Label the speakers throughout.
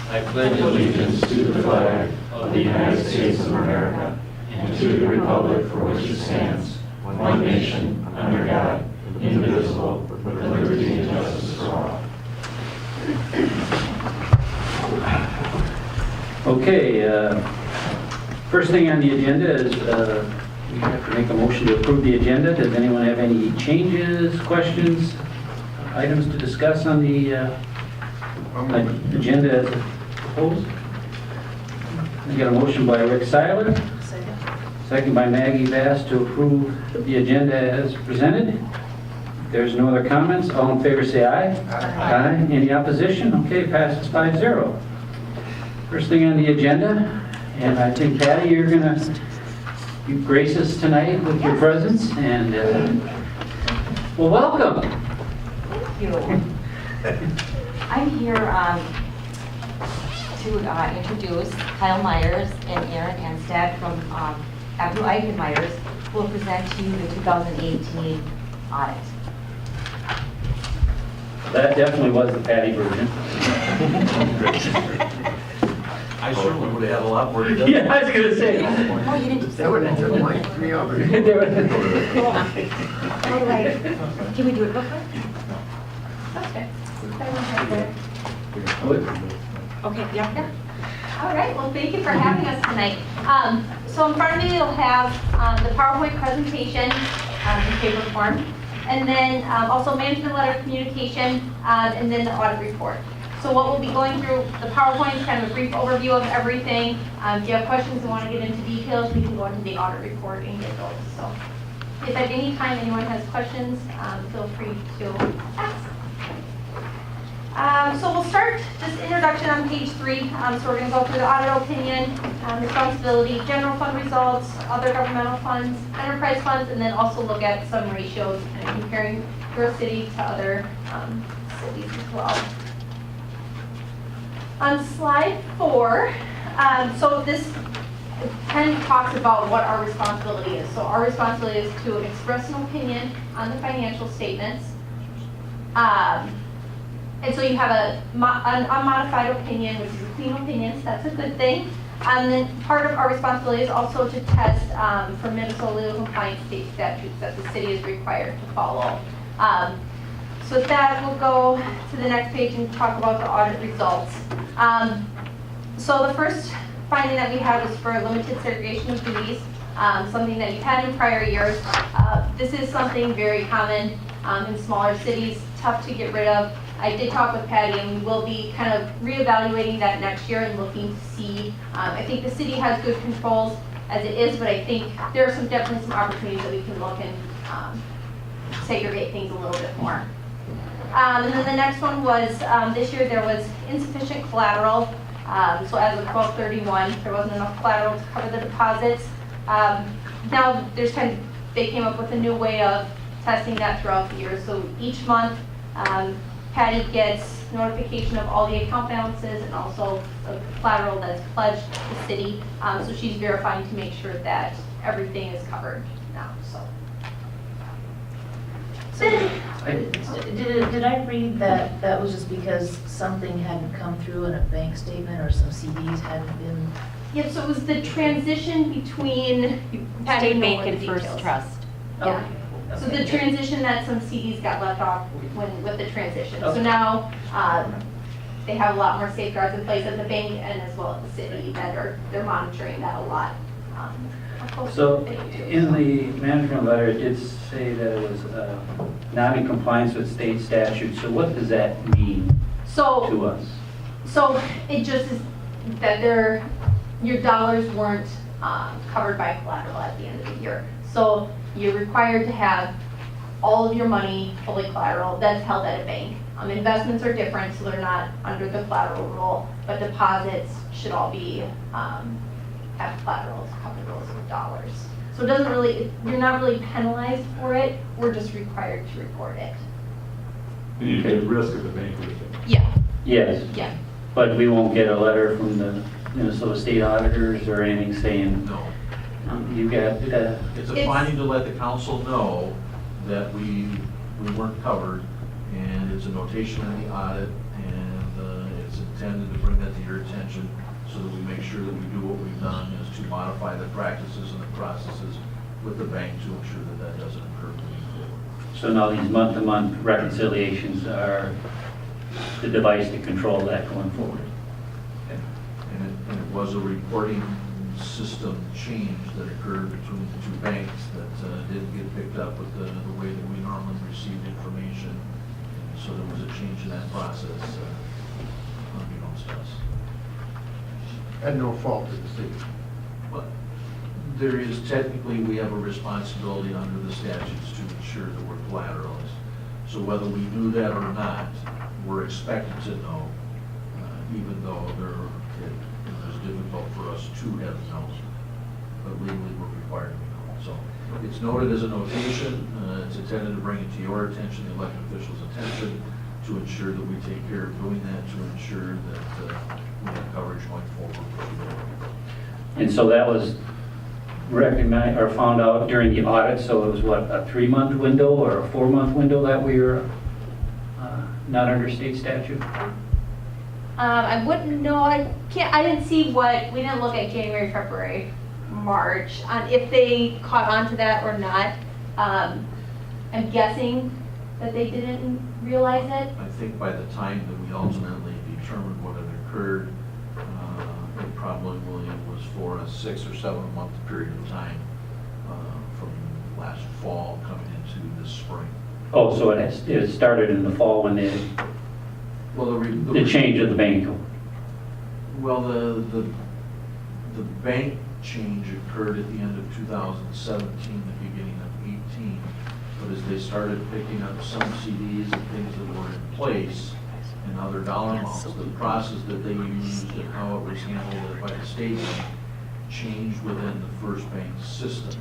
Speaker 1: I pledge allegiance to the flag of the United States of America and to the republic for which it stands, one nation, under God, indivisible, with liberty and justice for all.
Speaker 2: Okay, first thing on the agenda is we have to make a motion to approve the agenda. Does anyone have any changes, questions, items to discuss on the agenda as proposed? I got a motion by Rick Seiler. Second by Maggie Bass to approve the agenda as presented. If there's no other comments, all in favor say aye. Aye. Any opposition? Okay, passes 5-0. First thing on the agenda, and I think Patty, you're going to grace us tonight with your presence, and well, welcome.
Speaker 3: Thank you. I'm here to introduce Kyle Meyers and Aaron Anstad from Abdo, Eick and Meyers, who will present to you the 2018 audit.
Speaker 2: That definitely was the Patty version.
Speaker 4: I certainly would have had a lot more to do.
Speaker 2: Yeah, I was going to say.
Speaker 3: Oh, you didn't.
Speaker 5: That would have took like 3 hours.
Speaker 3: Can we do it real quick? Okay. Okay, yeah.
Speaker 6: All right, well, thank you for having us tonight. So in front of you, you'll have the PowerPoint presentation in paper form, and then also management letter of communication, and then the audit report. So what we'll be going through, the PowerPoint is kind of a brief overview of everything. If you have questions and want to get into details, we can go into the audit report and get those. So if at any time anyone has questions, feel free to ask. So we'll start this introduction on page 3. So we're going to go through the audit opinion, responsibility, general fund results, other governmental funds, enterprise funds, and then also look at some ratios and comparing your city to other cities as well. On slide 4, so this kind of talks about what our responsibility is. So our responsibility is to express an opinion on the financial statements. And so you have an unmodified opinion, which is a clean opinion, so that's a good thing. And then part of our responsibility is also to test for Minnesota legal compliance state statutes that the city is required to follow. So with that, we'll go to the next page and talk about the audit results. So the first finding that we had was for limited segregation of duties, something that you've had in prior years. This is something very common in smaller cities, tough to get rid of. I did talk with Patty, and we will be kind of reevaluating that next year and looking to see. I think the city has good controls as it is, but I think there are definitely some opportunities that we can look and segregate things a little bit more. And then the next one was this year there was insufficient collateral. So as of 12/31, there wasn't enough collateral to cover the deposits. Now there's they came up with a new way of testing that throughout the year. So each month, Patty gets notification of all the account balances and also of collateral that's pledged to the city. So she's verifying to make sure that everything is covered now.
Speaker 7: Did I read that that was just because something hadn't come through in a bank statement or some CDs hadn't been?
Speaker 6: Yeah, so it was the transition between
Speaker 3: State Bank and First Trust.
Speaker 6: Yeah.
Speaker 7: Okay.
Speaker 6: So the transition that some CDs got left off with the transition. So
Speaker 7: Okay.
Speaker 6: now they have a lot more safeguards in place at the bank and as well as the city that they're monitoring that a lot.
Speaker 2: So in the management letter, it did say that it was not in compliance with state statutes. So what does that mean to us?
Speaker 6: So it just is that your dollars weren't covered by collateral at the end of the year. So you're required to have all of your money fully collateral that's held at a bank. Investments are different, so they're not under the collateral rule, but deposits should all be have collateral to cover those with dollars. So it doesn't really, you're not really penalized for it. We're just required to report it.
Speaker 4: And you take risk of the bank.
Speaker 6: Yeah.
Speaker 2: Yes,
Speaker 6: Yeah.
Speaker 2: but we won't get a letter from the Minnesota state auditors or anything saying
Speaker 4: No.
Speaker 2: you got.
Speaker 4: It's a finding to let the council know that we weren't covered, and it's a notation in the audit, and it's it's intended to bring that to your attention so that we make sure that we do what we've done, is to modify the practices and the processes with the bank to ensure that that doesn't occur moving forward.
Speaker 2: So now these month-to-month reconciliations are the device to control that going forward.
Speaker 4: And it was a reporting system change that occurred between the two banks that didn't get picked up with the way that we normally received information. And so there was a change in that process, unbeknownst to us.
Speaker 5: At no fault of the city.
Speaker 4: But there is technically, we have a responsibility under the statutes to ensure that we're collateralized. So whether we knew that or not, we're expected to know, even though it's difficult for us to have known, but legally we're required to know. So it's noted as a notation. It's intended to bring it to your attention, the elected officials' attention, to ensure that we take care of doing that, to ensure that we have coverage going forward.
Speaker 2: And so that was recognized or found out during the audit, so it was what, a 3-month window or a 4-month window that we were not under state statute?
Speaker 6: I wouldn't know, I didn't see we didn't look at January, February, March, on if they caught on to that or not. I'm guessing that they didn't realize it.
Speaker 4: I think by the time that we ultimately determined what had occurred, it probably was for a 6 or 7 month period of time from last fall coming into this spring.
Speaker 2: Oh, so it started in the fall when
Speaker 4: Well,
Speaker 2: the change of the bank.
Speaker 4: Well, the bank change occurred at the end of 2017, the beginning of 18. But as they started picking up some CDs and things that were in place and other dollar amounts, the process that they used and how it was handled by the state bank changed within the first bank system.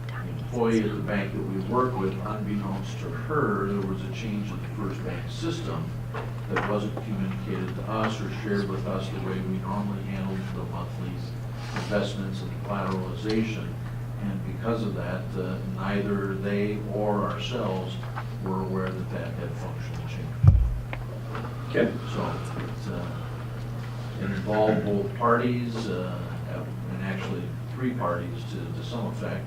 Speaker 4: The employee at the bank that we work with, unbeknownst to her, there was a change in the first bank system that wasn't communicated to us or shared with us the way we normally handled the monthly investments and collateralization. And because of that, neither they or ourselves were aware that that had functionally changed.
Speaker 2: Okay.
Speaker 4: So it involved both parties, and actually 3 parties to some effect.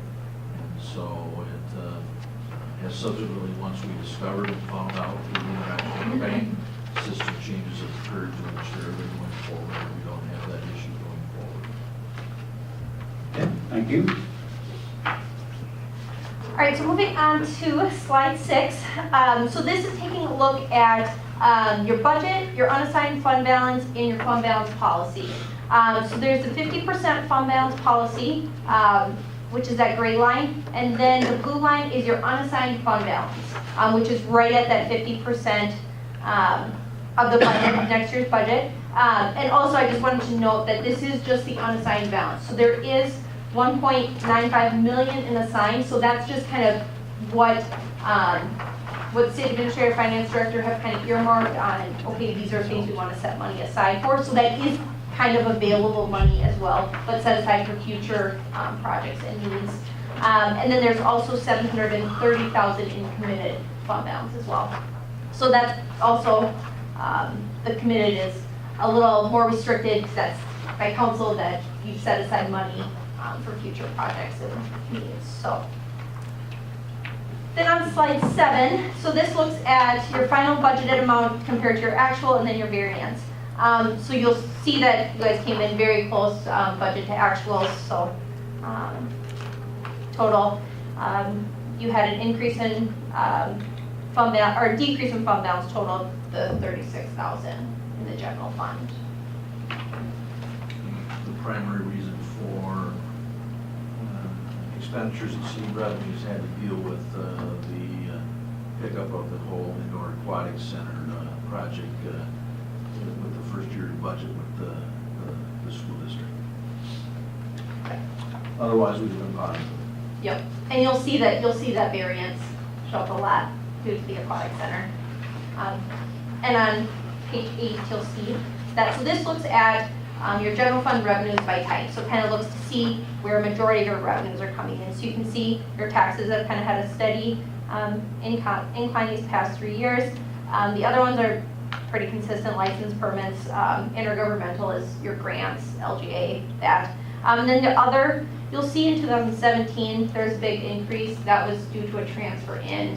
Speaker 4: And so it has subsequently, once we discovered and found out through the interaction with the bank, system changes have occurred to ensure that going forward we don't have that issue going forward.
Speaker 2: Okay, thank you.
Speaker 6: All right, so moving on to slide 6. So this is taking a look at your budget, your unassigned fund balance, and your fund balance policy. So there's the 50% fund balance policy, which is that gray line, and then the blue line is your unassigned fund balance, which is right at that 50% of the budget, of next year's budget. And also, I just wanted to note that this is just the unassigned balance. So there is 1.95 million in assigned, so that's just kind of what State Administrator, Finance Director have kind of earmarked on, okay, these are things we want to set money aside for. So that is kind of available money as well, but set aside for future projects and needs. And then there's also 730,000 in committed fund balance as well. So that's also, the committed is a little more restricted because that's by council that you set aside money for future projects and needs. So then on slide 7, so this looks at your final budgeted amount compared to your actual and then your variance. So you'll see that you guys came in very close budget to actuals. So total, you had an increase in fund balance or decrease in fund balance, total the 36,000 in the general fund.
Speaker 4: The primary reason for expenditures exceeding revenues had to deal with the pickup of the whole indoor aquatic center project with the first year budget with the school district. Otherwise, we've been positive.
Speaker 6: Yep, and you'll see that variance show up a lot due to the aquatic center. And on page 8, you'll see that. So this looks at your general fund revenues by type. So it kind of looks to see where a majority of your revenues are coming in. So you can see your taxes have kind of had a steady incline these past 3 years. The other ones are pretty consistent. License permits, intergovernmental is your grants, LGA, that. Then the other, you'll see in 2017, there's a big increase. That was due to a transfer in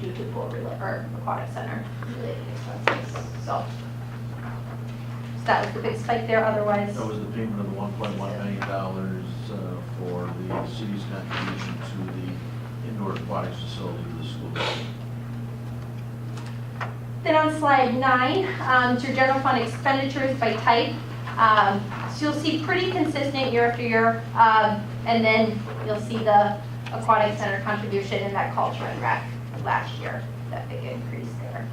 Speaker 6: due to pool or aquatic center related expenses. So that was the big spike there. Otherwise,
Speaker 4: That was the payment of the $1.1 million for the city's contribution to the indoor aquatics facility of the school.
Speaker 6: Then on slide 9, it's your general fund expenditures by type. So you'll see pretty consistent year after year, and then you'll see the aquatic center contribution and that culture and rec last year, that big increase there.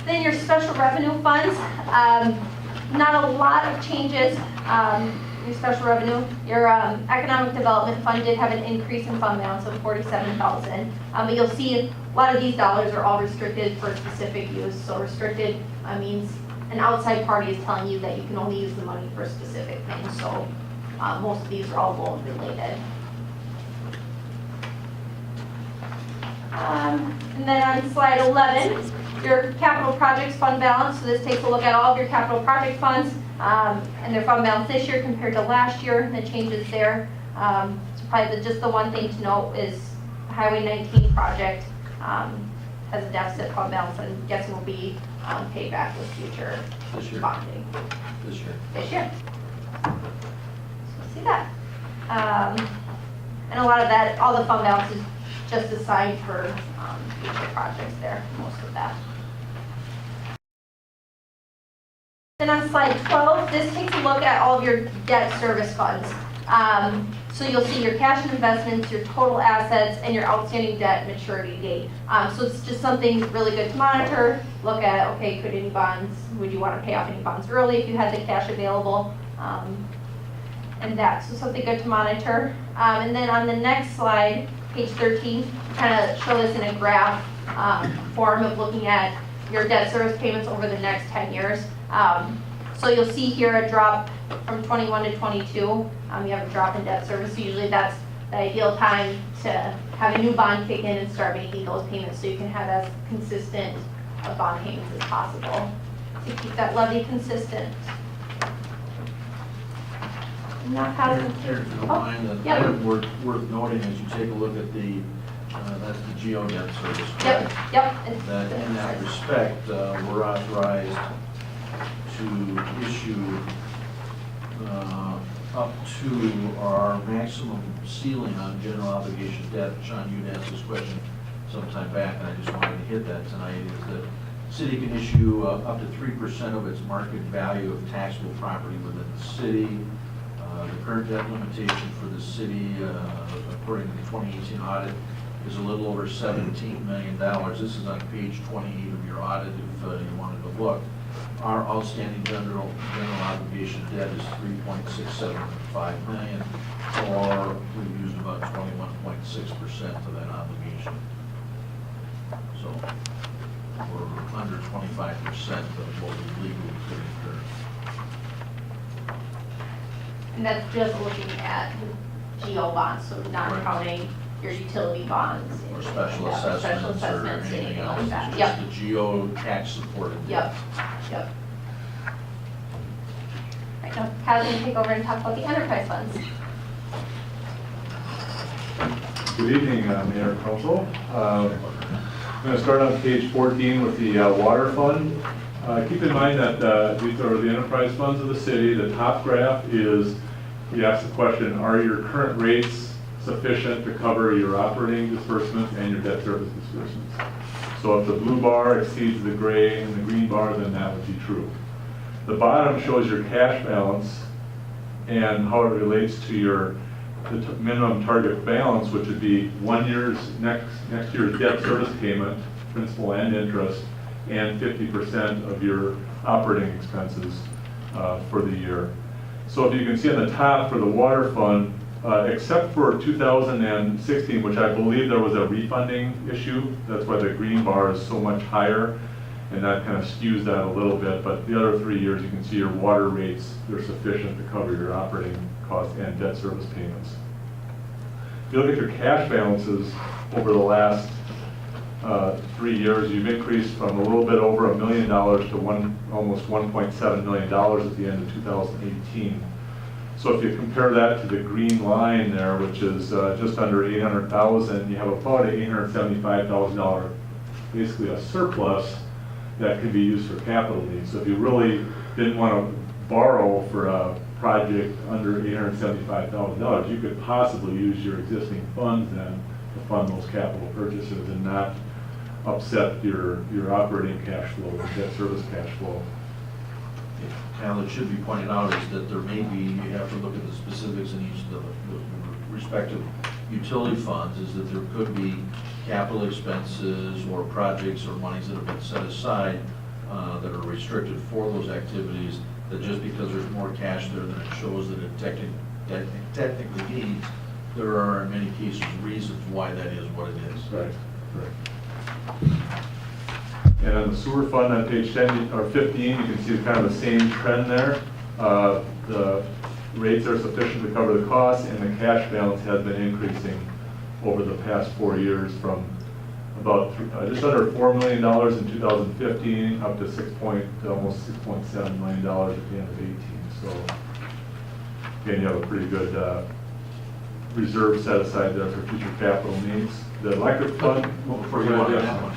Speaker 6: Then your special revenue funds, not a lot of changes. Your special revenue, your economic development fund did have an increase in fund balance of $47,000. But you'll see a lot of these dollars are all restricted for specific use. So restricted means an outside party is telling you that you can only use the money for a specific thing. So most of these are all loan related. And then on slide 11, your capital projects fund balance. So this takes a look at all of your capital project funds and their fund balance this year compared to last year, and the changes there. So probably just the one thing to note is Highway 19 project has a deficit fund balance, and I'm guessing will be paid back with future bonding.
Speaker 4: This year.
Speaker 6: This year. So see that. And a lot of that, all the fund balance is just assigned for future projects there, most of that. Then on slide 12, this takes a look at all of your debt service funds. So you'll see your cash and investments, your total assets, and your outstanding debt maturity date. So it's just something really good to monitor. Look at, okay, could any bonds, would you want to pay off any bonds early if you had the cash available? And that's so something good to monitor. And then on the next slide, page 13, kind of show this in a graph form of looking at your debt service payments over the next 10 years. So you'll see here a drop from 21 to 22. You have a drop in debt service. So usually that's the ideal time to have a new bond kick in and start making those payments so you can have as consistent of bond payments as possible to keep that levy consistent. Not having
Speaker 4: If you don't mind, an item worth noting as you take a look at the, that's the geo debt service.
Speaker 6: Yep, yep.
Speaker 4: That in that respect, we're authorized to issue up to our maximum ceiling on general obligation debt. Sean, you'd asked this question sometime back, and I just wanted to hit that tonight, is that the city can issue up to 3% of its market value of taxable property within the city. The current debt limitation for the city, according to the 2018 audit, is a little over $17 million. This is on page 28 of your audit if you wanted to look. Our outstanding general obligation debt is $3.675 million, or we've used about 21.6% of that obligation. So we're under 25% of what we legally could incur.
Speaker 6: And that's just looking at geo bonds, so not
Speaker 4: Right.
Speaker 6: counting your utility bonds.
Speaker 4: Or special assessments or anything else.
Speaker 6: like that.
Speaker 4: It's
Speaker 6: Yep,
Speaker 4: just the geo tax supported.
Speaker 6: yep, yep. Right, now Kyle's gonna take over and talk about the enterprise funds.
Speaker 8: Good evening, Mayor and Council. I'm going to start on page 14 with the water fund. Keep in mind that these are the enterprise funds of the city. The top graph is, we ask the question, are your current rates sufficient to cover your operating disbursements and your debt service disbursements? So if the blue bar exceeds the gray and the green bar, then that would be true. The bottom shows your cash balance and how it relates to your minimum target balance, which would be next year's debt service payment, principal and interest, and 50% of your operating expenses for the year. So if you can see on the top for the water fund, except for 2016, which I believe there was a refunding issue, that's why the green bar is so much higher, and that kind of skews that a little bit, but the other 3 years you can see your water rates, they're sufficient to cover your operating costs and debt service payments. If you look at your cash balances over the last 3 years, you've increased from a little bit over $1 million to almost $1.7 million at the end of 2018. So if you compare that to the green line there, which is just under $800,000, you have about $875,000, basically a surplus that could be used for capital needs. So if you really didn't want to borrow for a project under $875,000, you could possibly use your existing funds then to fund those capital purchases and not upset your operating cash flow, or debt service cash flow.
Speaker 4: Now, it should be pointed out is that there may be, you have to look at the specifics in each of the respective utility funds, is that there could be capital expenses or projects or monies that have been set aside that are restricted for those activities, that just because there's more cash there than it shows that it technically needs, there are in many cases reasons why that is what it is.
Speaker 8: Right. And on the sewer fund on page 10 or 15, you can see kind of the same trend there. The rates are sufficient to cover the costs, and the cash balance has been increasing over the past 4 years from about just under $4 million in 2015 up to almost $6.7 million at the end of 18. So again, you have a pretty good reserve set aside there for future capital needs. The electric fund.
Speaker 4: Before you go on that one,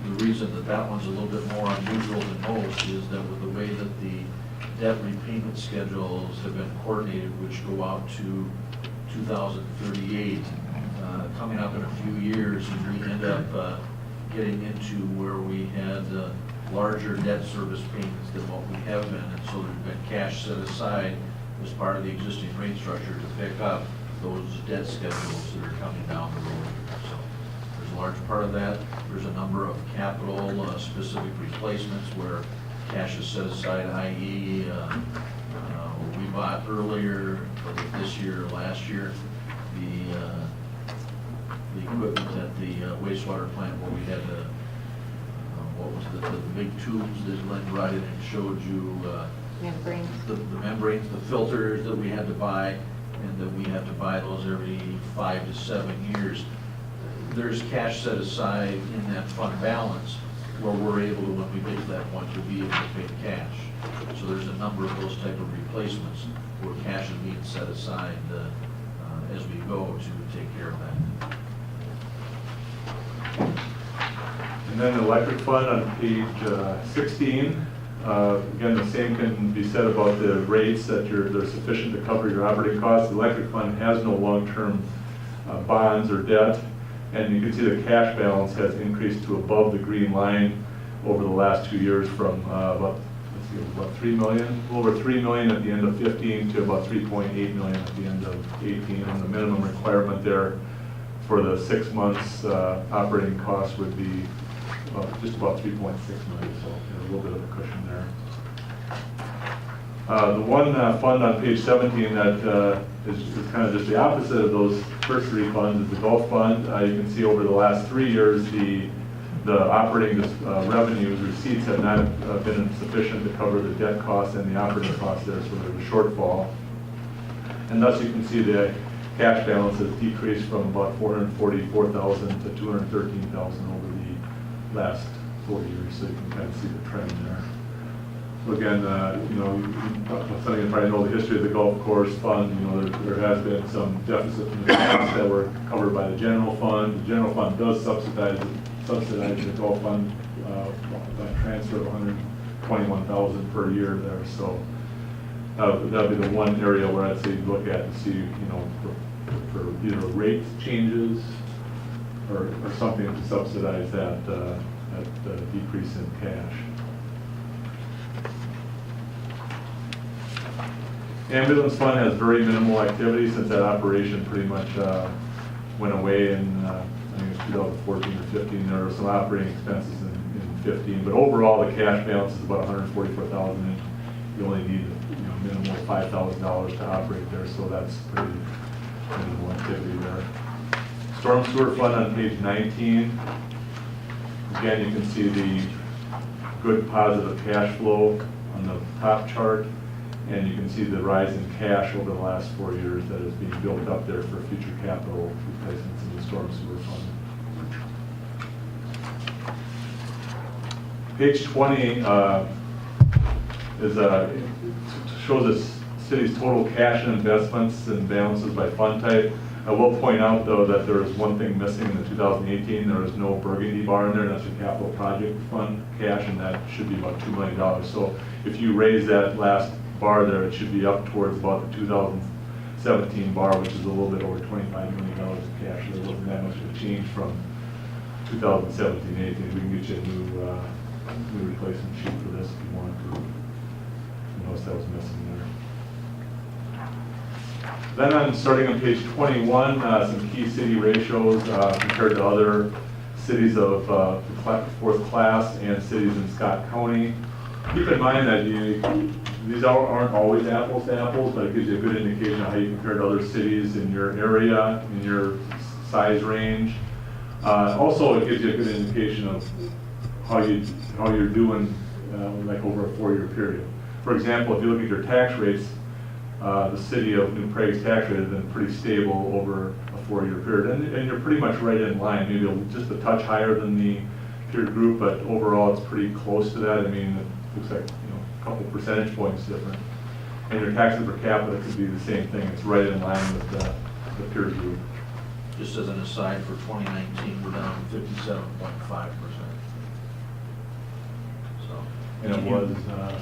Speaker 4: the reason that that one's a little bit more unusual than most is that with the way that the debt repayment schedules have been coordinated, which go out to 2038, coming up in a few years, and we end up getting into where we had larger debt service payments than what we have been, and so there's been cash set aside as part of the existing rate structure to pick up those debt schedules that are coming down the road. So there's a large part of that. There's a number of capital specific replacements where cash is set aside, i.e. We bought earlier, this year or last year, the equipment at the wastewater plant where we had the, what was the big tubes that Glenn brought in and showed you
Speaker 3: Membranes.
Speaker 4: the membranes, the filters that we had to buy, and that we have to buy those every 5 to 7 years. There's cash set aside in that fund balance where we're able to, when we get to that point, to be able to pay cash. So there's a number of those type of replacements where cash is being set aside as we go to take care of that.
Speaker 8: And then the electric fund on page 16. Again, the same can be said about the rates, that they're sufficient to cover your operating costs. The electric fund has no long-term bonds or debt, and you can see the cash balance has increased to above the green line over the last 2 years from about 3 million, a little over 3 million at the end of 15 to about 3.8 million at the end of 18. And the minimum requirement there for the 6 months operating costs would be just about 3.6 million, so a little bit of a cushion there. The one fund on page 17 that is kind of just the opposite of those first 3 funds is the golf fund. You can see over the last 3 years the operating revenues, receipts have not been sufficient to cover the debt costs and the operating costs there, so there's a shortfall. And thus you can see the cash balance has decreased from about $444,000 to $213,000 over the last 4 years, so you can kind of see the trend there. So again, some of you probably know the history of the golf course fund. There has been some deficits in the past that were covered by the general fund. The general fund does subsidize the golf fund by transfer of $121,000 per year there. So that'll be the one area where I'd say look at to see, for either rate changes or something to subsidize that decrease in cash. Ambulance fund has very minimal activity since that operation pretty much went away in I think it was 2014 or 15. There were some operating expenses in 15, but overall the cash balance is about $144,000, and you only need minimal $5,000 to operate there, so that's pretty minimal activity there. Storm sewer fund on page 19. Again, you can see the good positive cash flow on the top chart, and you can see the rise in cash over the last 4 years that is being built up there for future capital replacements in the storm sewer fund. Page 20 shows the city's total cash and investments and balances by fund type. I will point out, though, that there is one thing missing in the 2018. There is no burgundy bar in there, and that's your capital project fund cash, and that should be about $2 million. So if you raise that last bar there, it should be up towards about the 2017 bar, which is a little bit over $25 million of cash. There wasn't that much of a change from 2017-18. We can get you a new replacement sheet for this if you want to. You notice that was missing there. Then starting on page 21, some key city ratios compared to other cities of fourth class and cities in Scott County. Keep in mind that these aren't always apples to apples, but it gives you a good indication of how you compare to other cities in your area, in your size range. Also, it gives you a good indication of how you're doing like over a 4-year period. For example, if you look at your tax rates, the city of New Prague's tax rate has been pretty stable over a 4-year period, and you're pretty much right in line, maybe just a touch higher than the peer group, but overall it's pretty close to that. I mean, it looks like a couple percentage points different. And your taxes per capita could be the same thing. It's right in line with the peer group.
Speaker 4: Just as an aside, for 2019, we're down 57.5%. So.
Speaker 8: And it was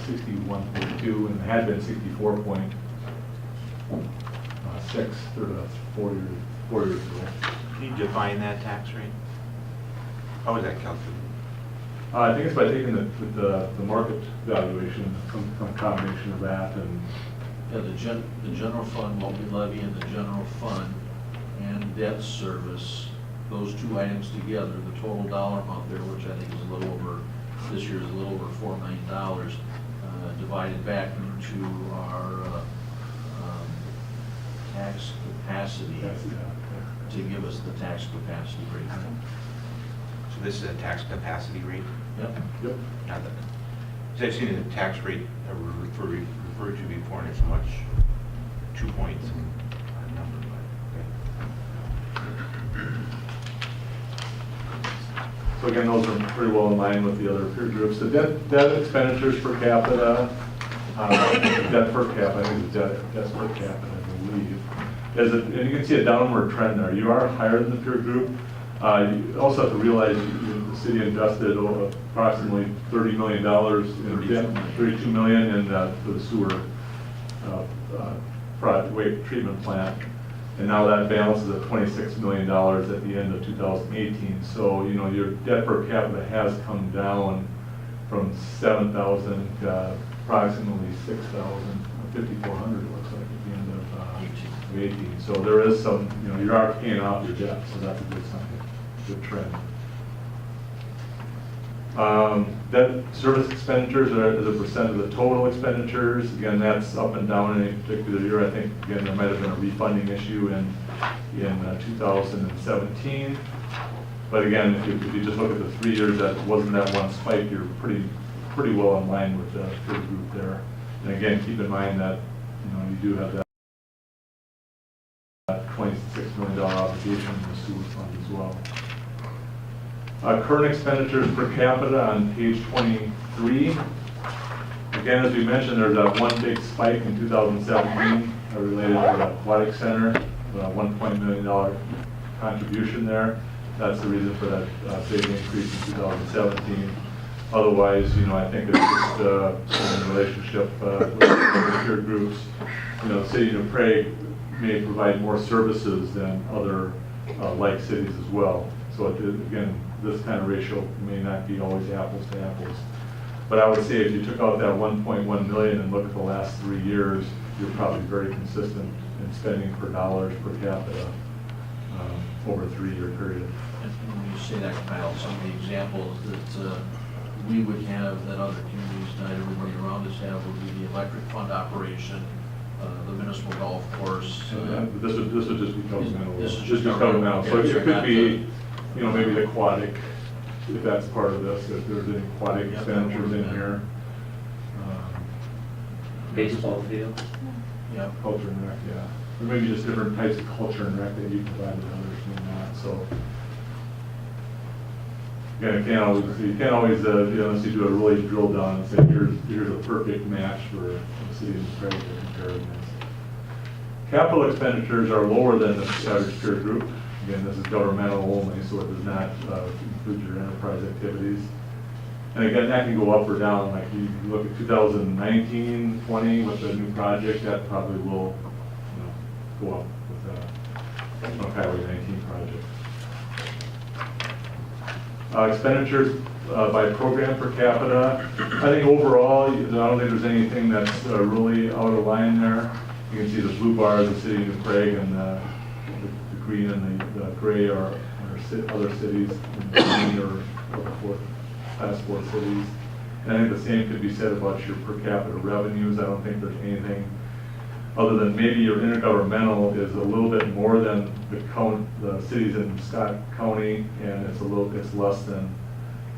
Speaker 8: 61.2 and had been 64.6 through 4 years ago.
Speaker 9: Can you define that tax rate? How is that calculated?
Speaker 8: I think it's by taking the market valuation, some combination of that and.
Speaker 4: Yeah, the general fund, what we levy in the general fund and debt service, those two items together, the total dollar amount there, which I think is a little over, this year is a little over $4 million, divided back into our tax capacity to give us the tax capacity rate.
Speaker 9: So this is a tax capacity rate?
Speaker 4: Yep.
Speaker 8: Yep.
Speaker 9: Not that. So I've seen the tax rate referred to before, and it's much 2 points and a number, but okay.
Speaker 8: So again, those are pretty well in line with the other peer groups. The debt expenditures per capita, debt per capita, I think it's debt per capita, I believe. And you can see a downward trend there. You are higher than the peer group. You also have to realize the city invested approximately $30 million in debt, $32 million in for the sewer waste treatment plant. And now that balance is at $26 million at the end of 2018. So, your debt per capita has come down from 7,000 to approximately 6,000, 5,400 it looks like at the end of 18. So there is some, you are paying off your debt, so that's a good sign, good trend. Debt service expenditures as a percent of the total expenditures. Again, that's up and down in any particular year. I think, again, there might have been a refunding issue in 2017. But again, if you just look at the 3 years, that wasn't that one spike. You're pretty well in line with the peer group there. And again, keep in mind that you do have that $26 million obligation in the sewer fund as well. Current expenditures per capita on page 23. Again, as we mentioned, there's that one big spike in 2017 related to the aquatic center, $1.1 million contribution there. That's the reason for that big increase in 2017. Otherwise, I think it's just in relationship with the peer groups. The city of Prague may provide more services than other like cities as well. So again, this kind of ratio may not be always apples to apples. But I would say if you took out that 1.1 million and look at the last 3 years, you're probably very consistent in spending per dollars per capita over a 3-year period.
Speaker 4: And when you say that, Kyle, some of the examples that we would have that other communities, not everybody around us have, would be the electric fund operation, the municipal golf course.
Speaker 8: This would just be governmental.
Speaker 4: This is
Speaker 8: just
Speaker 4: just
Speaker 8: governmental. So
Speaker 4: governmental.
Speaker 8: it could be, maybe the aquatic, if that's part of this, if there's any aquatic expenditures in here.
Speaker 2: Baseball field.
Speaker 4: Yeah.
Speaker 8: Culture and rec, yeah. Or maybe just different types of culture and rec that you provide and others do not, so. Yeah, you can't always, unless you do a really drill down and say, here's a perfect match for the city of Prague to compare against. Capital expenditures are lower than the average peer group. Again, this is governmental only, so it does not include your enterprise activities. And again, that can go up or down. Like you look at 2019, 20 with the new project, that probably will go up with the Highway 19 project. Expenditures by program per capita. I think overall, I don't think there's anything that's really out of line there. You can see the blue bars, the city of Prague, and the green and the gray are other cities, or class 4 cities. And I think the same could be said about your per capita revenues. I don't think there's anything other than maybe your intergovernmental is a little bit more than the cities in Scott County, and it's less than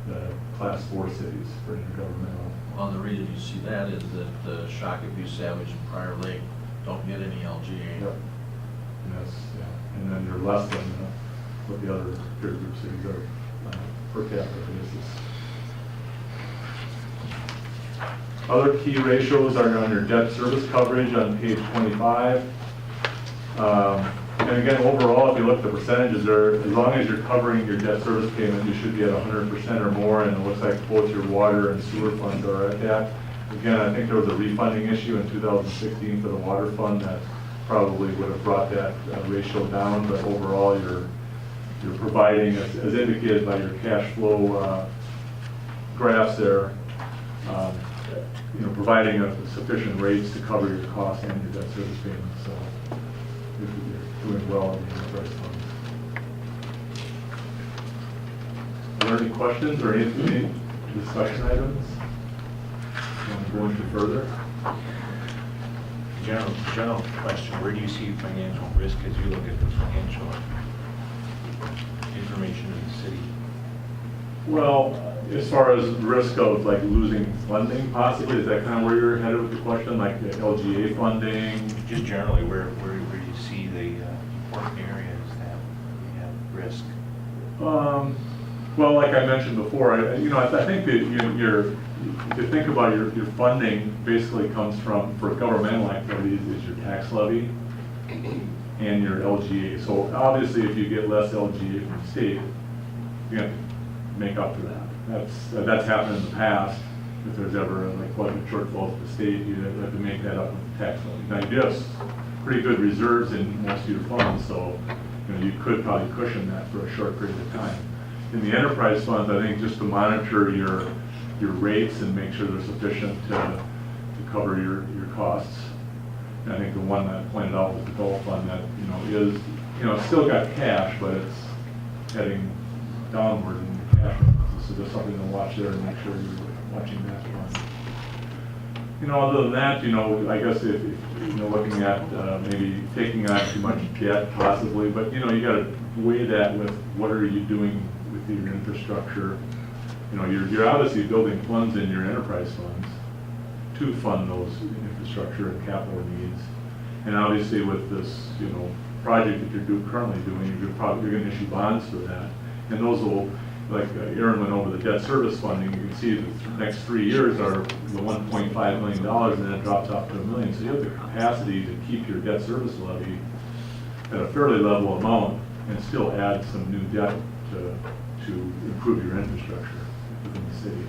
Speaker 8: the class 4 cities for intergovernmental.
Speaker 4: Well, the reason you see that is that Shakopee, Savage, and Prior Lake don't get any LGA.
Speaker 8: Yep. And then you're less than what the other peer group cities are per capita basis. Other key ratios are on your debt service coverage on page 25. And again, overall, if you look at the percentages there, as long as you're covering your debt service payment, you should be at 100% or more, and it looks like both your water and sewer funds are at that. Again, I think there was a refunding issue in 2016 for the water fund that probably would have brought that ratio down, but overall, you're providing, as indicated by your cash flow graphs there, providing sufficient rates to cover your costs and your debt service payments. So you're doing well in the enterprise funds. Are there any questions or any discussion items? Want to go into further?
Speaker 9: General question, where do you see financial risk as you look at the financial information in the city?
Speaker 8: Well, as far as risk of like losing funding possibly, is that kind of where you're headed with the question, like the LGA funding?
Speaker 9: Just generally, where do you see the important areas that we have risk?
Speaker 8: Well, like I mentioned before, I think that if you think about your funding basically comes from, for governmental activities, is your tax levy and your LGA. So obviously, if you get less LGA from the state, you have to make up for that. That's happened in the past. If there's ever like budget shortfalls to the state, you have to make that up with the tax levy. Now you do have pretty good reserves in most of your funds, so you could probably cushion that for a short period of time. In the enterprise funds, I think just to monitor your rates and make sure they're sufficient to cover your costs. And I think the one that I pointed out was the Gulf Fund that is it's still got cash, but it's heading downward in the cash balances. So there's something to watch there and make sure you're watching that fund. Other than that, I guess if looking at maybe taking on too much debt possibly, but you got to weigh that with what are you doing with your infrastructure. You're obviously building funds in your enterprise funds to fund those infrastructure and capital needs. And obviously with this, project that you're currently doing, you're going to issue bonds for that. And those will, like Aaron went over the debt service funding, you can see the next 3 years are the $1.5 million, and then it drops off to $1 million. So you have the capacity to keep your debt service levy at a fairly level amount and still add some new debt to improve your infrastructure within the city.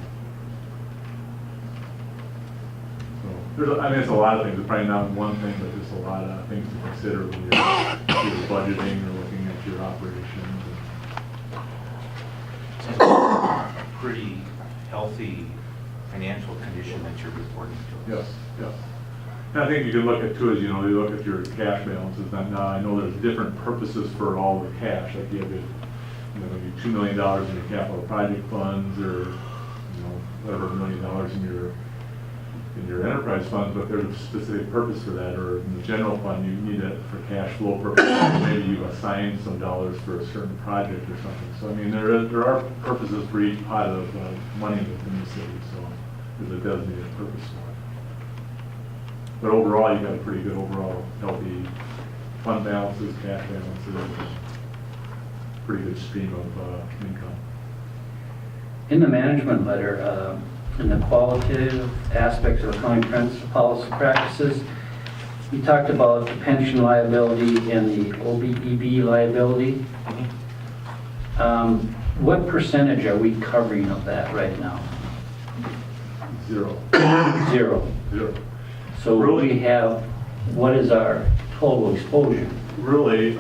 Speaker 8: So it's a lot of things. It's probably not one thing, but just a lot of things to consider when you're budgeting or looking at your operations.
Speaker 9: It's a pretty healthy financial condition that you're reporting to us.
Speaker 8: Yes. And I think you can look at too is you look at your cash balances. Now I know there's different purposes for all the cash. Like you have maybe $2 million in your capital project funds, or whatever $1 million in your enterprise funds, but there's a specific purpose for that. Or in the general fund, you need it for cash flow purposes. Maybe you assign some dollars for a certain project or something. So there are purposes for each pot of money within the city. So there's a designated purpose for it. But overall, you got a pretty good overall healthy fund balances, cash balances, pretty good stream of income.
Speaker 2: In the management letter, in the qualitative aspects of accounting policy practices, you talked about the pension liability and the OBEB liability. What percentage are we covering of that right now?
Speaker 8: 0.
Speaker 2: 0.
Speaker 8: 0.
Speaker 2: So
Speaker 8: Really?
Speaker 2: we have, what is our total exposure?
Speaker 8: Really,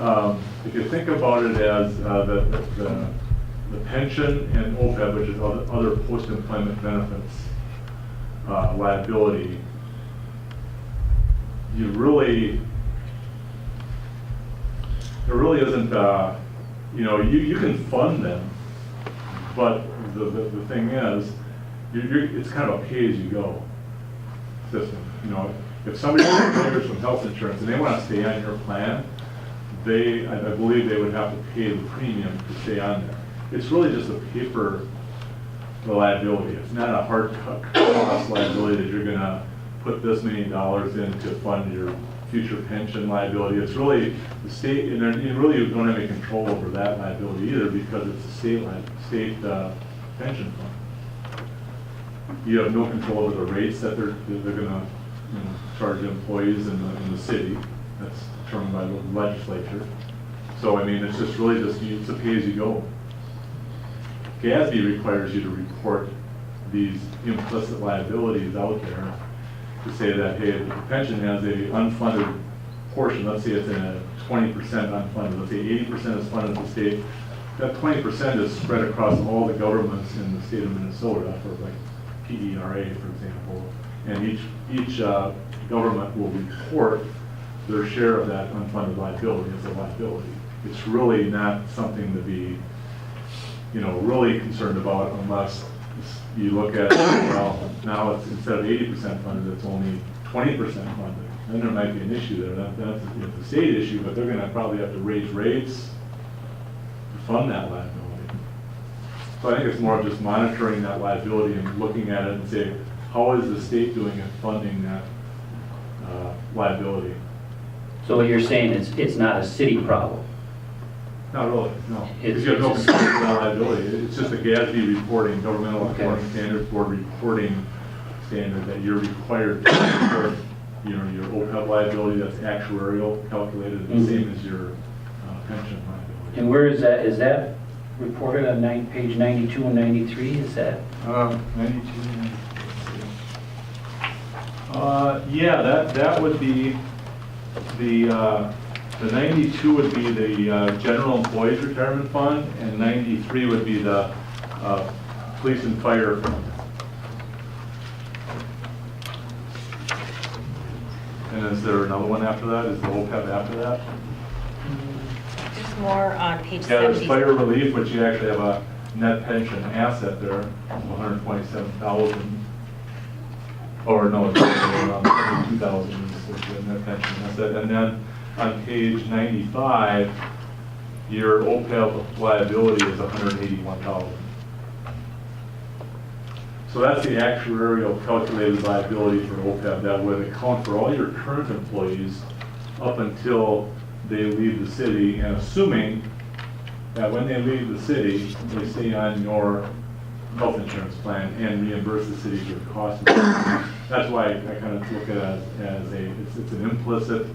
Speaker 8: if you think about it as the pension and OPEB, which is other post-employment benefits liability, there really isn't, you can fund them, but the thing is, it's kind of a pay-as-you-go system. If somebody retires from health insurance and they want to stay on your plan, I believe they would have to pay the premium to stay on there. It's really just a paper liability. It's not a hard cost liability that you're going to put this many dollars in to fund your future pension liability. It's really the state, and you really don't have any control over that liability either because it's a state pension fund. You have no control over the rates that they're going to charge employees in the city. That's determined by the legislature. So I mean, it's just really it's a pay-as-you-go. GASB requires you to report these implicit liabilities out there to say that, hey, the pension has a unfunded portion. Let's say it's in a 20% unfunded. Let's say 80% is funded at the state. That 20% is spread across all the governments in the state of Minnesota, for like PERA, for example. And each government will report their share of that unfunded liability as a liability. It's really not something to be, really concerned about unless you look at, well, now it's instead of 80% funded, it's only 20% funded. Then there might be an issue there. That's a state issue, but they're going to probably have to raise rates to fund that liability. So I think it's more of just monitoring that liability and looking at it and say, how is the state doing at funding that liability?
Speaker 2: So what you're saying is it's not a city problem?
Speaker 8: Not really, no.
Speaker 2: It's
Speaker 8: Because you have no
Speaker 2: just-
Speaker 8: control over that liability. It's just a GASB reporting, Governmental Accounting Standards Board reporting standard that you're required to report your OPEB liability that's actuarial calculated the same as your pension liability.
Speaker 2: And where is that? Is that reported on page 92 and 93? Is that?
Speaker 8: 92. Yeah, that would be the 92 would be the General Employees Retirement Fund, and 93 would be the Police and Fire Fund. And is there another one after that? Is the OPEB after that?
Speaker 3: There's more on page
Speaker 8: Yeah, there's
Speaker 3: 70.
Speaker 8: fire relief, which you actually have a net pension asset there of 127,000. Or no, it's around 72,000 is the net pension asset. And then on page 95, your OPEB liability is 181,000. So that's the actuarial calculated liability for OPEB. That would account for all your current employees up until they leave the city, and assuming that when they leave the city, they stay on your health insurance plan and reimburse the city for the cost of it. That's why I kind of look at it as it's an implicit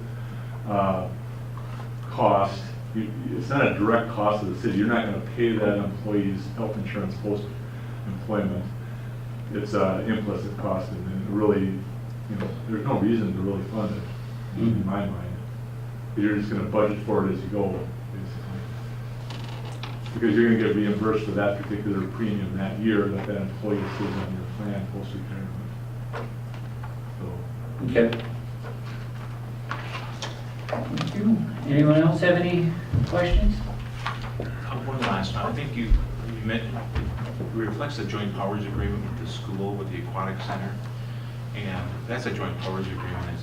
Speaker 8: cost. It's not a direct cost of the city. You're not going to pay that employee's health insurance post-employment. It's an implicit cost, and really, there's no reason to really fund it, in my mind. You're just going to budget for it as you go, basically. Because you're going to get reimbursed for that particular premium that year that employee stays on your plan post-retirement. So.
Speaker 2: Okay. Thank you. Anyone else have any questions?
Speaker 9: One last one. I think you meant, it reflects the joint powers agreement with the school, with the aquatic center. And that's a joint powers agreement.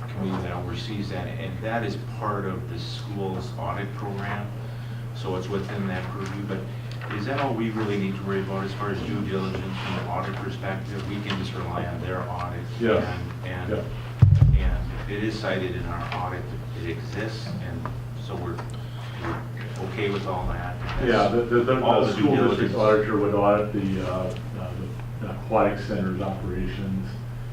Speaker 9: Committee that oversees that, and that is part of the school's audit program. So it's within that purview. But is that all we really need to worry about as far as due diligence from an audit perspective? We can just rely on their audit.
Speaker 8: Yeah.
Speaker 9: And it is cited in our audit that it exists, and so we're okay with all that.
Speaker 8: Yeah,
Speaker 9: All
Speaker 8: the
Speaker 9: the due
Speaker 8: school district
Speaker 9: diligence.
Speaker 8: auditor would audit the aquatic center's operations,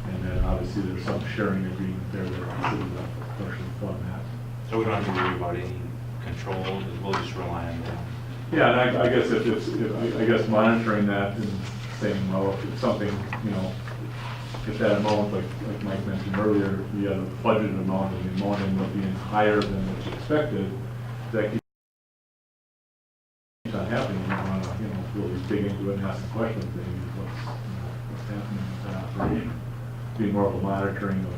Speaker 8: and then obviously there's some sharing agreement there that the city will partially fund that.
Speaker 9: So we don't have to worry about any control, we'll just rely on them.
Speaker 8: Yeah, and I guess I guess monitoring that and saying, well, if it's something, if that amount, like Mike mentioned earlier, we had a budgeted amount, and the amount ended up being higher than what you expected, that keeps on happening. You want to, really dig into it and ask the questions, maybe what's happening with that operation. Be more of a monitoring of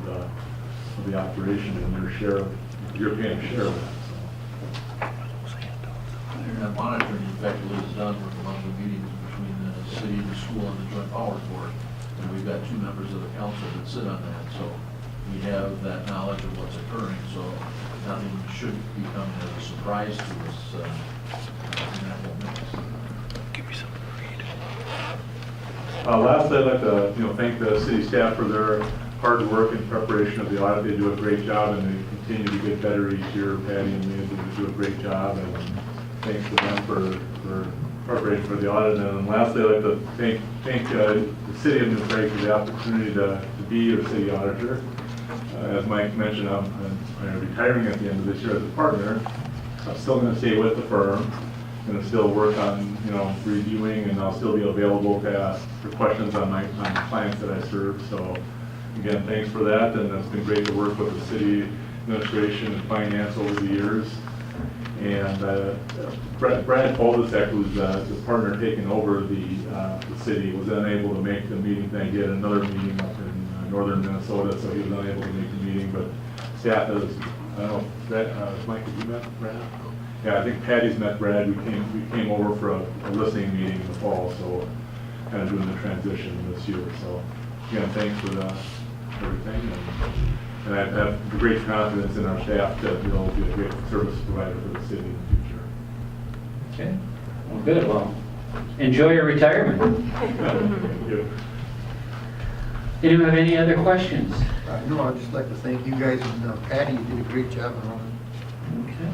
Speaker 8: the operation and their share of, you're paying a share of that, so.
Speaker 4: And that monitoring effectively is done with the monthly meetings between the city, the school, and the joint powers board. And we've got 2 members of the council that sit on that, so we have that knowledge of what's occurring, so nothing should become a surprise to us in that whole mix.
Speaker 8: Lastly, I'd like to, thank the city staff for their hard work in preparation of the audit. They do a great job, and they continue to get better each year. Patty and Leah do a great job, and thanks to them for preparation for the audit. And then lastly, I'd like to thank the city of New Prague for the opportunity to be your city auditor. As Mike mentioned, I'm retiring at the end of this year as a partner. I'm still going to stay with the firm. Going to still work on, reviewing, and I'll still be available to ask for questions on the clients that I serve. So, again, thanks for that, and it's been great to work with the city administration and finance over the years. And Brad Polisek, who's the partner taking over the city, was unable to make the meeting. Then he had another meeting up in northern Minnesota, so he was unable to make the meeting. But staff is, I don't know, Brad, Mike, have you met Brad? Yeah, I think Patty's met Brad. We came over for a listening meeting in the fall, so kind of doing the transition this year. So again, thanks for everything, and I have great confidence in our staff to be able to be a great service provider for the city in the future.
Speaker 2: Okay, well, good. Well, enjoy your retirement.
Speaker 8: Thank you.
Speaker 2: Anyone have any other questions?
Speaker 5: No, I'd just like to thank you guys, and Patty, you did a great job on all that.
Speaker 2: Okay.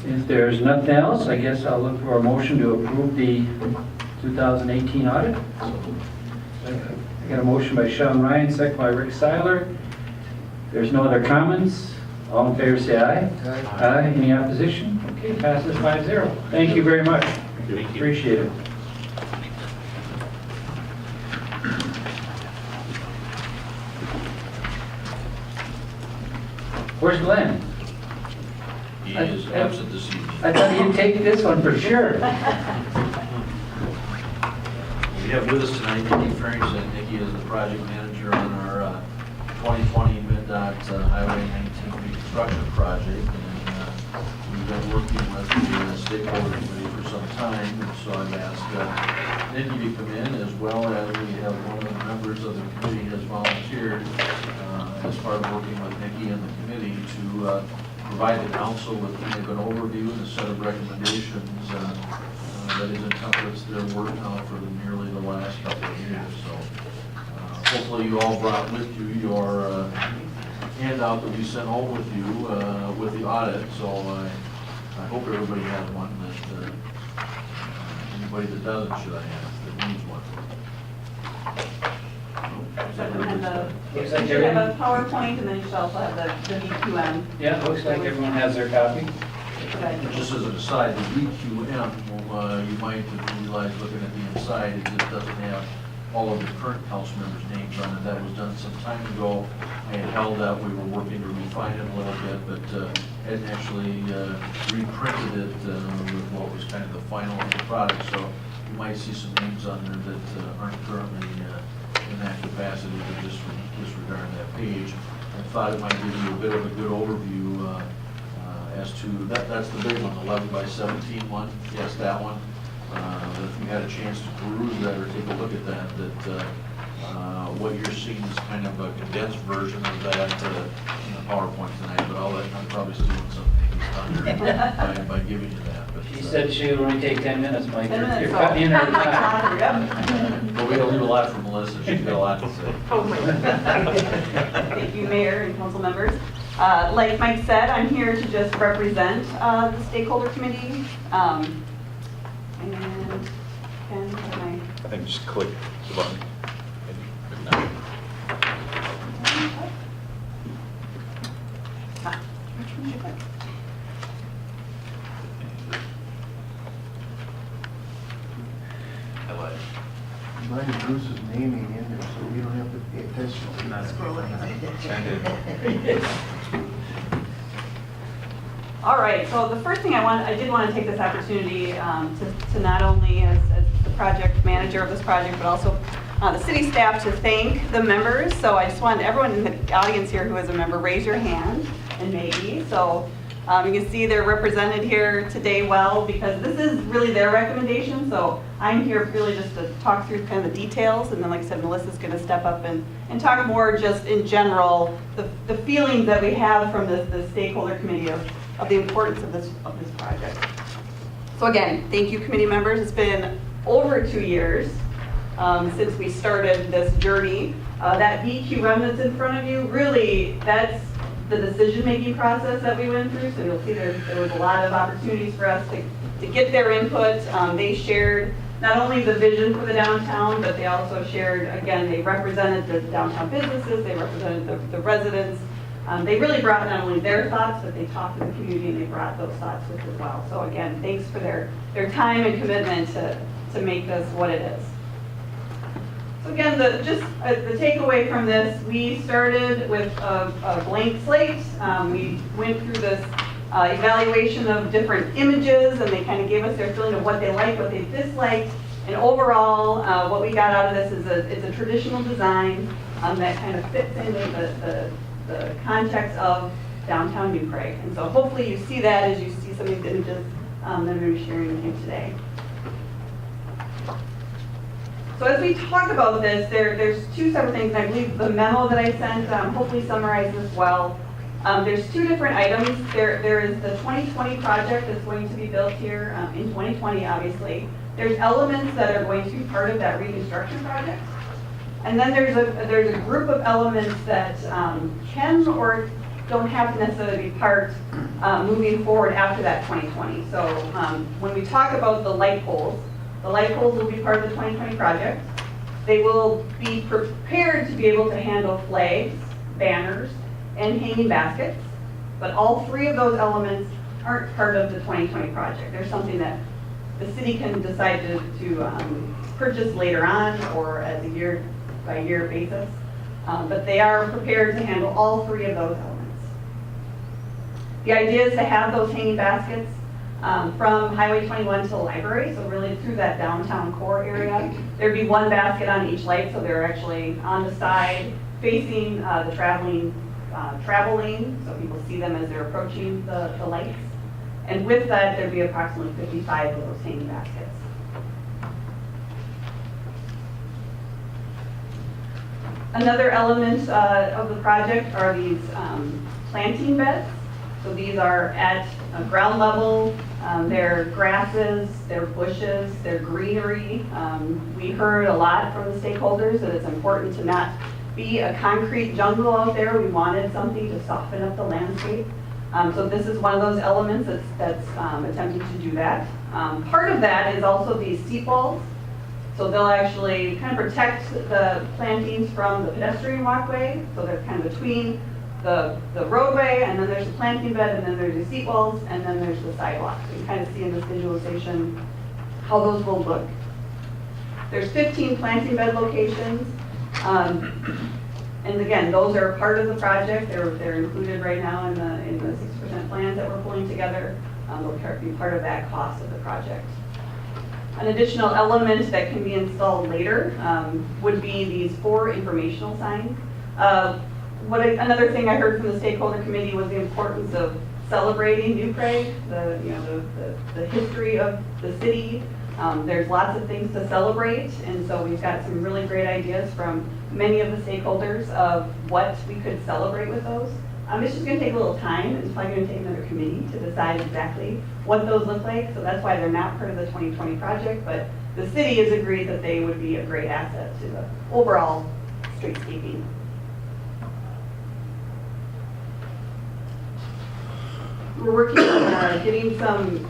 Speaker 2: If there's nothing else, I guess I'll look for a motion to approve the 2018 audit. I got a motion by Sean Ryan, second by Rick Seiler. If there's no other comments, all in favor say aye.
Speaker 5: Aye.
Speaker 2: Aye. Any opposition? Okay, passes 5-0. Thank you very much.
Speaker 8: Thank you.
Speaker 2: Appreciate it. Where's Glenn?
Speaker 4: He is absent this evening.
Speaker 2: I thought he'd take this one for sure.
Speaker 4: We have with us tonight Nikki Farrington. Nikki is the project manager on our 2020 MnDOT Highway 19 Reconstruction project. And we've been working with the Stakeholder committee for some time. And so I've asked Nikki to come in, as well as we have one of the members of the committee has volunteered as part of working with Nikki and the committee to provide the council with kind of an overview and a set of recommendations that is encompass their work now for nearly the last couple of years. So hopefully you all brought with you your handout that we sent home with you with the audit. So I hope everybody has one. That anybody that doesn't should I ask that needs one.
Speaker 2: Looks like
Speaker 10: You should have a PowerPoint, and then you should also have the VQM.
Speaker 2: Yeah, looks like everyone has their copy.
Speaker 4: Just as an aside, the VQM, you might realize looking at the inside, it just doesn't have all of the current council members' names on it. That was done some time ago. I had held out, we were working to refine it a little bit, but hadn't actually reprinted it with what was kind of the final product. So you might see some names on there that aren't currently in that capacity, but just disregard that page. I thought it might give you a bit of a good overview as to, that's the big one, 11 by 17 one, yes, that one. If you had a chance to peruse that or take a look at that, what you're seeing is kind of a condensed version of that in the PowerPoint tonight, but I'm probably stealing something by giving you that. But,
Speaker 2: She said she would only take 10 minutes, Mike.
Speaker 10: 10 minutes,
Speaker 2: You're cutting in her time.
Speaker 4: But we don't leave a lot for Melissa, she's got a lot to say.
Speaker 10: Thank you, Mayor and council members. Like Mike said, I'm here to just represent the stakeholder committee. And Ken, what am
Speaker 1: I think just click the button. Maybe not.
Speaker 10: which one should I click?
Speaker 1: I lied.
Speaker 5: Mine is Bruce's naming in there, so we don't have to pay attention to that.
Speaker 10: All right, so the first thing I did want to take this opportunity to not only as the project manager of this project, but also the city staff to thank the members. So I just wanted everyone in the audience here who is a member, raise your hand, and maybe. So you can see they're represented here today well, because this is really their recommendation. So I'm here really just to talk through kind of the details, and then like I said, Melissa's going to step up and talk more just in general, the feelings that we have from the stakeholder committee of the importance of this project. So again, thank you committee members. It's been over 2 years since we started this journey. That VQM that's in front of you, really, that's the decision-making process that we went through. So you'll see there was a lot of opportunities for us to get their input. They shared not only the vision for the downtown, but they also shared, again, they represented the downtown businesses, they represented the residents. They really brought not only their thoughts, but they talked to the community and they brought those thoughts with as well. So again, thanks for their time and commitment to make this what it is. So again, the takeaway from this, we started with a blank slate. We went through this evaluation of different images, and they kind of gave us their feeling of what they liked, what they disliked. And overall, what we got out of this is it's a traditional design that kind of fits into the context of downtown New Prague. And so hopefully you see that as you see some of these images that I'm going to be sharing with you today. So as we talk about this, there's two separate things, and I believe the memo that I sent hopefully summarizes well. There's two different items. There is the 2020 project that's going to be built here in 2020, obviously. There's elements that are going to be part of that reconstruction project. And then there's a group of elements that can or don't have to necessarily be part moving forward after that 2020. So when we talk about the light poles will be part of the 2020 project. They will be prepared to be able to handle flags, banners, and hanging baskets. But all three of those elements aren't part of the 2020 project. There's something that the city can decide to purchase later on or as a year-by-year basis. But they are prepared to handle all three of those elements. The idea is to have those hanging baskets from Highway 21 to the library, so really through that downtown core area. There'd be one basket on each light, so they're actually on the side facing the travel lane, so people see them as they're approaching the lights. And with that, there'd be approximately 55 of those hanging baskets. Another element of the project are these planting beds. So these are at ground level. They're grasses, they're bushes, they're greenery. We heard a lot from the stakeholders that it's important to not be a concrete jungle out there. We wanted something to soften up the landscape. So this is one of those elements that's attempting to do that. Part of that is also these seat walls. So they'll actually kind of protect the plantings from the pedestrian walkway. So they're kind of between the roadway, and then there's the planting bed, and then there's the seat walls, and then there's the sidewalk. So you can kind of see in this visualization how those will look. There's 15 planting bed locations. And again, those are part of the project. They're included right now in the 6% plans that we're pulling together. They'll be part of that cost of the project. An additional element that can be installed later would be these 4 informational signs. Another thing I heard from the stakeholder committee was the importance of celebrating New Prague, the history of the city. There's lots of things to celebrate, and so we've got some really great ideas from many of the stakeholders of what we could celebrate with those. It's just going to take a little time. It's probably going to take another committee to decide exactly what those look like, so that's why they're not part of the 2020 project, but the city has agreed that they would be a great asset to the overall streetscaping. We're working on getting some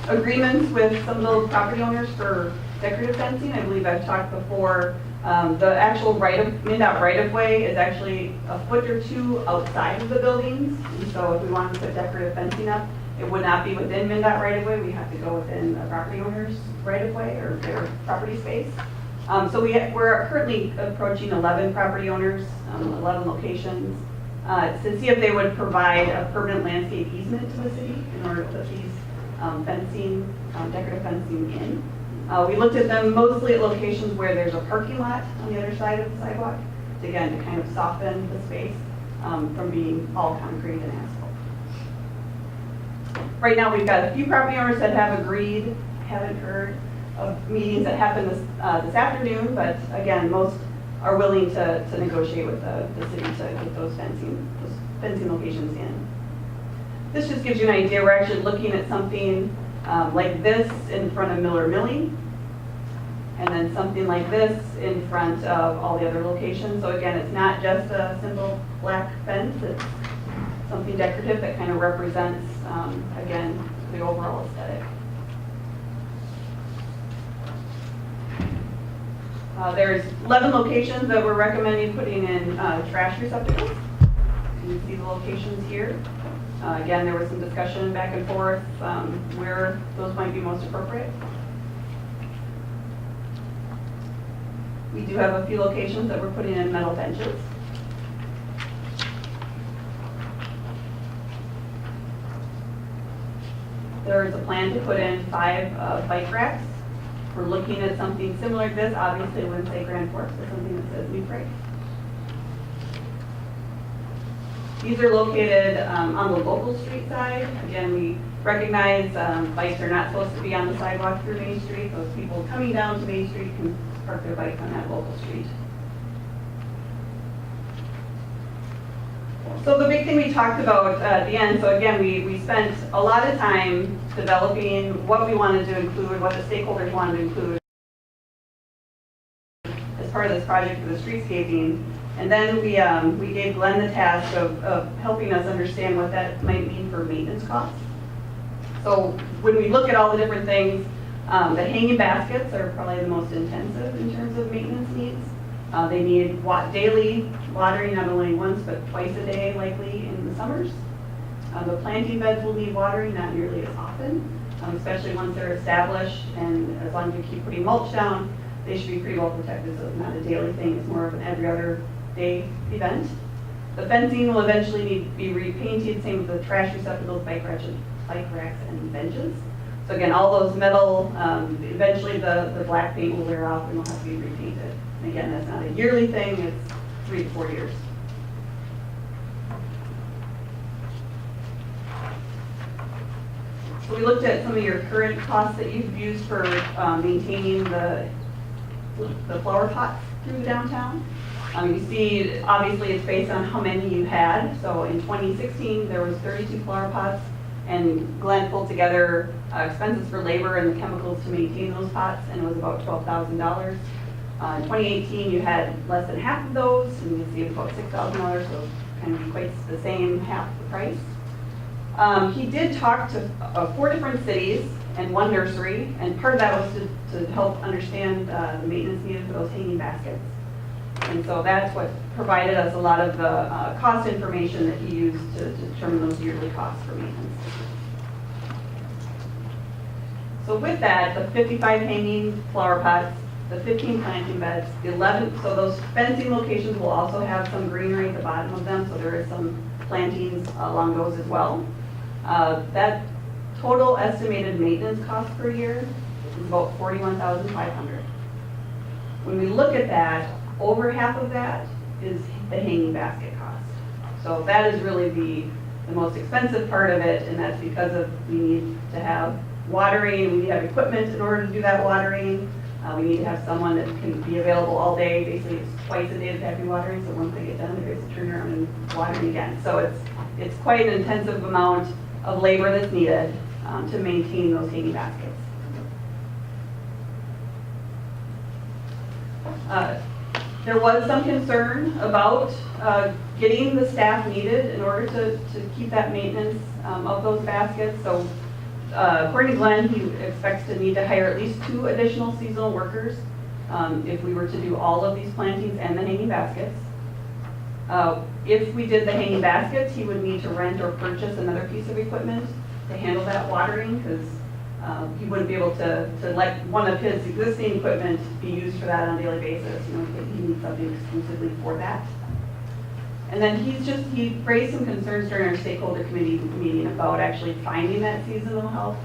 Speaker 10: agreements with some of those property owners for decorative fencing. I believe I've talked before. The actual MnDOT right-of-way is actually a foot or two outside of the buildings. And so if we wanted to put decorative fencing up, it would not be within MnDOT right-of-way. We have to go within a property owner's right-of-way or their property space. So we're currently approaching 11 property owners, 11 locations, to see if they would provide a permanent landscape easement to the city in order to put these fencing, decorative fencing in. We looked at them mostly at locations where there's a parking lot on the other side of the sidewalk, to, again, to kind of soften the space from being all concrete and asphalt. Right now, we've got a few property owners that have agreed, haven't heard of meetings that happened this afternoon, but again, most are willing to negotiate with the city to get those fencing locations in. This just gives you an idea. We're actually looking at something like this in front of Miller Milling, and then something like this in front of all the other locations. So again, it's not just a simple black fence, it's something decorative that kind of represents, again, the overall aesthetic. There's 11 locations that we're recommending putting in trash receptacles. You can see the locations here. Again, there was some discussion back and forth where those might be most appropriate. We do have a few locations that we're putting in metal benches. There is a plan to put in 5 bike racks. We're looking at something similar to this. Obviously, it wouldn't say Grand Forks, but something that says New Prague. These are located on the local street side. Again, we recognize bikes are not supposed to be on the sidewalk through Main Street. Those people coming down to Main Street can park their bikes on that local street. So the big thing we talked about at the end, so again, we spent a lot of time developing what we wanted to include, what the stakeholders wanted to include as part of this project for the streetscaping. And then we gave Glenn the task of helping us understand what that might mean for maintenance costs. So when we look at all the different things, the hanging baskets are probably the most intensive in terms of maintenance needs. They need daily watering, not only once but twice a day likely in the summers. The planting beds will need watering, not nearly as often, especially once they're established, and as long as you keep putting mulch down, they should be pretty well protected, so it's not a daily thing, it's more of an every other day event. The fencing will eventually need to be repainted, same with the trash receptacles, bike racks, and benches. So again, all those metal, eventually the black paint will wear off and will have to be repainted. And again, that's not a yearly thing, it's 3 to 4 years. So we looked at some of your current costs that you've used for maintaining the flower pots through downtown. You see, obviously it's based on how many you had. So in 2016, there was 32 flower pots, and Glenn pulled together expenses for labor and the chemicals to maintain those pots, and it was about $12,000. In 2018, you had less than half of those, and you see about $6,000, so kind of equates the same, half the price. He did talk to 4 different cities and 1 nursery, and part of that was to help understand the maintenance needed for those hanging baskets. And so that's what provided us a lot of the cost information that he used to determine those yearly costs for maintenance. So with that, the 55 hanging flower pots, the 15 planting beds, the 11, so those fencing locations will also have some greenery at the bottom of them, so there is some plantings along those as well. That total estimated maintenance cost per year is about $41,500. When we look at that, over half of that is the hanging basket cost. So that is really the most expensive part of it, and that's because we need to have watering, we need to have equipment in order to do that watering. We need to have someone that can be available all day. Basically, it's twice a day that they have to be watering, so once they get done, there is a turn around and watering again. So it's quite an intensive amount of labor that's needed to maintain those hanging baskets. There was some concern about getting the staff needed in order to keep that maintenance of those baskets. So according to Glenn, he expects to need to hire at least 2 additional seasonal workers if we were to do all of these plantings and the hanging baskets. If we did the hanging baskets, he would need to rent or purchase another piece of equipment to handle that watering, because he wouldn't be able to let one of his existing equipment be used for that on a daily basis. You know, he needs something exclusively for that. And then he raised some concerns during our stakeholder committee meeting about actually finding that seasonal help.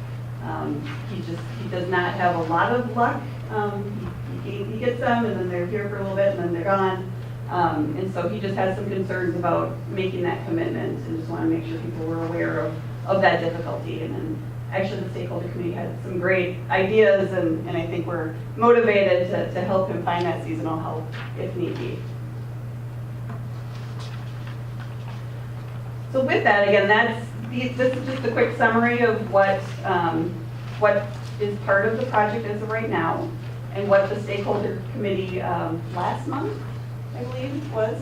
Speaker 10: He does not have a lot of luck. He gets them, and then they're here for a little bit, and then they're gone. And so he just has some concerns about making that commitment, and just want to make sure people were aware of that difficulty. And then actually the stakeholder committee had some great ideas, and I think we're motivated to help him find that seasonal help if need be. So with that, again, this is just a quick summary of what is part of the project as of right now, and what the stakeholder committee last month, I believe, was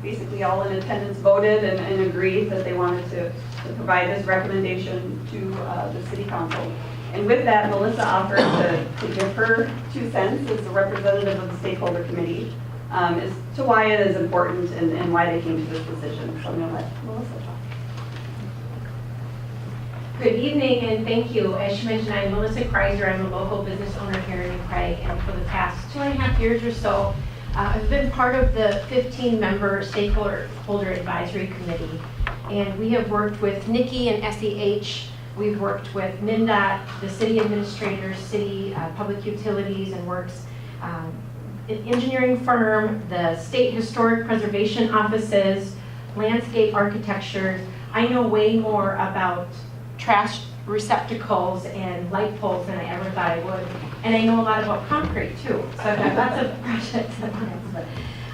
Speaker 10: basically all in attendance voted and agreed that they wanted to provide this recommendation to the city council. And with that, Melissa offered to give her 2 cents as the representative of the stakeholder committee as to why it is important and why they came to this decision. So I'm going to let Melissa talk.
Speaker 11: Good evening, and thank you. As she mentioned, I'm Melissa Kreiser. I'm a local business owner here in Prague, and for the past 2.5 years or so, I've been part of the 15-member Stakeholder Advisory Committee, and we have worked with Nikki and SEH. We've worked with MnDOT, the city administrators, city public utilities and works, an engineering firm, the state historic preservation offices, landscape architecture. I know way more about trash receptacles and light poles than I ever thought I would. And I know a lot about concrete too. So I've got lots of projects and plans.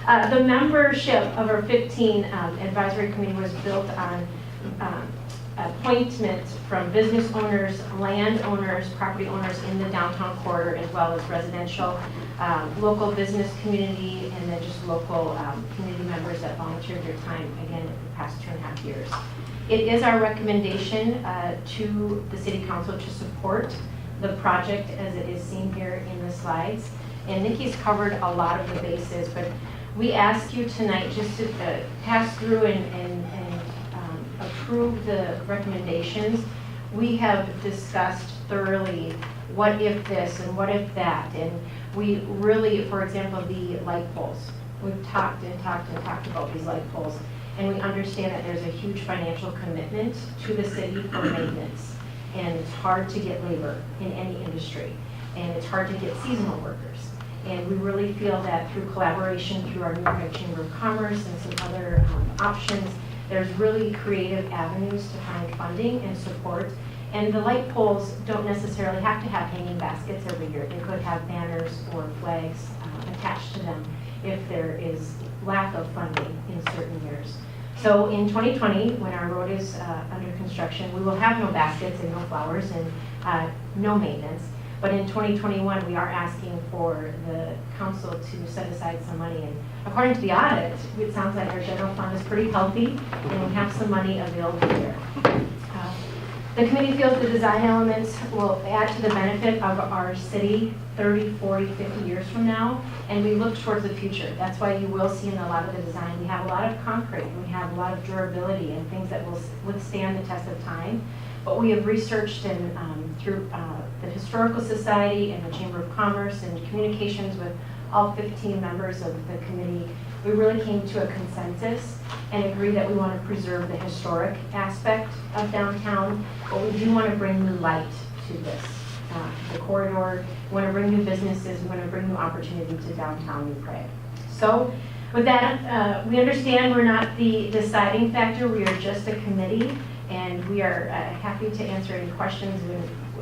Speaker 11: But the membership of our 15 advisory committee was built on appointments from business owners, landowners, property owners in the downtown corridor, as well as residential, local business community, and then just local community members that volunteered their time, again, in the past 2.5 years. It is our recommendation to the City Council to support the project as it is seen here in the slides. And Nikki's covered a lot of the bases, but we ask you tonight just to pass through and approve the recommendations. We have discussed thoroughly what if this and what if that, and we really, for example, the light poles. We've talked about these light poles. And we understand that there's a huge financial commitment to the city for maintenance. And it's hard to get labor in any industry. And it's hard to get seasonal workers. And we really feel that through collaboration through our New Prague Chamber of Commerce and some other options, there's really creative avenues to find funding and support. And the light poles don't necessarily have to have hanging baskets every year. They could have banners or flags attached to them if there is lack of funding in certain years. So in 2020, when our road is under construction, we will have no baskets and no flowers and no maintenance. But in 2021, we are asking for the council to set aside some money. And according to the audit, it sounds like our general fund is pretty healthy and we have some money available there. The committee feels the design elements will add to the benefit of our city 30, 40, 50 years from now, and we look towards the future. That's why you will see in a lot of the design, we have a lot of concrete, and we have a lot of durability and things that will withstand the test of time. But we have researched and through the Historical Society and the Chamber of Commerce and communications with all 15 members of the committee, we really came to a consensus and agreed that we want to preserve the historic aspect of downtown, but we do want to bring new light to this. The corridor, we want to bring new businesses, we want to bring new opportunity to downtown New Prague. So with that, we understand we're not the deciding factor, we are just a committee, and we are happy to answer any questions.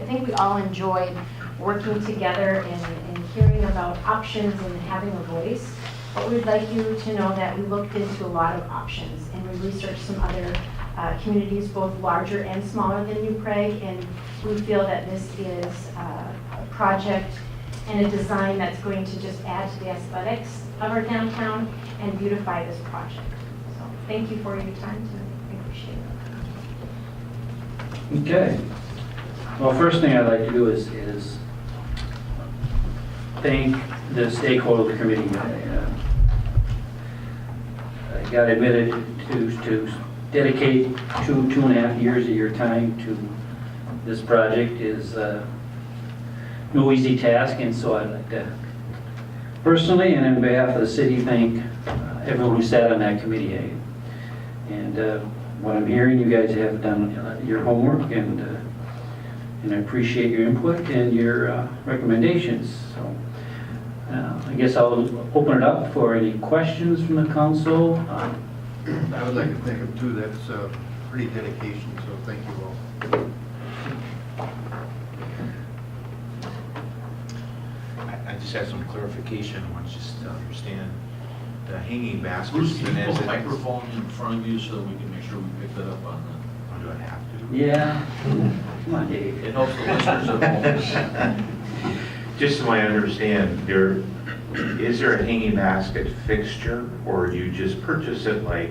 Speaker 11: I think we all enjoyed working together and hearing about options and having a voice. But we'd like you to know that we looked into a lot of options and we researched some other communities, both larger and smaller than New Prague, and we feel that this is a project and a design that's going to just add to the aesthetics of our downtown and beautify this project. So thank you for your time tonight. I appreciate it.
Speaker 2: Okay. Well, first thing I'd like to do is thank the Stakeholder Committee. I got admitted to dedicate 2.5 years of your time to this project is no easy task, and so I'd like to personally and on behalf of the city thank everyone who sat on that committee. And what I'm hearing, you guys have done your homework, and I appreciate your input and your recommendations. So I guess I'll open it up for any questions from the council.
Speaker 5: I would like to thank them too. That's pretty dedication, so thank you all.
Speaker 9: I just had some clarification. I want just to understand the hanging baskets.
Speaker 4: Bruce, can you
Speaker 9: and
Speaker 4: put
Speaker 9: as
Speaker 4: a
Speaker 9: it-
Speaker 4: microphone in front of you so that we can make sure we pick that up on the...
Speaker 9: Oh, do I have to?
Speaker 2: Yeah. Come on, Dave.
Speaker 4: It helps the listeners at home.
Speaker 9: Just so I understand, is there a hanging basket fixture, or do you just purchase it like,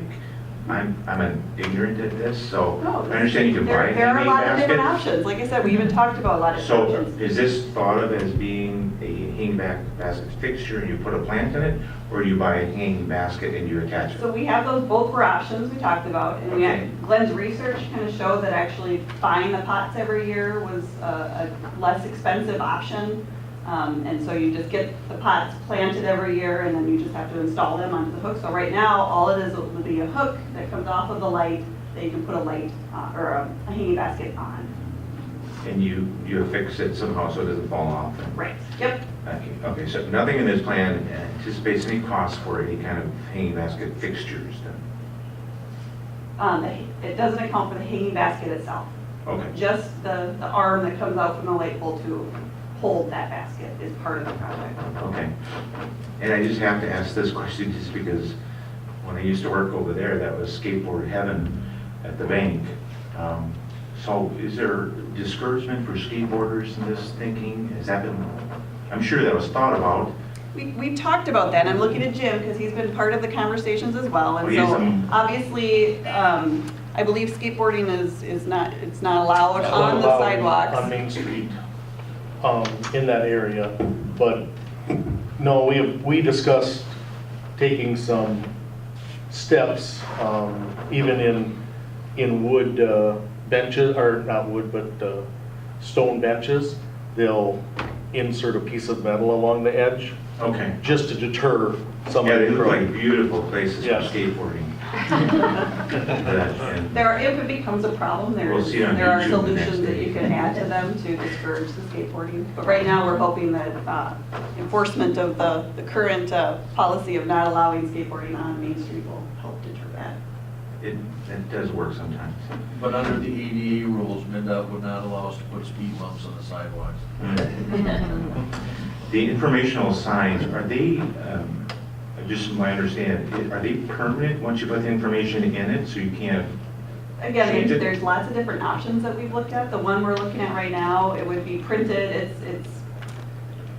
Speaker 9: I'm ignorant at this, so
Speaker 10: No,
Speaker 9: I understand you can buy a
Speaker 10: There are a
Speaker 9: hanging
Speaker 10: lot of different
Speaker 9: basket.
Speaker 10: options. Like I said, we even talked about a lot of
Speaker 9: So
Speaker 10: options.
Speaker 9: is this thought of as being a hanging basket fixture and you put a plant in it, or you buy a hanging basket and you attach it?
Speaker 10: So we have those, both were options we talked about, and we
Speaker 9: Okay.
Speaker 10: had, Glenn's research kind of showed that actually buying the pots every year was a less expensive option. And so you just get the pots planted every year, and then you just have to install them onto the hook. So right now, all it is will be a hook that comes off of the light that you can put a light or a hanging basket on.
Speaker 9: And you affix it somehow so it doesn't fall off?
Speaker 10: Right. Yep.
Speaker 9: Okay, so nothing in this plan anticipates any cost for any kind of hanging basket fixtures then?
Speaker 10: It doesn't account for the hanging basket itself.
Speaker 9: Okay.
Speaker 10: Just the arm that comes out from the light pole to hold that basket is part of the project.
Speaker 9: Okay. And I just have to ask this question just because when I used to work over there, that was skateboard heaven at the bank. So is there discouragement for skateboarders in this thinking? Has that been, I'm sure that was thought about.
Speaker 10: We've talked about that, and I'm looking at Jim because he's been part of the conversations as well. And
Speaker 9: Well,
Speaker 10: so
Speaker 9: he's,
Speaker 10: obviously, I believe skateboarding is not allowed
Speaker 12: It's
Speaker 10: on
Speaker 12: not
Speaker 10: the
Speaker 12: allowed
Speaker 10: sidewalks.
Speaker 12: on Main Street, in that area. But no, we discussed taking some steps, even in wood benches, or not wood, but stone benches. They'll insert a piece of metal along the edge,
Speaker 9: Okay.
Speaker 12: just to deter some
Speaker 9: Yeah,
Speaker 12: of
Speaker 9: they
Speaker 12: the
Speaker 9: look like
Speaker 12: crowd.
Speaker 9: beautiful places for
Speaker 12: Yeah.
Speaker 9: skateboarding. And
Speaker 10: If it becomes a problem,
Speaker 9: We'll see on
Speaker 10: there are
Speaker 9: YouTube the next
Speaker 10: solutions that
Speaker 9: day.
Speaker 10: you can add to them to discourage the skateboarding. But right now, we're hoping that enforcement of the current policy of not allowing skateboarding on Main Street will help deter that.
Speaker 9: it does work sometimes.
Speaker 4: But under the ADA rules, MnDOT would not allow us to put speed bumps on the sidewalks.
Speaker 9: The informational signs, are they, just from my understanding, are they permanent once you put the information in it, so you can't?
Speaker 10: Again,
Speaker 9: Change it?
Speaker 10: there's lots of different options that we've looked at. The one we're looking at right now, it would be printed. It's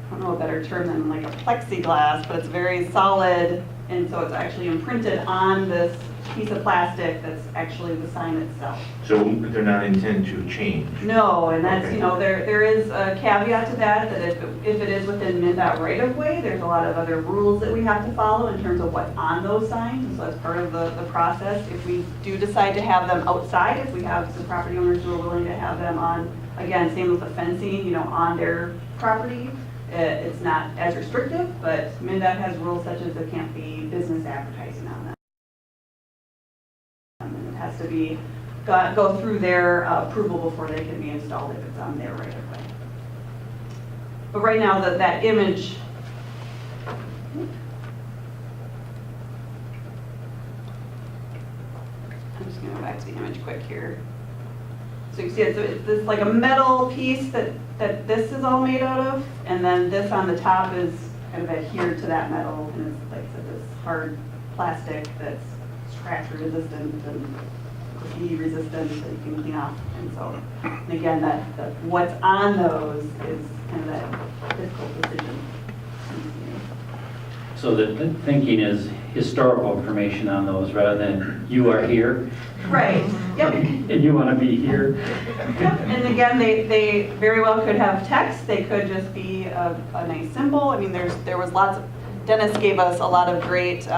Speaker 10: I don't know a better term than like a plexiglass, but it's very solid, and so it's actually imprinted on this piece of plastic that's actually the sign itself.
Speaker 9: So they're not intended to change?
Speaker 10: No, and that's,
Speaker 9: Okay.
Speaker 10: there is a caveat to that if it is within MnDOT right of way, there's a lot of other rules that we have to follow in terms of what's on those signs, and so that's part of the process. If we do decide to have them outside, if we have some property owners who are willing to have them on, again, same with the fencing, on their property, it's not as restrictive, but MnDOT has rules such as there can't be business advertising on them. And it has to be go through their approval before they can be installed if it's on their right of way. But right now, that image, I'm just gonna go back to the image quick here. So you see it's this like a metal piece that this is all made out of, and then this on the top is kind of adhered to that metal, and it's like I said, this hard plastic that's scratch resistant and graffiti resistant that you can clean off. And so, and again, that what's on those is kind of that difficult decision
Speaker 2: So the thinking is historical information on those rather than you are here
Speaker 10: Right, yep.
Speaker 2: and you want to be here.
Speaker 10: Yep, and again, they very well could have text, they could just be a nice symbol. I mean, there was lots of, Dennis gave us a lot of great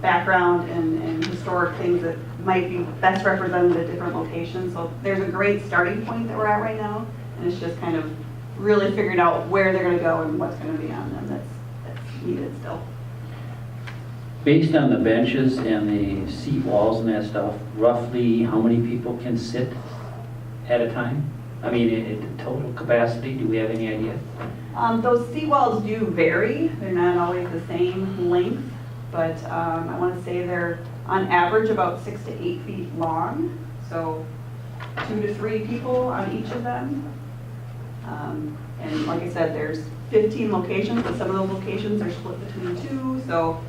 Speaker 10: background and historic things that might be best represented at different locations. So there's a great starting point that we're at right now, and it's just kind of really figuring out where they're gonna go and what's gonna be on them that's needed still.
Speaker 2: Based on the benches and the seat walls and that stuff, roughly how many people can sit at a time? I mean, in total capacity, do we have any idea?
Speaker 10: Those seat walls do vary. They're not always the same length, but I want to say they're on average about 6 to 8 feet long. So 2 to 3 people on each of them. And like I said, there's 15 locations, but some of those locations are split between 2. So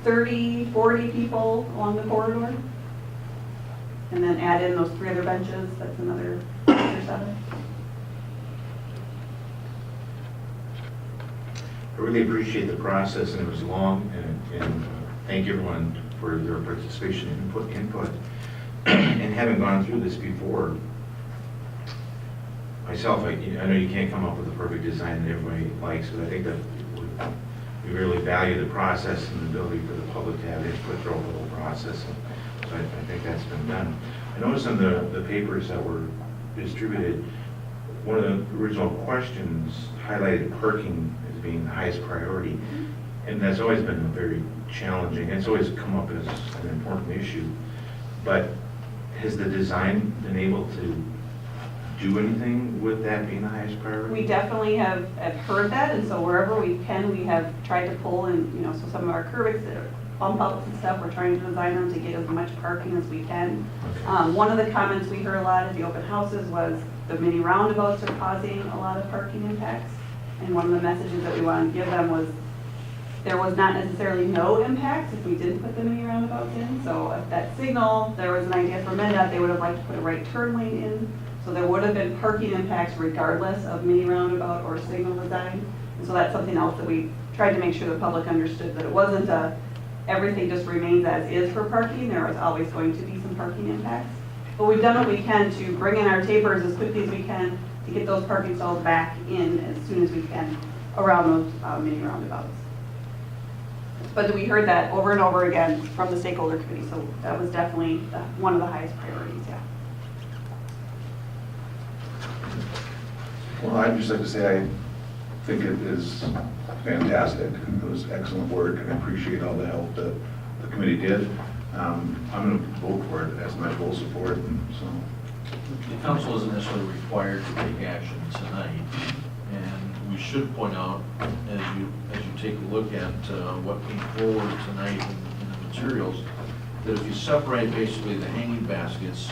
Speaker 10: 30, 40 people along the corridor. And then add in those 3 other benches, that's another 6 or 7.
Speaker 9: I really appreciate the process, and it was long, and thank everyone for their participation and input. And having gone through this before, myself, I know you can't come up with a perfect design that everybody likes, but I think that we really value the process and the ability for the public to have input throughout the whole process. And so I think that's been done. I noticed on the papers that were distributed, one of the original questions highlighted parking as being the highest priority. And that's always been very challenging. It's always come up as an important issue. But has the design been able to do anything with that being the highest priority?
Speaker 10: We definitely have heard that, and so wherever we can, we have tried to pull in, so some of our curb that are bump outs and stuff, we're trying to design them to get as much parking as we can. One of the comments we heard a lot at the open houses was the mini roundabouts are causing a lot of parking impacts. And one of the messages that we wanted to give them was there was not necessarily no impacts if we didn't put the mini roundabouts in. So if that signal, there was an idea for MnDOT, they would have liked to put a right turn lane in. So there would have been parking impacts regardless of mini roundabout or signal design. And so that's something else that we tried to make sure the public understood, that it wasn't everything just remains as is for parking. There is always going to be some parking impacts. But we've done what we can to bring in our tapers as quickly as we can to get those parking stalls back in as soon as we can around those mini roundabouts. But we heard that over and over again from the stakeholder committee, so that was definitely one of the highest priorities, yeah.
Speaker 13: Well, I'd just like to say I think it is fantastic. It was excellent work, and I appreciate all the help that the committee did. I'm going to vote for it as my full support, and so.
Speaker 4: The council isn't necessarily required to take action tonight, and we should point out, as you take a look at what came forward tonight in the materials, that if you separate basically the hanging baskets,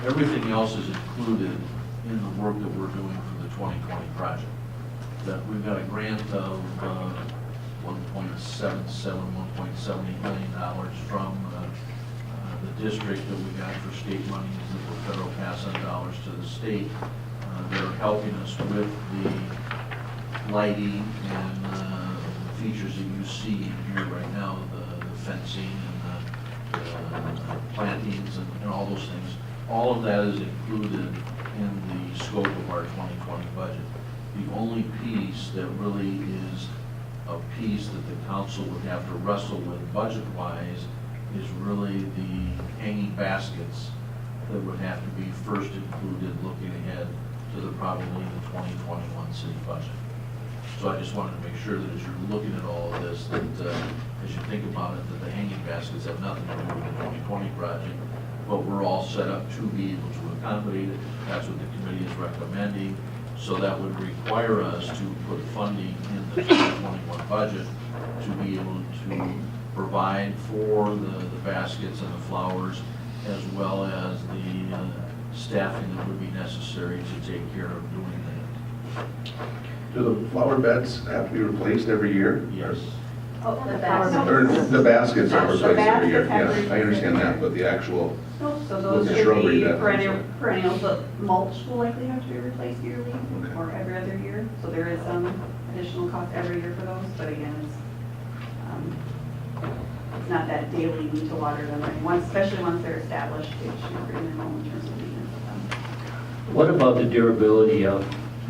Speaker 4: everything else is included in the work that we're doing for the 2020 project. That we've got a grant of $1.77, $1.78 million from the district that we got for state monies that were federal pass-on dollars to the state. They're helping us with the lighting and the features that you see in here right now, the fencing and the plantings and all those things. All of that is included in the scope of our 2020 budget. The only piece that really is a piece that the council would have to wrestle with budget-wise is really the hanging baskets that would have to be first included looking ahead to probably the 2021 city budget. So I just wanted to make sure that as you're looking at all of this, that as you think about it, that the hanging baskets have nothing to do with the 2020 project, but we're all set up to be able to accommodate it. That's what the committee is recommending. So that would require us to put funding in the 2021 budget to be able to provide for the baskets and the flowers, as well as the staffing that would be necessary to take care of doing that.
Speaker 13: Do the flower beds have to be replaced every year?
Speaker 4: Yes.
Speaker 6: Oh, the
Speaker 13: Or the baskets are replaced every year?
Speaker 10: baskets have to
Speaker 13: Yeah,
Speaker 10: be
Speaker 13: I understand
Speaker 10: replaced.
Speaker 13: that, but the actual,
Speaker 10: Nope, so those
Speaker 13: With the
Speaker 10: should
Speaker 13: shrubbery,
Speaker 10: be
Speaker 13: that
Speaker 10: perennials, but mulch will likely have to be replaced yearly
Speaker 13: Okay.
Speaker 10: or every other year. So there is some additional cost every year for those, but again, it's It's not that daily need to water them, and especially once they're established, it should be pretty minimal in terms of maintenance of them.
Speaker 2: What about the durability of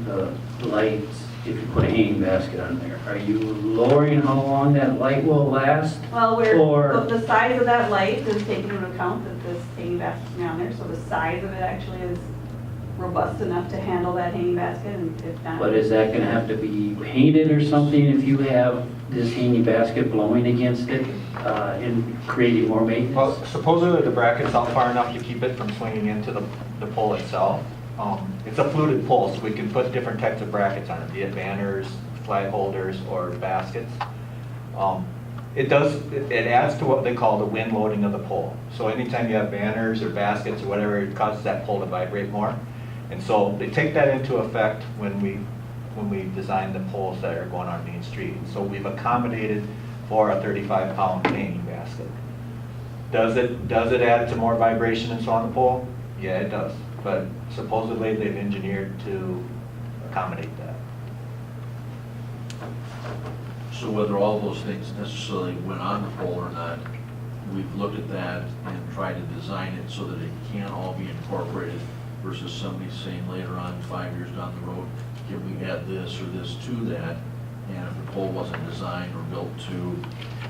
Speaker 2: the lights if you put a hanging basket on there? Are you lowering how long that light will last?
Speaker 10: Well,
Speaker 2: Or-
Speaker 10: the size of that light is taken into account that this hanging basket's down there, so the size of it actually is robust enough to handle that hanging basket, and if not.
Speaker 2: But is that going to have to be painted or something if you have this hanging basket blowing against it and creating more maintenance?
Speaker 14: Well, supposedly the bracket's out far enough to keep it from swinging into the pole itself. It's a fluted pole, so we can put different types of brackets on it, be it banners, flag holders, or baskets. It adds to what they call the wind loading of the pole. So anytime you have banners or baskets or whatever, it causes that pole to vibrate more. And so they take that into effect when we design the poles that are going on Main Street. So we've accommodated for a 35-pound hanging basket. Does it add to more vibration and so on the pole? Yeah, it does. But supposedly they've engineered to accommodate that.
Speaker 4: So whether all those things necessarily went on the pole or not, we've looked at that and tried to design it so that it can all be incorporated versus somebody saying later on, 5 years down the road, can we add this or this to that? And if the pole wasn't designed or built to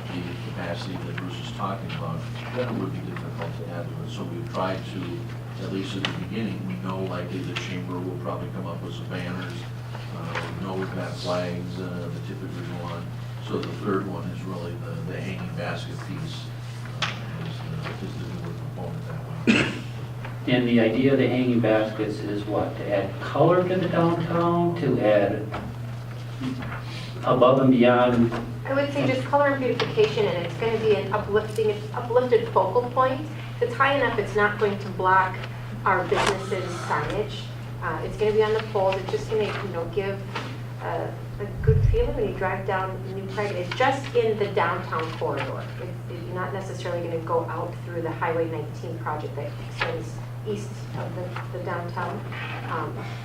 Speaker 4: the capacity that Bruce is talking about, then it would be difficult to add to it. So we've tried to, at least at the beginning, we know likely the chamber will probably come up with some banners. We know we've got flags that typically go on. So the third one is really the hanging basket piece is the newer component that way.
Speaker 2: And the idea of the hanging baskets is what? To add color to the downtown, to add above and beyond?
Speaker 11: I would say just color and beautification, and it's going to be an uplifted focal point. It's high enough, it's not going to block our businesses' signage. It's going to be on the poles. It's just going to, give a good feeling when you drive down New Prague. It's just in the downtown corridor. You're not necessarily going to go out through the Highway 19 project that extends east of the downtown.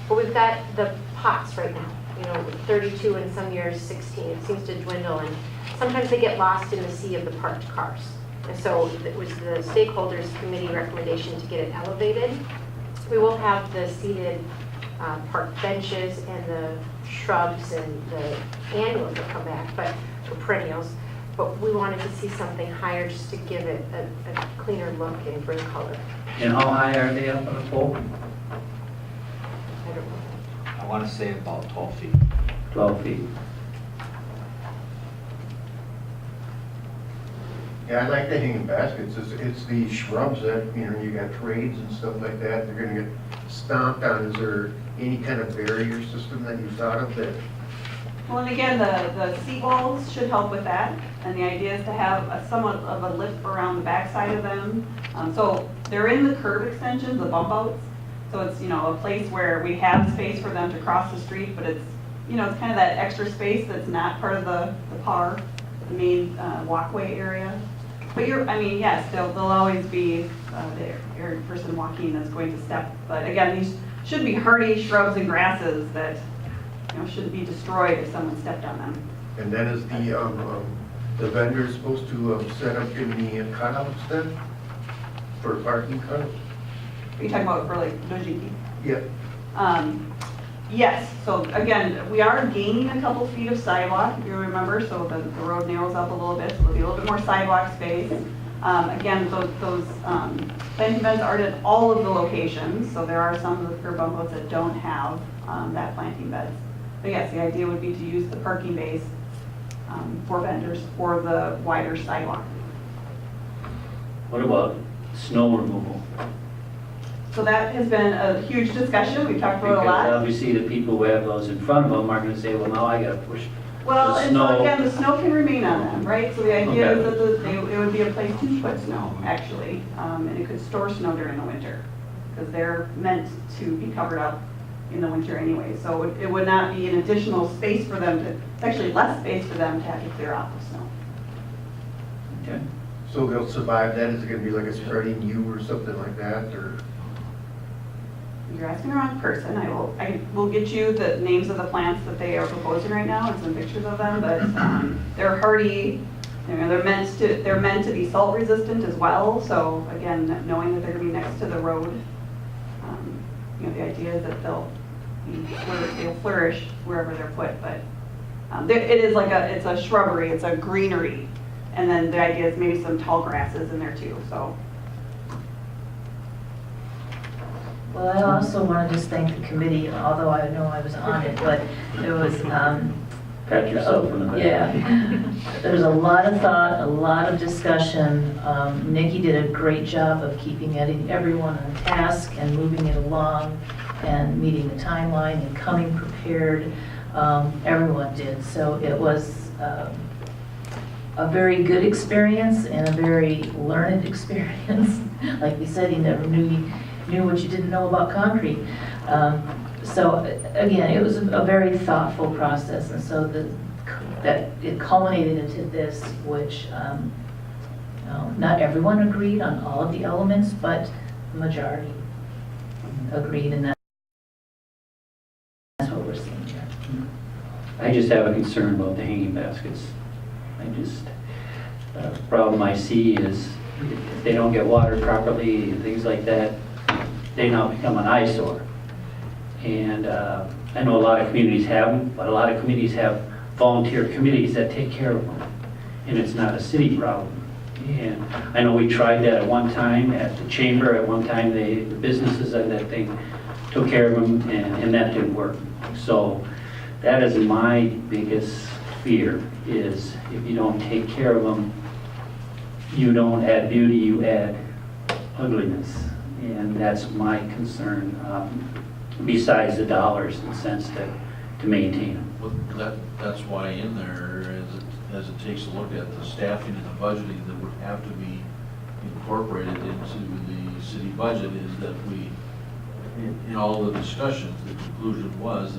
Speaker 11: But we've got the pots right now. 32 and some years 16. It seems to dwindle, and sometimes they get lost in the sea of the parked cars. And so it was the stakeholders committee recommendation to get it elevated. We will have the seated park benches and the shrubs and the annuals that come back, but for perennials. But we wanted to see something higher just to give it a cleaner look and bring color.
Speaker 2: And how high are they up on the pole?
Speaker 11: I don't know.
Speaker 14: I want to say about 12 feet.
Speaker 2: 12 feet.
Speaker 5: Yeah, I like the hanging baskets. It's the shrubs that, you got trades and stuff like that, they're gonna get stomped on. Is there any kind of barrier system that you thought of that?
Speaker 10: Well, and again, the seat walls should help with that, and the idea is to have somewhat of a lip around the backside of them. So they're in the curb extensions, the bump outs, so it's, a place where we have space for them to cross the street, but it's, it's kind of that extra space that's not part of the PAR, the main walkway area. But yes, there'll always be the person walking that's going to step, but again, these should be hardy shrubs and grasses that shouldn't be destroyed if someone stepped on them.
Speaker 5: And then is the vendor supposed to set up in the cutouts then? For parking cutouts?
Speaker 10: Are you talking about for like Dojiki?
Speaker 5: Yep.
Speaker 10: Yes, so again, we are gaining a couple feet of sidewalk, if you remember, so the road narrows up a little bit, so there'll be a little bit more sidewalk space. Again, those planting beds aren't at all of the locations, so there are some of the curb bump outs that don't have that planting beds. But yes, the idea would be to use the parking base for vendors for the wider sidewalk.
Speaker 2: What about snow removal?
Speaker 10: So that has been a huge discussion. We've talked about it a lot.
Speaker 2: Because obviously the people who have those in front of them are going to say, well, now I got to push
Speaker 10: Well,
Speaker 2: the
Speaker 10: and
Speaker 2: snow.
Speaker 10: so again, the snow can remain on them, right? So the idea
Speaker 2: Okay.
Speaker 10: is that it would be a place to put snow, actually, and it could store snow during the winter, because they're meant to be covered up in the winter anyway. So it would not be an additional space for them to, it's actually less space for them to have to clear off the snow.
Speaker 2: Okay.
Speaker 5: So they'll survive that? Is it gonna be like a spreading U or something like that, or?
Speaker 10: You're asking the wrong person. I will get you the names of the plants that they are proposing right now and some pictures of them, but they're hardy they're meant to be salt resistant as well. So again, knowing that they're going to be next to the road, the idea is that they'll flourish wherever they're put. But it is it's a shrubbery, it's a greenery, and then the idea is maybe some tall grasses in there too. So.
Speaker 7: Well, I also want to just thank the committee, although I know I was on it, but there was,
Speaker 2: Pat yourself in the back.
Speaker 7: yeah, there was a lot of thought, a lot of discussion. Nikki did a great job of keeping everyone on task and moving it along and meeting the timeline and coming prepared. Everyone did. So it was a very good experience and a very learned experience. Like we said, you never knew what you didn't know about concrete. So again, it was a very thoughtful process, and so that it culminated into this, which not everyone agreed on all of the elements, but the majority agreed, and that's what we're seeing here.
Speaker 2: I just have a concern about the hanging baskets. The problem I see is if they don't get watered properly and things like that, they now become an eyesore. And I know a lot of communities have them, but a lot of communities have volunteer committees that take care of them. And it's not a city problem. And I know we tried that at one time at the chamber. At one time, the businesses and that thing took care of them, and that didn't work. So that is my biggest fear, is if you don't take care of them, you don't add beauty, you add ugliness. And that's my concern, besides the dollars and cents to maintain them.
Speaker 4: Well, that's why in there, as it takes a look at the staffing and the budgeting that would have to be incorporated into the city budget, is that we, in all the discussions, the conclusion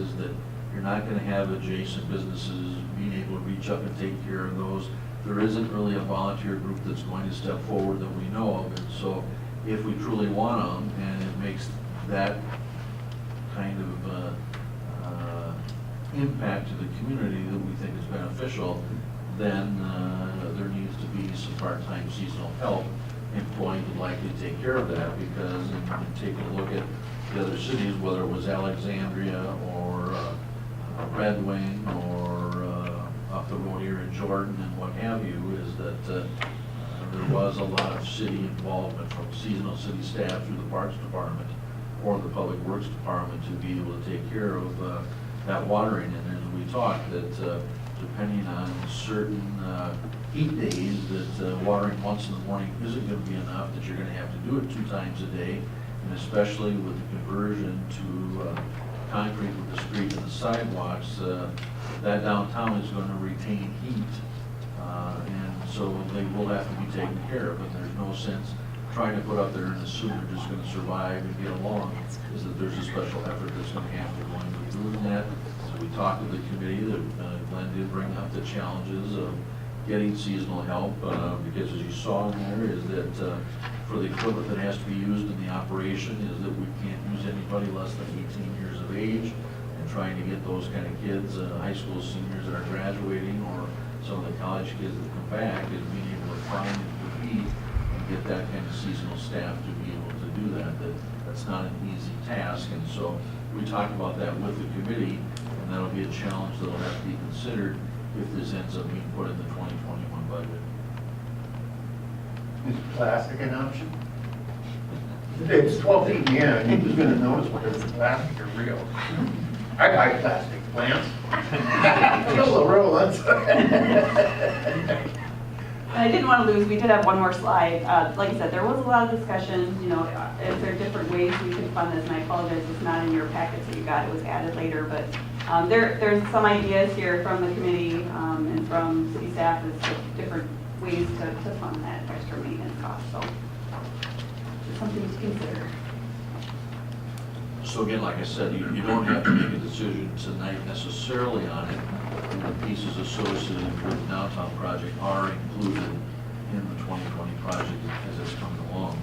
Speaker 4: is that you're not going to have adjacent businesses being able to reach up and take care of those. There isn't really a volunteer group that's going to step forward that we know of, and so if we truly want them, and it makes that kind of impact to the community that we think is beneficial, then there needs to be some part-time seasonal help employed to likely take care of that, because in taking a look at the other cities, whether it was Alexandria or Red Wing or up the road here in Jordan and what have you, is that there was a lot of city involvement from seasonal city staff through the Parks Department or the Public Works Department to be able to take care of that watering. And as we talked, that depending on certain heat days, that watering once in the morning isn't going to be enough, that you're going to have to do it 2 times a day, and especially with the conversion to concrete with the street and the sidewalks, that downtown is going to retain heat. And so they will have to be taken care of, and there's no sense trying to put up there and assume they're just going to survive and get along. Is that there's a special effort that's going to have to go into doing that. So we talked to the committee, that Glenn did bring up the challenges of getting seasonal help, because as you saw in there, is that for the equipment that has to be used in the operation, is that we can't use anybody less than 18 years of age, and trying to get those kind of kids, high school seniors that are graduating, or some of the college kids that come back, is being able to find and compete and get that kind of seasonal staff to be able to do that. That's not an easy task, and so we talked about that with the committee, and that'll be a challenge that'll have to be considered if this ends up being put in the 2021 budget.
Speaker 5: Is plastic an option? It's 12 feet in the air, and who's going to notice whether it's plastic or real? I buy plastic plants. Kill the real ones.
Speaker 10: I didn't want to lose, we did have one more slide. Like I said, there was a lot of discussion, is there different ways we can fund this, and I apologize, it's not in your packets that you got, it was added later, but there's some ideas here from the committee and from city staff as to different ways to fund that extra maintenance cost, so it's something to consider.
Speaker 4: So again, like I said, you don't have to make a decision tonight necessarily on it. And the pieces associated with the downtown project are included in the 2020 project as it's coming along.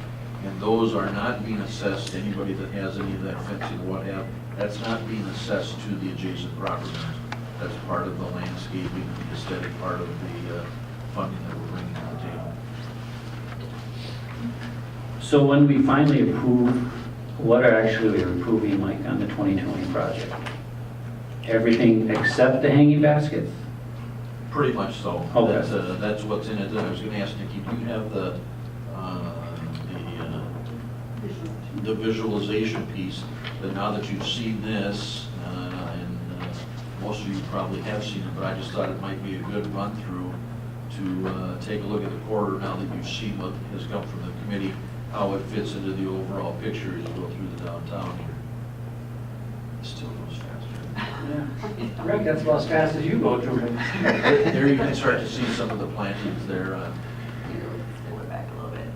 Speaker 4: And those are not being assessed to anybody that has any of that fencing or what have. That's not being assessed to the adjacent properties. That's part of the landscaping, the aesthetic part of the funding that we're bringing to the table.
Speaker 2: So when we finally approve, what are actually we're approving, Mike, on the 2020 project? Everything except the hanging baskets?
Speaker 4: Pretty much so.
Speaker 2: Okay.
Speaker 4: That's what's in it. I was gonna ask Nikki, do you have the visualization piece? But now that you've seen this, and most of you probably have seen it, but I just thought it might be a good run-through to take a look at the corridor now that you've seen what has come from the committee, how it fits into the overall picture as you go through the downtown here. It still goes faster.
Speaker 2: Yeah. Rick, that's about as fast as you go through it.
Speaker 4: There you can start to see some of the plantings there.
Speaker 10: Here, let's pull it back a little bit.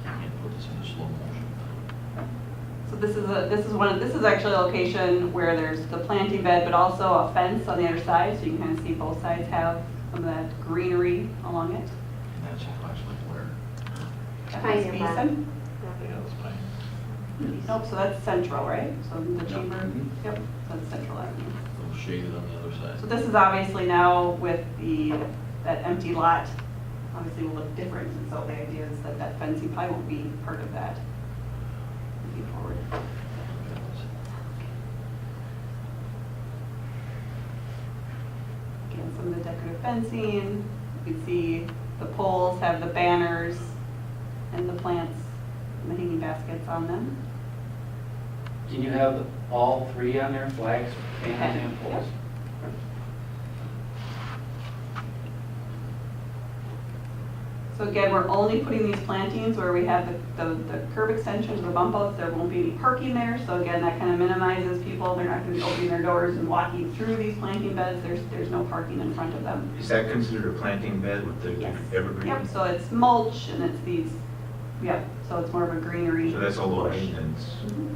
Speaker 4: I can't put this into slow motion.
Speaker 10: So this is actually a location where there's the planting bed, but also a fence on the other side, so you can kind of see both sides have some of that greenery along it.
Speaker 4: And that's approximately where.
Speaker 10: That
Speaker 11: Pine
Speaker 10: must
Speaker 11: and
Speaker 10: be
Speaker 11: bark.
Speaker 10: some-
Speaker 14: Yeah, that's fine.
Speaker 10: Nope, so that's central, right? So the
Speaker 4: Yeah.
Speaker 10: chamber,
Speaker 4: Mhm.
Speaker 10: yep, so that's Central Avenue.
Speaker 4: A little shaded on the other
Speaker 10: So
Speaker 4: side.
Speaker 10: this is obviously now with that empty lot, obviously will look different, and so the idea is that that fencing probably won't be part of that moving forward. Again, some of the decorative fencing, you can see the poles have the banners and the plants and the hanging baskets on them.
Speaker 2: Can you have all three on there, flags, banners, and poles?
Speaker 10: So again, we're only putting these plantings where we have the curb extensions, the bump outs, there won't be any parking there. So again, that kind of minimizes people, they're not gonna be opening their doors and walking through these planting beds, there's no parking in front of them.
Speaker 9: Is that considered a planting bed with the
Speaker 10: Yes.
Speaker 9: evergreen?
Speaker 10: Yep, so it's mulch and it's these, yep, so it's more of a greenery.
Speaker 9: So that's all low
Speaker 10: bush.
Speaker 9: maintenance.
Speaker 10: Mhm.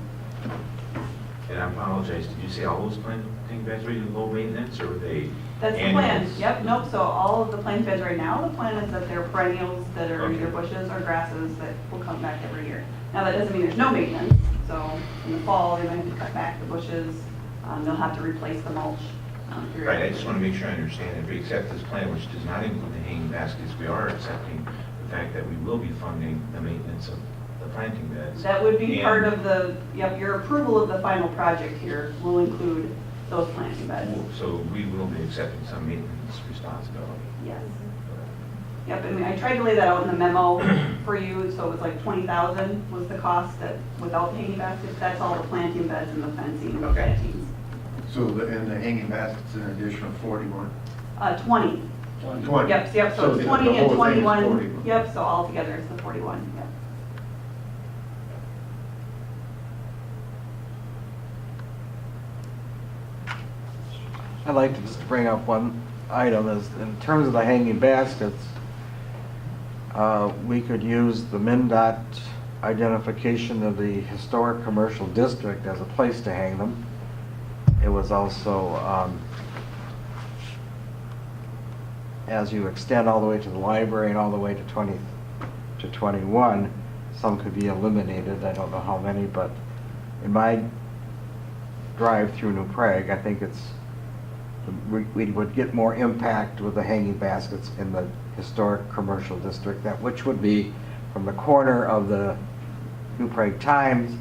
Speaker 9: And I apologize, did you say all those planting beds were low maintenance, or were they
Speaker 10: That's the plan,
Speaker 9: annuals?
Speaker 10: yep, nope, so all of the plant beds right now, the plan is that they're perennials that are
Speaker 9: Okay.
Speaker 10: either bushes or grasses that will come back every year. Now, that doesn't mean there's no maintenance, so in the fall, they might have to cut back the bushes, they'll have to replace the mulch.
Speaker 9: Right, I just want to make sure I understand. If we accept this plan, which does not include the hanging baskets, we are accepting the fact that we will be funding the maintenance of the planting beds.
Speaker 10: That would be
Speaker 9: And-
Speaker 10: part of the, yep, your approval of the final project here will include those planting beds.
Speaker 9: So we will be accepting some maintenance responsibility.
Speaker 10: Yes. Yep, I mean, I tried to lay that out in the memo for you, so it was like 20,000 was the cost that, without the hanging baskets, that's all the planting beds and the fencing and the
Speaker 9: Okay.
Speaker 10: plantings.
Speaker 5: So, and the hanging baskets, an additional 41.
Speaker 10: 20.
Speaker 5: 20.
Speaker 10: Yep, so it's
Speaker 5: the
Speaker 10: 20
Speaker 5: whole
Speaker 10: and
Speaker 5: thing is
Speaker 10: 21.
Speaker 5: 41.
Speaker 10: Yep, so altogether it's the 41, yep.
Speaker 15: I'd like to just bring up one item is in terms of the hanging baskets, we could use the MnDOT identification of the historic commercial district as a place to hang them. It was also, as you extend all the way to the library and all the way to 20 to 21, some could be eliminated. I don't know how many, but in my drive through New Prague, I think we would get more impact with the hanging baskets in the historic commercial district, which would be from the corner of the New Prague Times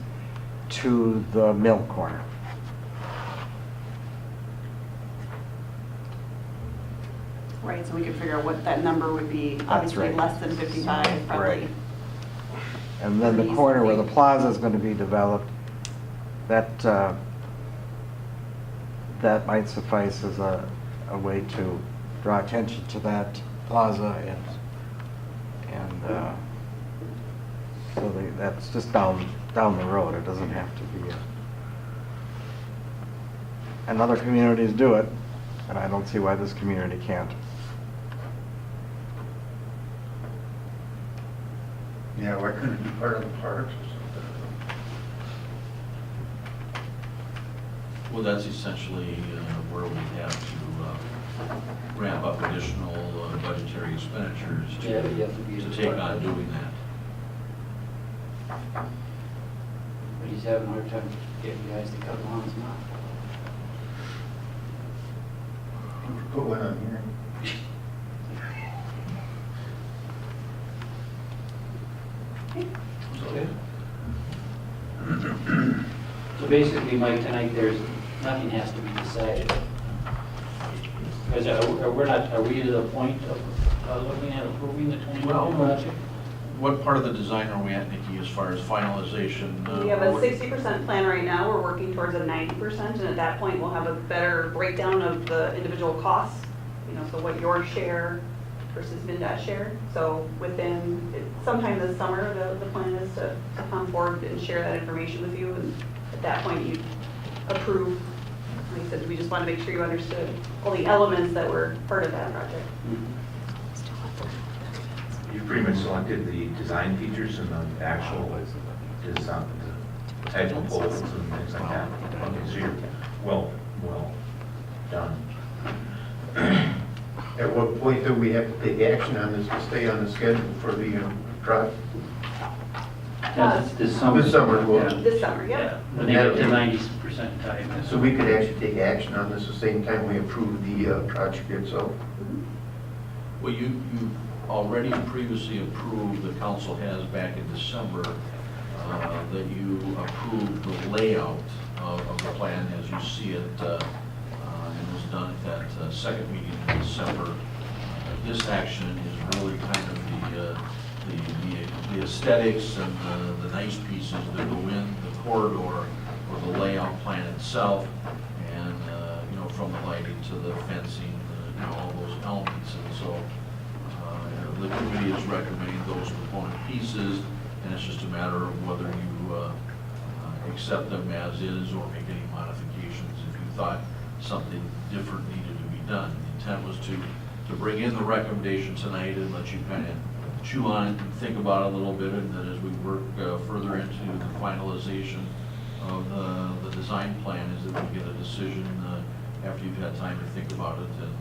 Speaker 15: to the mill corner.
Speaker 10: Right, so we could figure out what that number would be, obviously
Speaker 15: right.
Speaker 10: less than 55, probably.
Speaker 15: Right. And then the corner where the plaza is going to be developed, that might suffice as a way to draw attention to that plaza and so that's just down the road. It doesn't have to be and other communities do it, and I don't see why this community can't.
Speaker 5: Yeah, why couldn't it be part of the parks or something?
Speaker 4: Well, that's essentially where we have to ramp up additional budgetary expenditures
Speaker 2: Yeah, but you have to be
Speaker 4: to
Speaker 2: a
Speaker 4: take
Speaker 2: part
Speaker 4: on
Speaker 2: of it.
Speaker 4: doing that.
Speaker 2: But he's having a hard time getting guys to cut lawns now.
Speaker 5: Put one on here.
Speaker 2: basically, Mike, tonight, nothing has to be decided. Because are we to the point of looking at approving the 2021 project?
Speaker 4: What part of the design are we at, Nikki, as far as finalization?
Speaker 10: We have a 60% plan right now, we're working towards a 90%, and at that point, we'll have a better breakdown of the individual costs, so what your share versus VinDOT share. So sometime this summer, the plan is to come forward and share that information with you, and at that point, you approve. Like I said, we just want to make sure you understood all the elements that were part of that project.
Speaker 9: You pretty much selected the design features and the actual design, the type of poles and things like that. Okay, so you're well done.
Speaker 5: At what point do we have to take action on this to stay on the schedule for the project?
Speaker 2: This summer.
Speaker 5: This summer, well,
Speaker 2: Yeah.
Speaker 10: This summer, yep.
Speaker 2: Yeah, when they get to 90% time.
Speaker 5: so we could actually take action on this the same time we approve the project itself.
Speaker 4: Well, you already previously approved, the council has back in December, that you approved the layout of the plan as you see it, and was done at that second meeting in December. This action is really kind of the aesthetics and the nice pieces that go in the corridor or the layout plan itself, and from the lighting to the fencing, all those elements. And so the committee is recommending those component pieces, and it's just a matter of whether you accept them as is or make any modifications if you thought something different needed to be done. The intent was to bring in the recommendation tonight and let you kind of chew on it and think about it a little bit, and then as we work further into the finalization of the design plan, is that we get a decision after you've had time to think about it and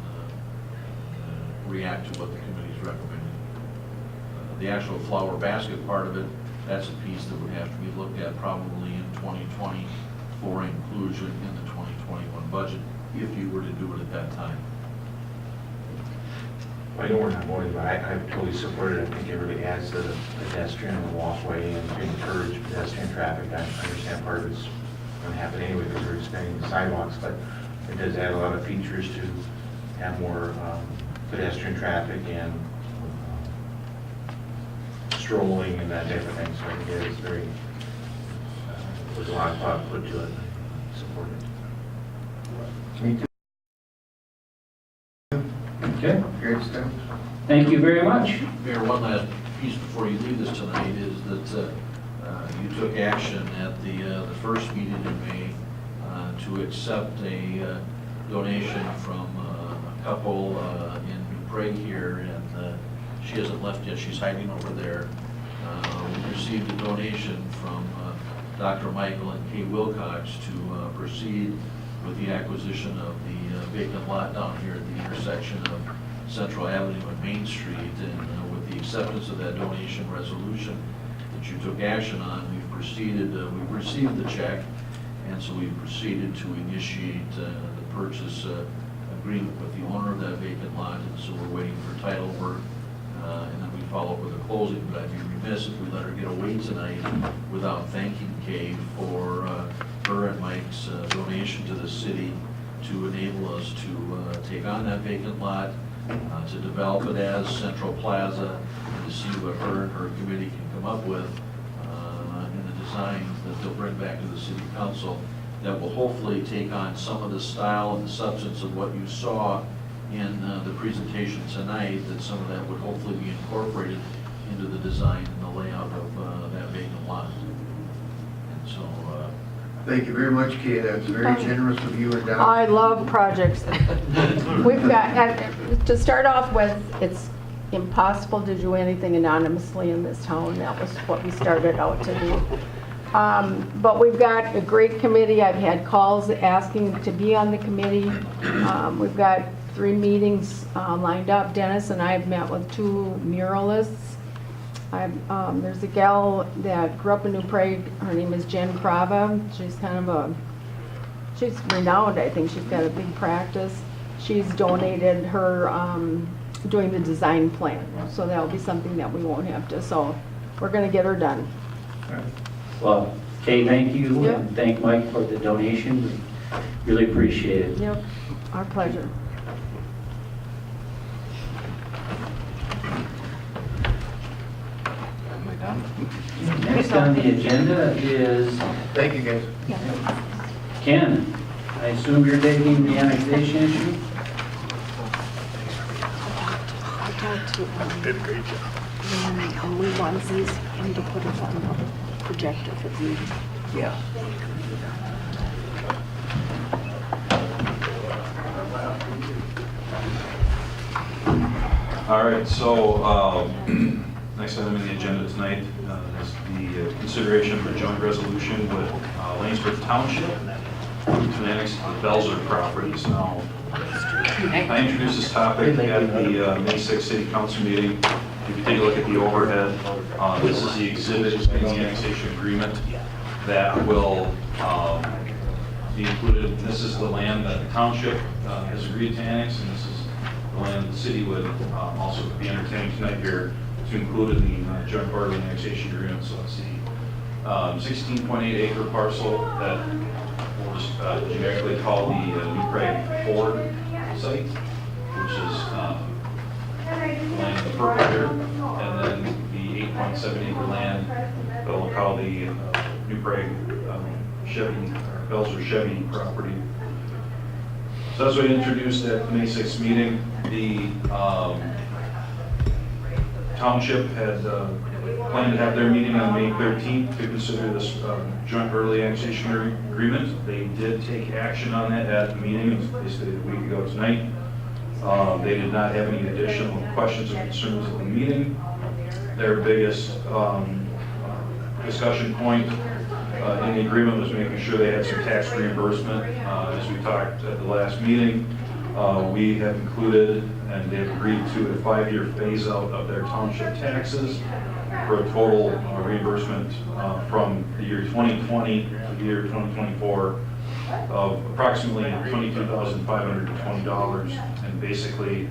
Speaker 4: react to what the committee's recommending. The actual flower basket part of it, that's a piece that would have to be looked at probably in 2020 for inclusion in the 2021 budget, if you were to do it at that time.
Speaker 9: I know we're not voting, but I totally support it. I think it really adds to the pedestrian and the walkway and to encourage pedestrian traffic. I understand part of it's going to happen anyway because we're expanding the sidewalks, but it does add a lot of features to have more pedestrian traffic and strolling and that type of thing. So I think it is very, there's a lot of thought put to it. I support it.
Speaker 5: Me too.
Speaker 2: Okay.
Speaker 5: Great stuff.
Speaker 2: Thank you very much.
Speaker 4: Mayor, one last piece before you leave this tonight is that you took action at the first meeting in May to accept a donation from a couple in Prague here, and she hasn't left yet. She's hiding over there. We received a donation from Dr. Michael and Kay Wilcox to proceed with the acquisition of the vacant lot down here at the intersection of Central Avenue and Main Street. And with the acceptance of that donation resolution that you took action on, we've we've received the check, and so we've proceeded to initiate the purchase agreement with the owner of that vacant lot. And so we're waiting for title work, and then we follow up with a closing. But I'd be remiss if we let her get away tonight without thanking Kay for her and Mike's donation to the city to enable us to take on that vacant lot, to develop it as Central Plaza, and to see what her and her committee can come up with in the design that they'll bring back to the city council that will hopefully take on some of the style and the substance of what you saw in the presentation tonight, that some of that would hopefully be incorporated into the design and the layout of that vacant lot. And so
Speaker 5: Thank you very much, Kay. That's very generous of you and Don.
Speaker 16: I love projects. We've got, to start off with, it's impossible to do anything anonymously in this town. That was what we started out to do. But we've got a great committee. I've had calls asking to be on the committee. We've got 3 meetings lined up. Dennis and I have met with 2 muralists. There's a gal that grew up in New Prague. Her name is Jen Krava. She's kind of she's renowned. I think she's got a big practice. She's donated her doing the design plan. So that'll be something that we won't have to, so we're gonna get her done.
Speaker 2: Well, Kay, thank you,
Speaker 16: Yep.
Speaker 2: and thank Mike for the donation. We really appreciate it.
Speaker 16: Yep, our pleasure.
Speaker 14: Am I done?
Speaker 2: Next on the agenda is
Speaker 5: Thank you, guys.
Speaker 2: Ken. I assume you're taking the annexation issue?
Speaker 17: I got to, and we want these, him to put it on the projector for the meeting.
Speaker 2: Yeah.
Speaker 18: All right, so next item on the agenda tonight is the consideration of a joint resolution with Lanesburgh Township to annex the Belzer properties. Now, I introduced this topic at the May 6th City Council meeting. If you take a look at the overhead, this is the exhibit in the annexation agreement that will be included. This is the land that the township has agreed to annex, and this is the land the city would also be entertaining tonight here to include in the joint border annexation agreement. So it's the 16.8 acre parcel that we'll just generically call the New Prague Ford site, which is the land in the purple here, and then the 8.7 acre land that we'll call the New Prague Chevy, Belzer Chevy property. So as we introduced at the May 6th meeting, the township had planned to have their meeting on May 13th to consider this joint early annexation agreement. They did take action on that at the meeting, basically a week ago tonight. They did not have any additional questions or concerns at the meeting. Their biggest discussion point in the agreement was making sure they had some tax reimbursement. As we talked at the last meeting, we have included and they've agreed to a 5-year phase out of their township taxes for a total reimbursement from the year 2020 to the year 2024 of approximately $22,520. And basically,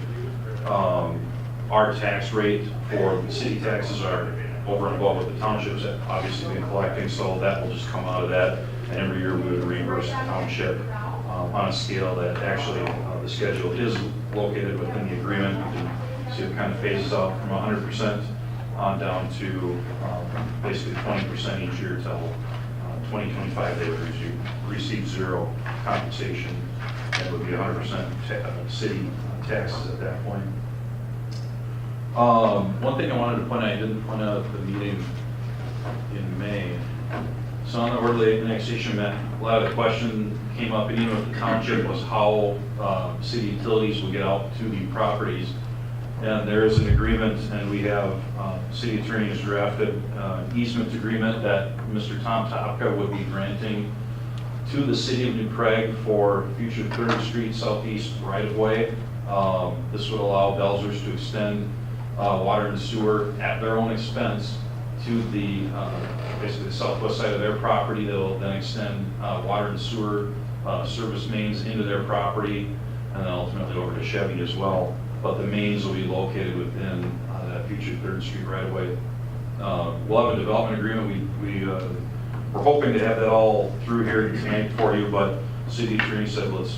Speaker 18: our tax rate for the city taxes are over and above what the townships have obviously been collecting, so that will just come out of that. And every year we would reimburse the township on a scale that actually the schedule is located within the agreement. You can see it kind of phases out from 100% on down to basically 20% each year till 2025. They would receive zero compensation. It would be 100% city taxes at that point. One thing I wanted to point out, I didn't point out at the meeting in May. So on the early annexation map, a lot of the question came up, and even with the township, was how city utilities will get out to the properties. And there is an agreement, and we have city attorney has drafted an easement agreement that Mr. Tom Topka would be granting to the city of New Prague for future 3rd Street Southeast right-of-way. This would allow Belzers to extend water and sewer at their own expense to the basically the southwest side of their property. They'll then extend water and sewer service mains into their property, and then ultimately over to Chevy as well. But the mains will be located within that future 3rd Street right-of-way. We'll have a development agreement. We're hoping to have that all through here tonight for you, but the city attorney said let's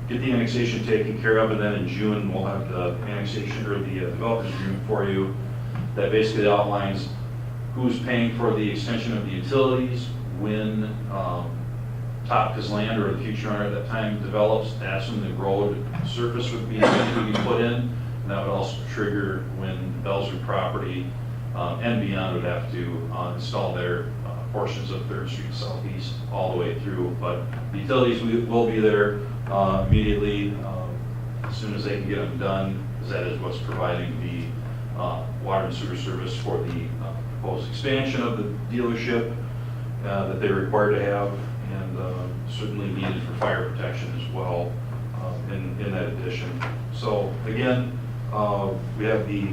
Speaker 18: get the annexation taken care of, and then in June we'll have the annexation or the development agreement for you that basically outlines who's paying for the extension of the utilities, when Topka's land or the future owner at that time develops. That's when the road surface would be put in, and that would also trigger when Belzer property and beyond would have to install their portions of 3rd Street Southeast all the way through. But the utilities will be there immediately as soon as they can get them done, because that is what's providing the water and sewer service for the proposed expansion of the dealership that they're required to have, and certainly needed for fire protection as well in that addition. So again, we have the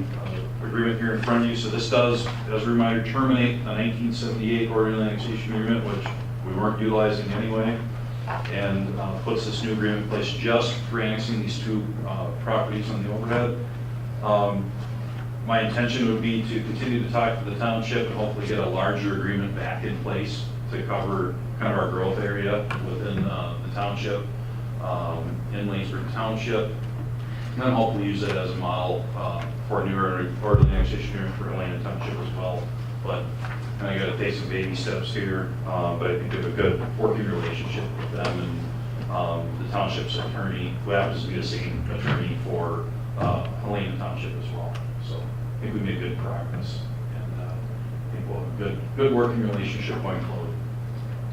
Speaker 18: agreement here in front of you. So this does, as a reminder, terminate a 1978 Oregon annexation agreement, which we weren't utilizing anyway, and puts this new agreement in place just for annexing these 2 properties on the overhead. My intention would be to continue to talk to the township and hopefully get a larger agreement back in place to cover kind of our growth area within the township, in Lanesburgh Township. And then hopefully use it as a model for a new orderly annexation hearing for Atlantic Township as well. But I got to take some baby steps here, but I think we have a good working relationship with them and the township's attorney, who happens to be the same attorney for Helena Township as well. So I think we made good progress, and I think we'll have a good working relationship going forward.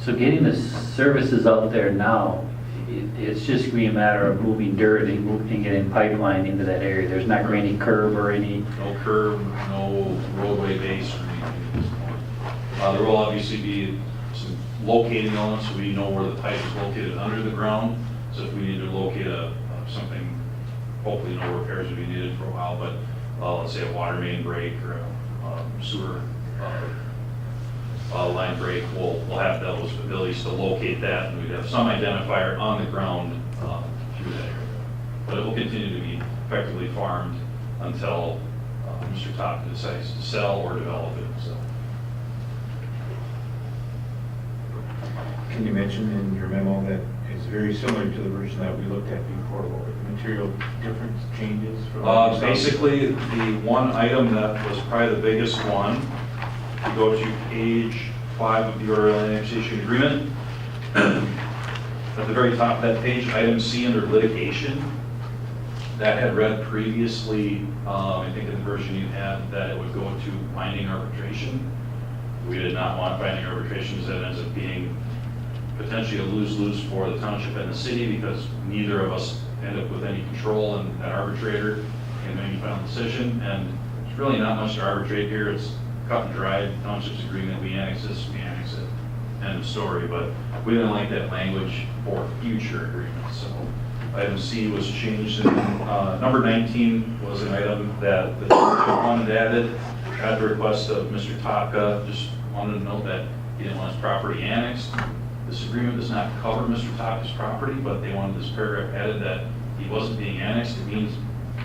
Speaker 2: So getting the services out there now, it's just going to be a matter of moving dirt and getting pipeline into that area. There's not going to be any curb or any...
Speaker 18: No curb, no roadway base or anything at this point. There will obviously be some locating elements, so we know where the pipe is located under the ground. So if we need to locate something, hopefully no repairs will be needed for a while, but let's say a water main break or a sewer line break, we'll have those abilities to locate that, and we'd have some identifier on the ground through that area. But it will continue to be effectively farmed until Mr. Top decides to sell or develop it. So.
Speaker 19: Can you mention in your memo that it's very similar to the version that we looked at before? What were the material difference changes? From
Speaker 18: basically, the one item that was probably the biggest one, if you go to page 5 of the order of annexation agreement, at the very top of that page, item C under litigation, that had read previously, I think in the version you had, that it would go to binding arbitration. We did not want binding arbitration because that ends up being potentially a lose-lose for the township and the city, because neither of us end up with any control in that arbitrator in any final decision. And there's really not much to arbitrate here. It's cut and dried. Township's agreement, we annex this, we annex it. End of story. But we didn't like that language for future agreements. So item C was changed. And, number 19 was an item that the township wanted added at the request of Mr. Topka. Just wanted to note that he didn't want his property annexed. This agreement does not cover Mr. Topka's property, but they wanted this paragraph added that he wasn't being annexed. It means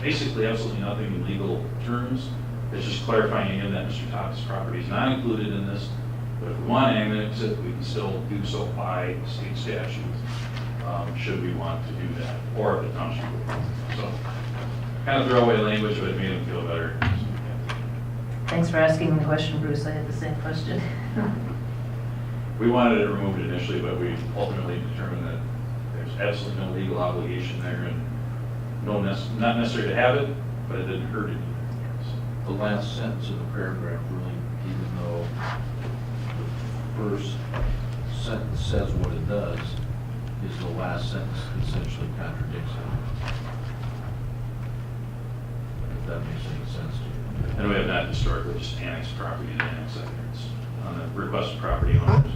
Speaker 18: basically absolutely nothing in legal terms. It's just clarifying again that Mr. Topka's property is not included in this, but if we want to annex it, we can still do so by state statute, should we want to do that, or if the township would. So, kind of throwaway language, but it made him feel better.
Speaker 7: Thanks for asking the question, Bruce. I had the same question.
Speaker 18: We wanted it removed initially, but we ultimately determined that there's absolutely no legal obligation there, and not necessary to have it, but it didn't hurt it.
Speaker 4: The last sentence of the paragraph really, even though the first sentence says what it does, is the last sentence essentially contradicts it. If that makes any sense to you.
Speaker 18: And we have not historically just annexed property and annexed it. It's on the request of property owners.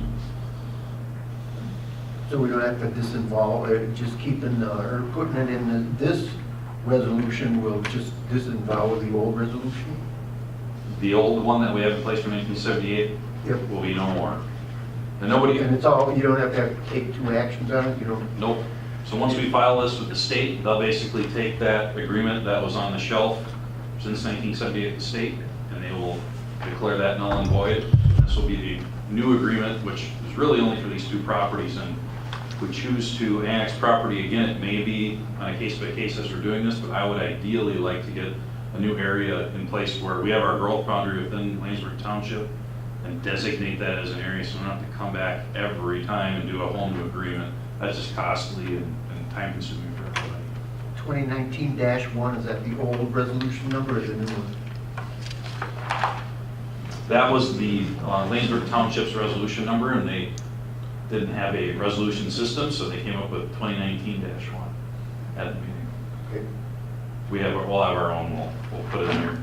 Speaker 5: So we don't have to disinvolve it, just keeping, or putting it in this resolution will just disavow the old resolution?
Speaker 18: The old one that we have in place from 1978
Speaker 5: Yep.
Speaker 18: will be no more. And nobody.
Speaker 5: And it's all, you don't have to take two actions on it, you don't?
Speaker 18: Nope. So once we file this with the state, they'll basically take that agreement that was on the shelf since 1978 at the state, and they will declare that null and void. This will be the new agreement, which is really only for these two properties. And if we choose to annex property again, it may be on a case-by-case as we're doing this, but I would ideally like to get a new area in place where we have our growth boundary within Lanesburgh Township and designate that as an area so we don't have to come back every time and do a whole new agreement. That's just costly and time-consuming for everybody.
Speaker 5: 2019-1, is that the old resolution number or the new one?
Speaker 18: That was the Lanesburgh Township's resolution number, and they didn't have a resolution system, so they came up with 2019-1 at the meeting.
Speaker 5: Okay.
Speaker 18: We'll have our own. We'll put it in there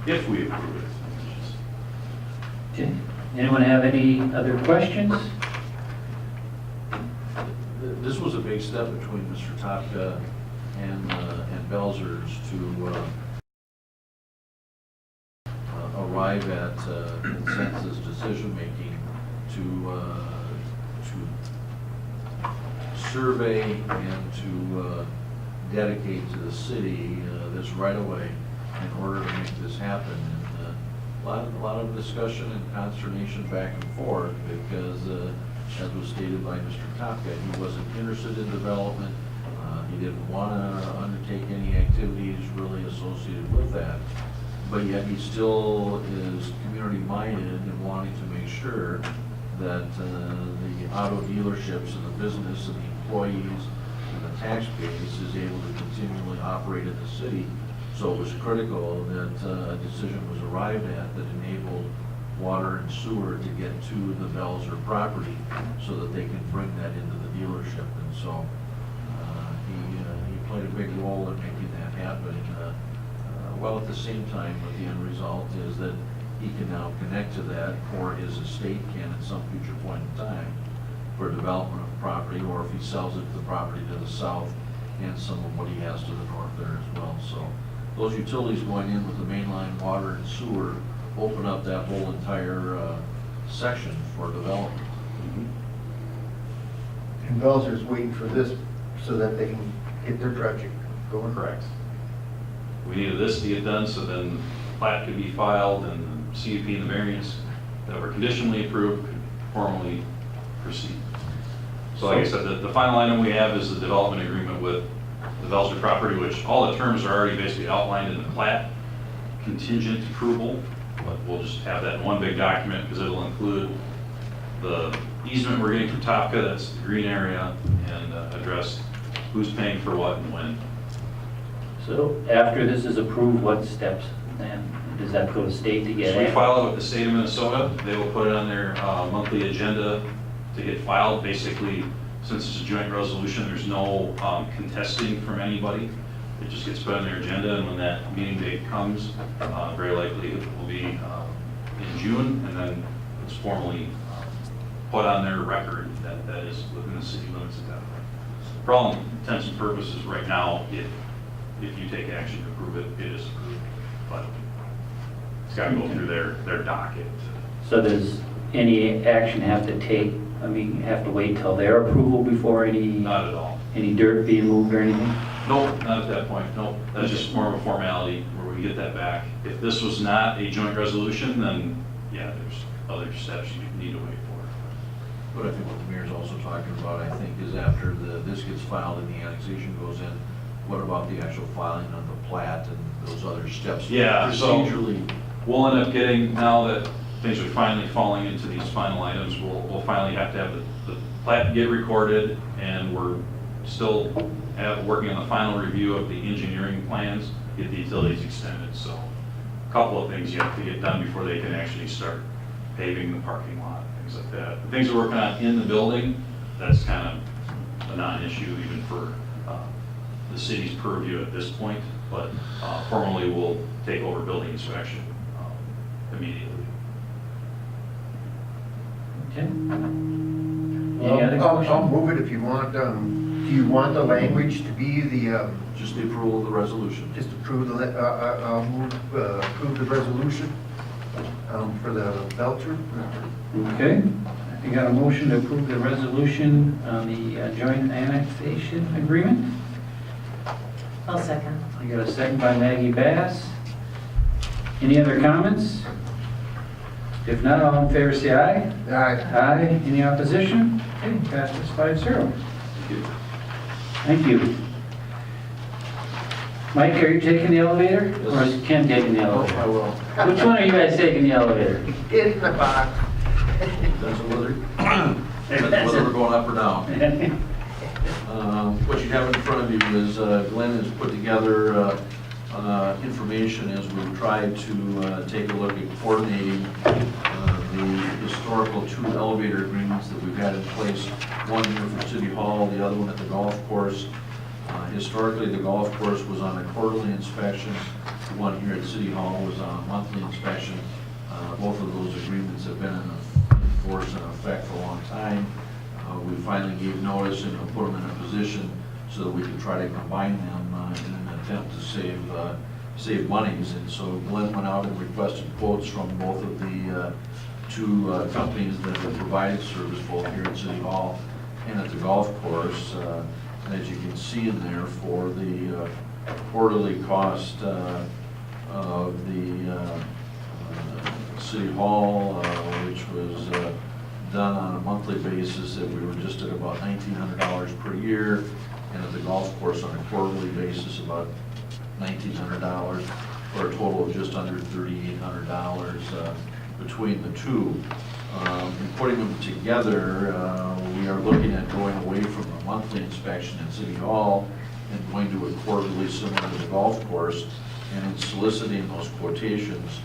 Speaker 18: if we approve it.
Speaker 2: Okay. Anyone have any other questions?
Speaker 4: This was a big step between Mr. Topka and Belzers to arrive at consensus decision-making to survey and to dedicate to the city this right away in order to make this happen. A lot of discussion and consternation back and forth because, as was stated by Mr. Topka, he wasn't interested in development. He didn't want to undertake any activities really associated with that. But yet he still is community-minded and wanting to make sure that the auto dealerships and the business and the employees and the tax base is able to continually operate in the city. So it was critical that a decision was arrived at that enabled water and sewer to get to the Belzer property so that they can bring that into the dealership. And so he played a big role in making that happen. While at the same time, the end result is that he can now connect to that, or his estate can at some future point in time for development of property, or if he sells it to the property to the south and some of what he has to the north there as well. So those utilities going in with the mainline water and sewer open up that whole entire section for development.
Speaker 5: And Belzer's waiting for this so that they can get their project going.
Speaker 18: Correct. We needed this to get done so then the plat could be filed and the CUP and the variance that were conditionally approved could formally proceed. So like I said, the final item we have is the development agreement with the Belzer property, which all the terms are already basically outlined in the plat, contingent approval, but we'll just have that in one big document because it'll include the easement we're getting from Topka, that's the green area, and address who's paying for what and when.
Speaker 2: So after this is approved, what steps then? Does that go to state to get
Speaker 18: So we
Speaker 2: it?
Speaker 18: file it with the state of Minnesota. They will put it on their monthly agenda to get filed. Basically, since it's a joint resolution, there's no contesting from anybody. It just gets put on their agenda, and when that meeting date comes, very likely it will be in June, and then it's formally put on their record that that is within the city limits at that point. For all intents and purposes, right now, if you take action to approve it, it is approved, but it's got to go through their docket.
Speaker 2: So does any action have to take, I mean, have to wait till their approval before
Speaker 18: Not at all.
Speaker 2: any dirt being moved or anything?
Speaker 18: Nope, not at that point, nope. That's just more of a formality where we get that back. If this was not a joint resolution, then yeah, there's other steps you need to wait for.
Speaker 4: But I think what the mayor's also talking about, I think, is after this gets filed and the annexation goes in, what about the actual filing of the plat and those other steps?
Speaker 18: Yeah, so
Speaker 4: procedurally,
Speaker 18: we'll end up getting, now that things are finally falling into these final items, we'll finally have to have the plat get recorded, and we're still working on the final review of the engineering plans, get the utilities extended. So a couple of things you have to get done before they can actually start paving the parking lot, things like that. The things we're working on in the building, that's kind of a non-issue even for the city's purview at this point, but formally we'll take over building inspection immediately.
Speaker 2: Okay. Any other
Speaker 5: I'll
Speaker 2: questions?
Speaker 5: move it if you want. Do you want the language to be the,
Speaker 4: just the approval of the resolution.
Speaker 5: just approve the, I'll move, approve the resolution for the Belcher?
Speaker 2: Okay. You got a motion to approve the resolution on the joint annexation agreement?
Speaker 7: I'll second.
Speaker 2: I got a second by Maggie Bass. Any other comments? If not, all in favor say aye.
Speaker 5: Aye.
Speaker 2: Aye. Any opposition? Okay, passes 5-0. Thank you. Mike, are you taking the elevator? Or is Ken taking the elevator?
Speaker 4: I will.
Speaker 2: Which one are you guys taking the elevator?
Speaker 5: Get in the box.
Speaker 4: Depends on whether we're going up or down. What you have in front of you is Glenn has put together information as we try to take a look at coordinating the historical 2 elevator agreements that we've had in place, one here for City Hall, the other one at the golf course. Historically, the golf course was on a quarterly inspection. The one here at City Hall was on a monthly inspection. Both of those agreements have been in force and effect for a long time. We finally gave notice and put them in a position so that we could try to combine them in an attempt to save monies. And so Glenn went out and requested quotes from both of the 2 companies that have provided service, both here at City Hall and at the golf course. And as you can see in there, for the quarterly cost of the City Hall, which was done on a monthly basis, that we were just at about $1,900 per year, and at the golf course on a quarterly basis, about $1,900, for a total of just under $3,800 between the two. In putting them together, we are looking at going away from a monthly inspection at City Hall and going to a quarterly similar to the golf course, and in soliciting those quotations.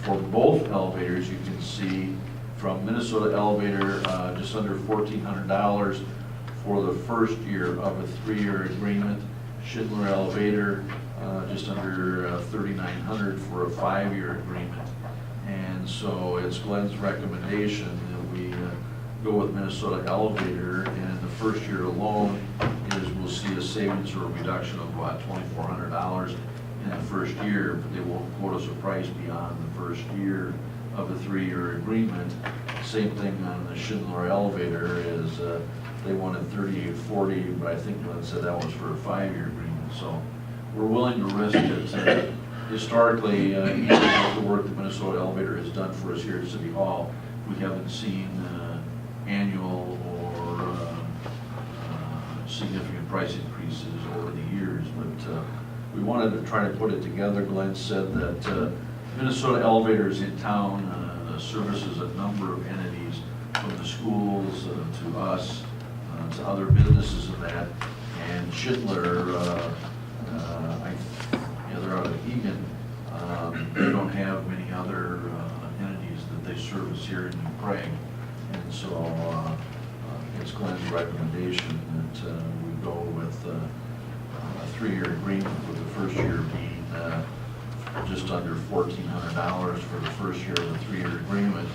Speaker 4: For both elevators, you can see from Minnesota Elevator, just under $1,400 for the first year of a 3-year agreement. Schindler Elevator, just under $3,900 for a 5-year agreement. And so it's Glenn's recommendation that we go with Minnesota Elevator, and in the first year alone we'll see a savings or a reduction of about $2,400 in the first year, but they won't quote us a price beyond the first year of a 3-year agreement. Same thing on the Schindler Elevator is they wanted $3,840, but I think Glenn said that was for a 5-year agreement. So we're willing to risk it. Historically, even with the work that Minnesota Elevator has done for us here at City Hall, we haven't seen annual or significant price increases over the years, but we wanted to try to put it together. Glenn said that Minnesota Elevator is in town, services a number of entities, from the schools to us, to other businesses and that, and Schindler, they're out of Egan. They don't have many other entities that they service here in New Prague, and so it's Glenn's recommendation that we go with a 3-year agreement, with the first year being just under $1,400 for the first year of the 3-year agreement.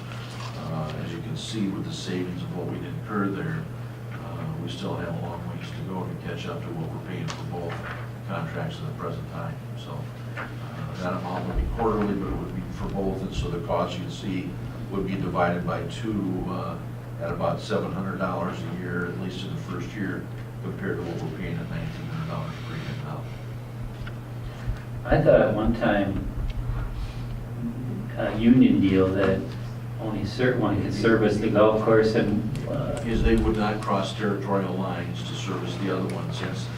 Speaker 4: As you can see, with the savings of what we incur there, we still have a long ways to go to catch up to what we're paying for both contracts at the present time. So that amount would be quarterly, but it would be for both, and so the cost you see would be divided by 2 at about $700 a year, at least in the first year, compared to what we're paying at $1,900 per year now.
Speaker 2: I thought at one time a union deal that only certain one could service the golf course, and
Speaker 4: is they would not cross territorial lines to service the other one, since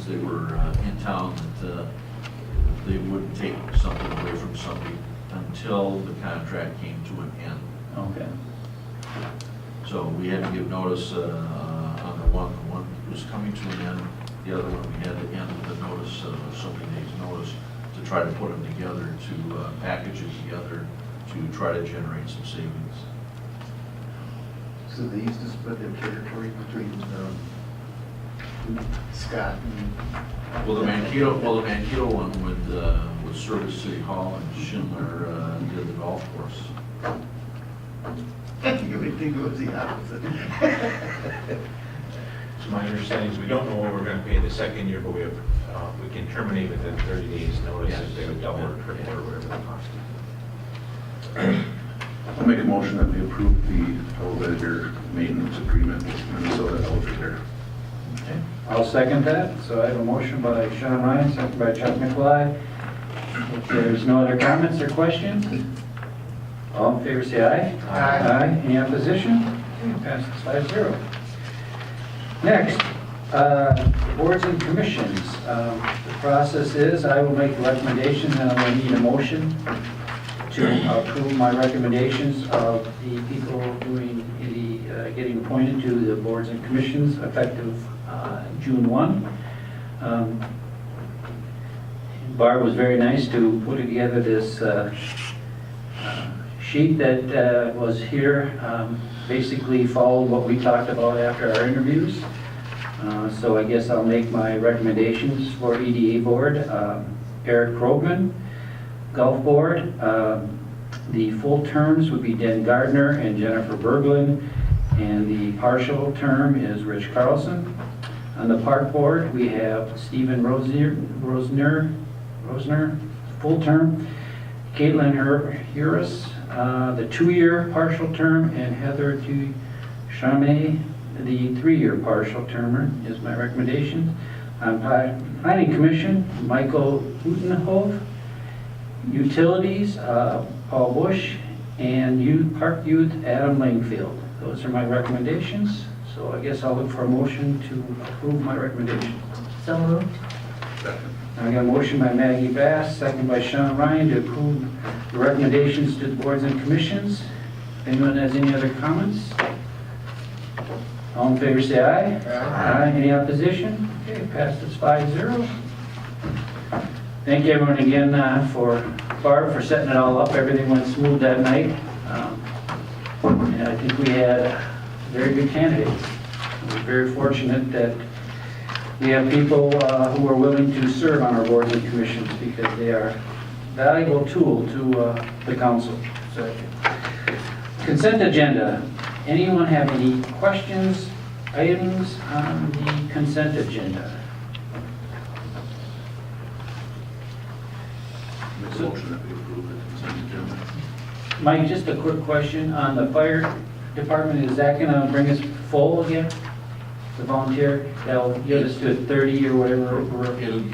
Speaker 4: they were in town, that they wouldn't take something away from somebody until the contract came to an end.
Speaker 2: Okay.
Speaker 4: So we had to give notice on the one was coming to an end. The other one we had to end with a notice, so many days notice, to try to put them together, to package it together, to try to generate some savings.
Speaker 5: So they used to split their territory between Scott and...
Speaker 4: Well, the Mankato one would service City Hall, and Schindler did the golf course.
Speaker 5: You would think it was the opposite.
Speaker 19: So my understanding is we don't know what we're going to pay the second year, but we can terminate within 30 days notice if they would double or triple or whatever the cost is.
Speaker 13: I'll make a motion that we approve the elevator maintenance agreement with Minnesota Elevator.
Speaker 2: Okay. I'll second that. So I have a motion by Sean Ryan, second by Chuck McFly. If there's no other comments or questions, all in favor say aye.
Speaker 5: Aye.
Speaker 2: Any opposition? Passes 5-0. Next, boards and commissions. The process is I will make a recommendation, and I will need a motion to approve my recommendations of the people getting appointed to the boards and commissions effective June 1. Barb was very nice to put together this sheet that was here, basically followed what we talked about after our interviews. So I guess I'll make my recommendations for EDA board. Eric Krogman, golf board. The full terms would be Den Gardner and Jennifer Berglund, and the partial term is Rich Carlson. On the park board, we have Stephen Rosner, full term, Caitlin Harris, the 2-year partial term, and Heather Duchamay, the 3-year partial term is my recommendation. On Planning Commission, Michael Utenhof. Utilities, Paul Bush, and Park Youth Adam Langfield. Those are my recommendations, so I guess I'll look for a motion to approve my recommendation.
Speaker 7: So moved.
Speaker 2: I got a motion by Maggie Bass, second by Sean Ryan to approve the recommendations to the boards and commissions. If anyone has any other comments? All in favor say aye. Aye. Any opposition? Okay, passes 5-0. Thank you everyone again for Barb for setting it all up. Everything went smooth that night. And I think we had very good candidates. We're very fortunate that we have people who are willing to serve on our boards and commissions because they are a valuable tool to the council. So, consent agenda. Anyone have any questions, items on the consent agenda?
Speaker 13: Make a motion that we approve the consent agenda.
Speaker 2: Mike, just a quick question on the fire department. Is that going to bring us full again? The volunteer? That'll get us to 30 or whatever?
Speaker 4: It'll,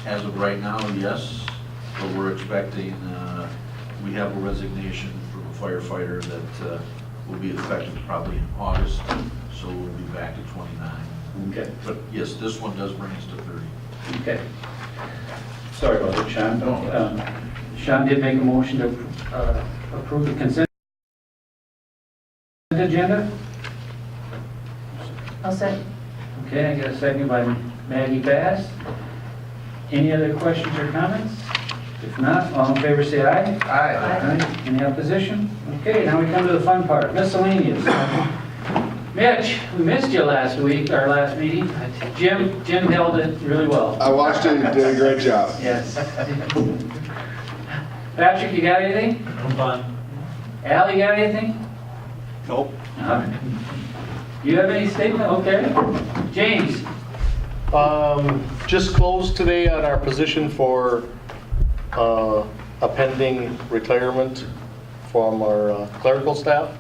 Speaker 4: as of right now, yes, but we're expecting, we have a resignation from a firefighter that will be effective probably in August, so we'll be back to 29.
Speaker 2: Okay.
Speaker 4: But yes, this one does bring us to 30.
Speaker 2: Okay. Sorry about that, Sean. Sean did make a motion to approve the consent agenda.
Speaker 7: I'll second.
Speaker 2: Okay, I got a second by Maggie Bass. Any other questions or comments? If not, all in favor say aye. Aye. Any opposition? Okay, now we come to the fun part, miscellaneous. Mitch, we missed you last week, our last meeting. Jim held it really well.
Speaker 20: I watched it, you did a great job.
Speaker 2: Yes. Patrick, you got anything?
Speaker 18: I'm fine.
Speaker 2: Al, you got anything?
Speaker 18: Nope.
Speaker 2: You have any statement? Okay. James?
Speaker 12: Just closed today on our position for a pending retirement from our clerical staff,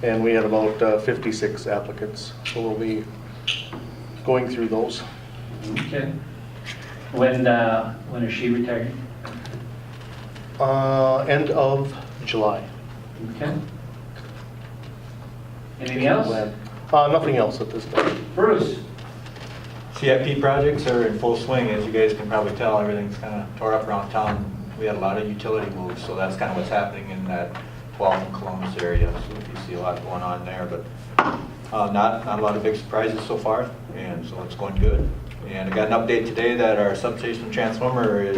Speaker 12: and we had about 56 applicants, so we'll be going through those.
Speaker 2: Okay. When is she retiring?
Speaker 12: End of July.
Speaker 2: Okay. Anything else?
Speaker 12: Nothing else at this time.
Speaker 2: Bruce?
Speaker 14: CIP projects are in full swing. As you guys can probably tell, everything's kind of tore up around town. We had a lot of utility moves, so that's kind of what's happening in that 12 and Columbus area. So you see a lot going on there, but not a lot of big surprises so far, and so it's going good. And I got an update today that our substation transformer is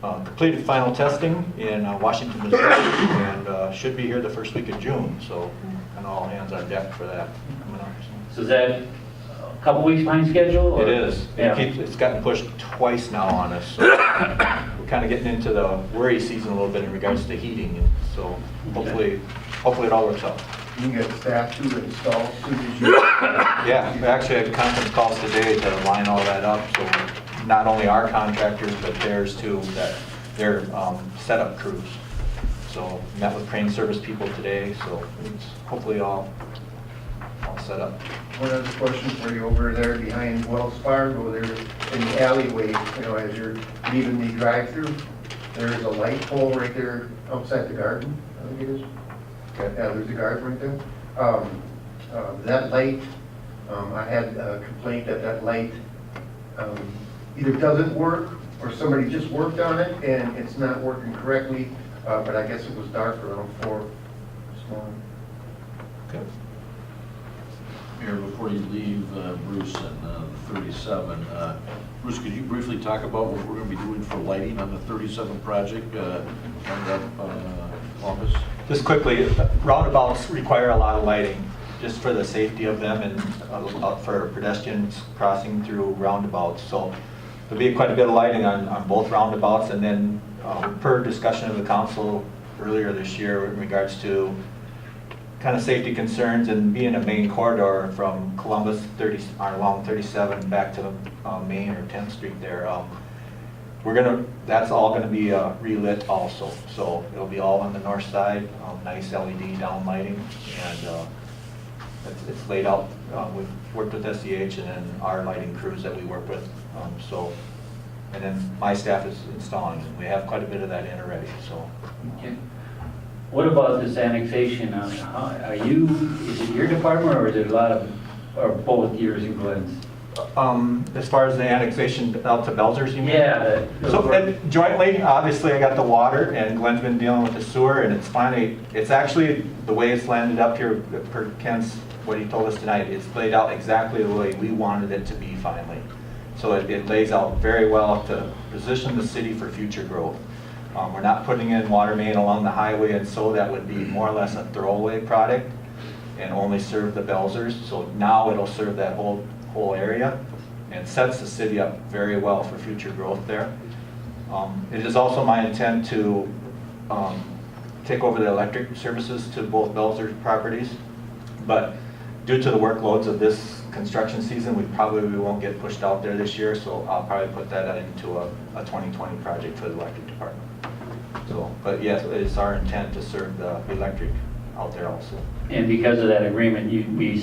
Speaker 14: completed final testing in Washington, Missouri, and should be here the first week of June. So kind of all hands on deck for that coming up.
Speaker 2: So is that a couple weeks behind schedule? Or?
Speaker 14: It is.
Speaker 2: Yeah.
Speaker 14: It's gotten pushed twice now on us. So we're kind of getting into the worry season a little bit in regards to heating. And so hopefully it all works out.
Speaker 5: You can get staff to install as soon as you...
Speaker 14: Yeah, we actually had conference calls today to line all that up. So not only our contractors, but theirs too, that they're setup crews. So met with crane service people today. So it's hopefully all set up.
Speaker 5: One other question for you over there behind Wells Fargo, there in the alleyway, you know, as you're leaving the drive-through, there's a light pole right there outside the garden, I think it is. Yeah, there's a garden right there. That light, I had a complaint that light either doesn't work or somebody just worked on it and it's not working correctly, but I guess it was dark around 4 this morning.
Speaker 14: Okay.
Speaker 4: Mayor, before you leave, Bruce, and 37, Bruce, could you briefly talk about what we're going to be doing for lighting on the 37 project coming up Columbus?
Speaker 14: Just quickly, roundabouts require a lot of lighting just for the safety of them and for pedestrians crossing through roundabouts. So there'll be quite a bit of lighting on both roundabouts, and then per discussion of the council earlier this year in regards to kind of safety concerns and being a main corridor from Columbus along 37 back to Main or 10th Street there. That's all gonna be relit also. So it'll be all on the north side, nice LED down lighting, and it's laid out. We've worked with SEH and then our lighting crews that we work with. And then my staff is installing, and we have quite a bit of that in already. So.
Speaker 2: Okay. What about this annexation? Are you, is it your department or is it a lot of, or both yours and Glenn's?
Speaker 14: As far as the annexation out to Belzers, you mean?
Speaker 2: Yeah.
Speaker 14: So jointly, obviously, I got the water, and Glenn's been dealing with the sewer, and it's finally, it's actually, the way it's landed up here, per Ken's, what he told us tonight, it's laid out exactly the way we wanted it to be finally. So it lays out very well to position the city for future growth. We're not putting in water main along the highway, and so that would be more or less a throwaway product and only serve the Belzers. So now it'll serve that whole area and sets the city up very well for future growth there. It is also my intent to take over the electric services to both Belzer properties, but due to the workloads of this construction season, we won't get pushed out there this year, so I'll probably put that into a 2020 project for the electric department. So, but yes, it's our intent to serve the electric out there also.
Speaker 2: And because of that agreement, we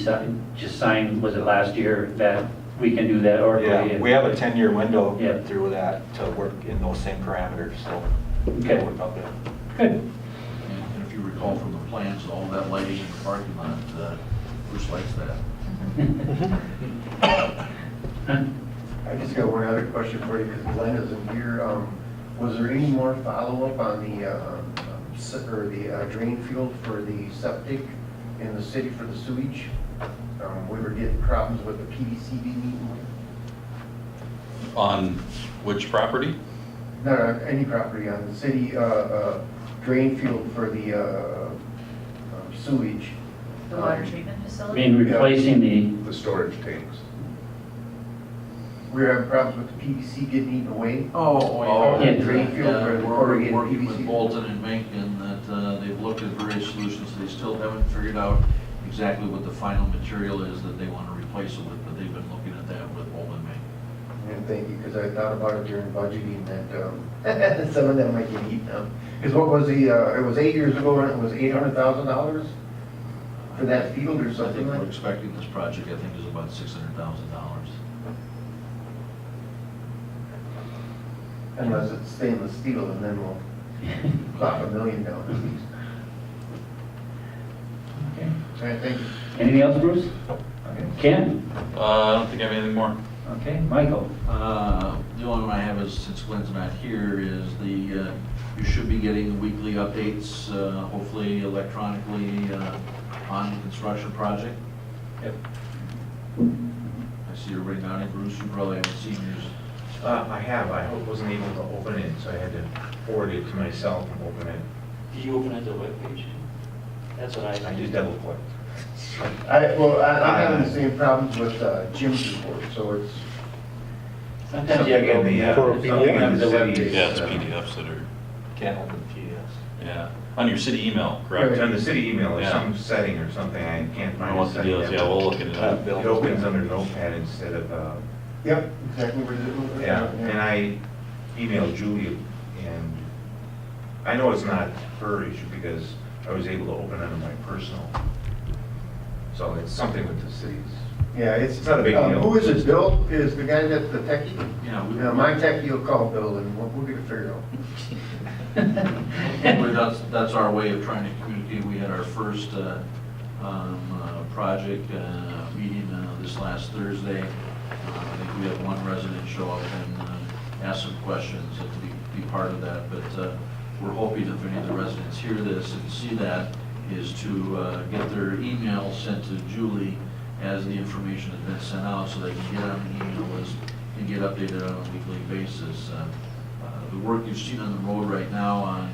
Speaker 2: just signed, was it last year, that we can do that orderly?
Speaker 14: Yeah, we have a 10-year window through that to work in those same parameters, so
Speaker 2: okay.
Speaker 14: Work out there.
Speaker 2: Good.
Speaker 4: And if you recall from the plans, all that lighting in the parking lot, Bruce likes that.
Speaker 5: I just got one other question for you, because Glenn isn't here. Was there any more follow-up on the drain field for the septic in the city for the sewage? We were getting problems with the PDCB meeting.
Speaker 18: On which property?
Speaker 5: No, any property on the city drain field for the sewage.
Speaker 7: The water treatment
Speaker 2: I
Speaker 7: facility?
Speaker 2: mean, replacing
Speaker 13: The storage tanks.
Speaker 5: We were having problems with the PVC getting eaten away.
Speaker 2: yeah.
Speaker 5: Drain field for the
Speaker 4: We're
Speaker 5: corrugated
Speaker 4: working with
Speaker 5: PVC.
Speaker 4: Bolton and Mencken that they've looked at various solutions. They still haven't figured out exactly what the final material is that they want to replace it with, but they've been looking at that with Bolton and Mencken.
Speaker 5: And thank you, because I thought about it during budgeting that some of them might get eaten up. Because what was it was 8 years ago, and it was $800,000 for that field or
Speaker 4: I think
Speaker 5: something
Speaker 4: we're
Speaker 5: like that?
Speaker 4: expecting this project, I think, is about $600,000.
Speaker 5: Unless it's stainless steel, and then we'll plop $1 million down at least.
Speaker 2: Okay.
Speaker 5: All right, thank you.
Speaker 2: Anything else, Bruce? Okay. Ken?
Speaker 18: I don't think I have anything more.
Speaker 2: Okay, Michael?
Speaker 4: The only one I have is, since Glenn's not here, is you should be getting weekly updates, hopefully electronically, on the construction project.
Speaker 2: Yep.
Speaker 4: I see everybody nodding. Bruce, you probably haven't seen yours.
Speaker 19: I have. I wasn't able to open it, so I had to forward it to myself and open it.
Speaker 2: Did you open it the webpage? That's what
Speaker 19: I just double clicked.
Speaker 5: I'm having the same problems with Jim's report, so it's.
Speaker 2: Sometimes you have to
Speaker 19: Something in the,
Speaker 2: open
Speaker 19: something in the
Speaker 2: webpage.
Speaker 19: city's,
Speaker 18: Yeah, it's PDFs that are,
Speaker 14: Can't open PDFs.
Speaker 18: yeah, on your city email, correct?
Speaker 19: on the city email, there's
Speaker 18: Yeah.
Speaker 19: some setting or something, I can't
Speaker 18: I don't
Speaker 19: find
Speaker 18: know
Speaker 19: a
Speaker 18: what the
Speaker 19: setting.
Speaker 18: deal is, yeah, we'll look into that.
Speaker 19: It opens under Notepad instead of,
Speaker 5: Yep, exactly what it is.
Speaker 19: yeah, and I emailed Julie, and I know it's not her issue because I was able to open it on my personal. So it's something with the cities.
Speaker 5: Yeah, it's
Speaker 19: not a big deal.
Speaker 5: Who is it, Bill? Is the guy that's the techie?
Speaker 4: Yeah,
Speaker 5: My techie will call Bill, and we'll get it figured out.
Speaker 4: Anyway, that's our way of trying to communicate. We had our first project meeting this last Thursday. I think we had one resident show up and ask some questions and to be part of that. But we're hoping if any of the residents hear this and see that, is to get their email sent to Julie as the information has been sent out, so they can get on the email list and get updated on a weekly basis. The work you've seen on the road right now on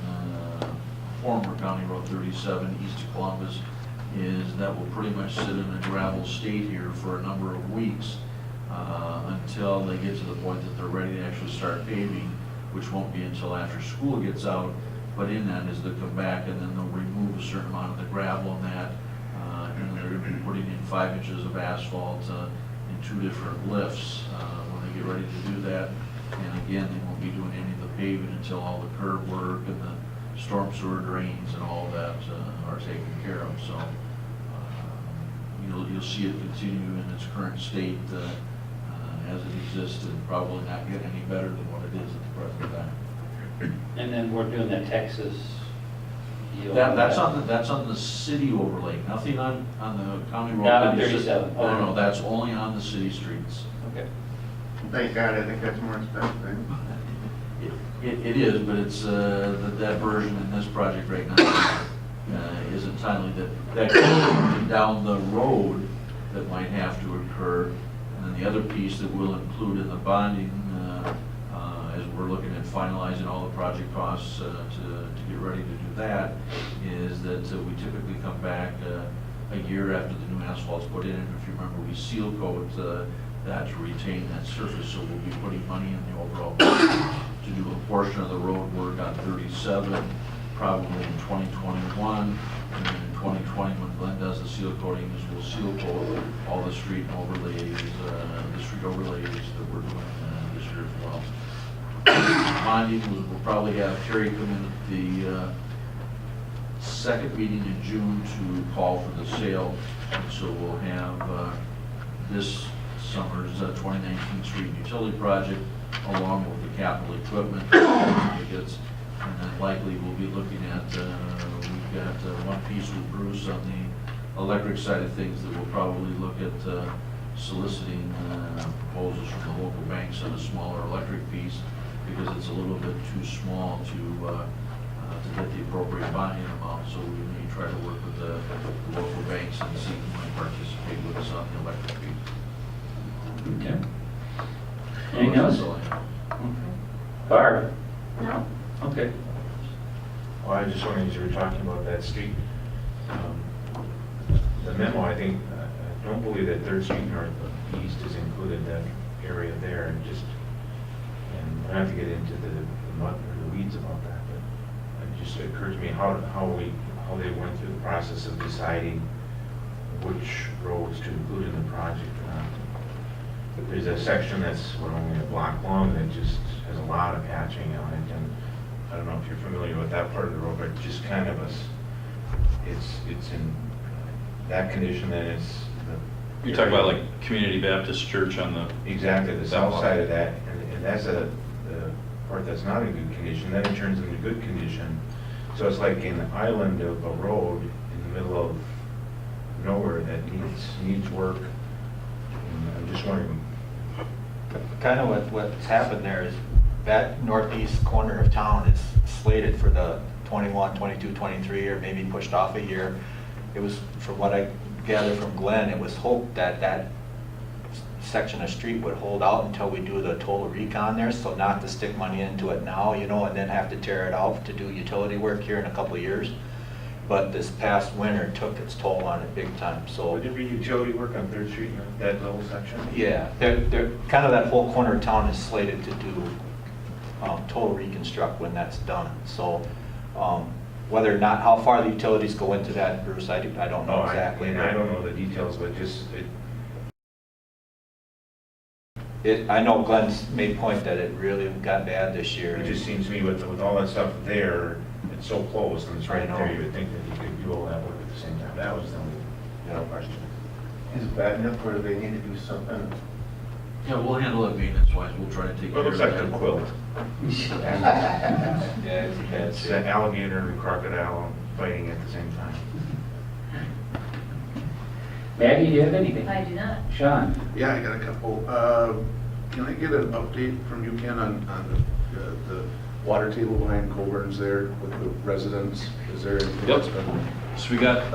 Speaker 4: former County Road 37 east of Columbus is that will pretty much sit in a gravel state here for a number of weeks until they get to the point that they're ready to actually start paving, which won't be until after school gets out. But in that is they'll come back and then they'll remove a certain amount of the gravel in that, and they're going to be putting in 5 inches of asphalt in 2 different lifts when they get ready to do that. And again, they won't be doing any of the paving until all the curb work and the storm sewer drains and all that are taken care of. So you'll see it continue in its current state as it exists, and probably not get any better than what it is at the present time.
Speaker 2: And then we're doing that Texas
Speaker 4: That's on the city overlay, nothing on the county road.
Speaker 2: Not on 37.
Speaker 4: No, that's only on the city streets.
Speaker 2: Okay.
Speaker 5: Thank God, I think that's more expensive.
Speaker 4: It is, but it's, that version in this project right now isn't timely. That goes down the road that might have to occur. And then the other piece that we'll include in the bonding, as we're looking at finalizing all the project costs to get ready to do that, is that we typically come back a year after the new asphalt's put in. And if you remember, we seal coat that to retain that surface, so we'll be putting money in the overall budget to do a portion of the road work on 37, probably in 2021, and then in 2020, when Glenn does the seal coating, we'll seal coat all the street overlays that we're doing this year as well. Bonding, we'll probably have Terry come in at the second meeting in June to call for the sale, and so we'll have this summer's 2019 street and utility project along with the capital equipment certificates, and then likely we'll be looking at, we've got one piece with Bruce on the electric side of things that we'll probably look at soliciting proposals from the local banks on a smaller electric piece, because it's a little bit too small to get the appropriate bonding amount, so we may try to work with the local banks and see who might participate with us on the electric piece.
Speaker 2: Okay. Anything else? Barb?
Speaker 6: No?
Speaker 2: Okay.
Speaker 19: Well, I just wondering, as you were talking about that street, the memo, I think, I don't believe that 3rd Street Northeast is included, that area there, and I don't have to get into the mud or the weeds about that, but it just occurred to me how they went through the process of deciding which roads to include in the project or not. There's a section that's only a block long that just has a lot of patching on it, and I don't know if you're familiar with that part of the road, but just kind of it's in that condition that it's.
Speaker 18: You're talking about like Community Baptist Church on the...
Speaker 19: Exactly, the south side of that, and that's the part that's not in good condition, then it turns into good condition. So it's like an island of a road in the middle of nowhere that needs work. And I'm just wondering.
Speaker 14: Kind of what's happened there is that northeast corner of town is slated for the 21, 22, 23, or maybe pushed off a year. It was, from what I gathered from Glenn, it was hoped that that section of street would hold out until we do the total recon there, so not to stick money into it now, you know, and then have to tear it out to do utility work here in a couple of years. But this past winter took its toll on it big time, so.
Speaker 19: Would there be utility work on 3rd Street, that little section?
Speaker 14: Yeah, they're kind of that whole corner of town is slated to do total reconstruct when that's done. So whether or not, how far the utilities go into that, Bruce, I don't know exactly.
Speaker 19: I don't know the details, but just,
Speaker 14: I know Glenn's made point that it really got bad this year.
Speaker 19: it just seems to me with all that stuff there, it's so close and it's right there, you would think that you could do all that work at the same time. That was the only question.
Speaker 5: Is it bad enough where they need to do something?
Speaker 4: Yeah, we'll handle it maintenance-wise, we'll try to take care
Speaker 19: Well, it
Speaker 4: of
Speaker 19: looks
Speaker 4: that.
Speaker 19: like a quilt.
Speaker 14: Yeah,
Speaker 19: It's that alligator and crocodile fighting at the same time.
Speaker 2: Maggie, do you have anything?
Speaker 7: I do not.
Speaker 2: Sean?
Speaker 13: Yeah, I got a couple. Can I get an update from you, Ken, on the water table behind Colburn's there with the residents? Is there anything that's been?
Speaker 18: So we got,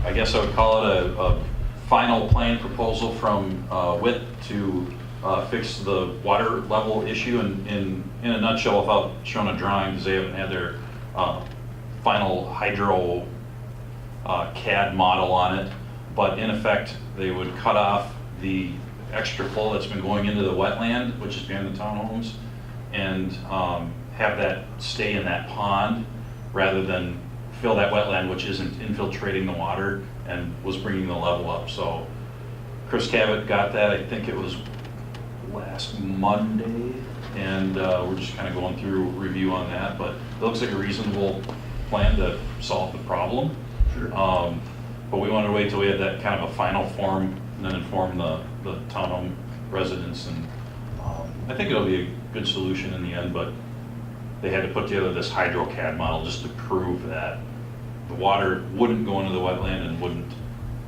Speaker 18: I guess I would call it a final plan proposal from WIT to fix the water level issue in a nutshell, without showing a drawing, because they haven't had their final hydro CAD model on it. But in effect, they would cut off the extra flow that's been going into the wetland, which is behind the townhomes, and have that stay in that pond rather than fill that wetland, which isn't infiltrating the water and was bringing the level up. So Chris Cabot got that, I think it was last Monday, and we're just kind of going through review on that, but it looks like a reasonable plan to solve the problem.
Speaker 13: Sure.
Speaker 18: But we wanted to wait till we had that kind of a final form and then inform the townhome residents, and I think it'll be a good solution in the end, but they had to put together this HydroCAD model just to prove that the water wouldn't go into the wetland and wouldn't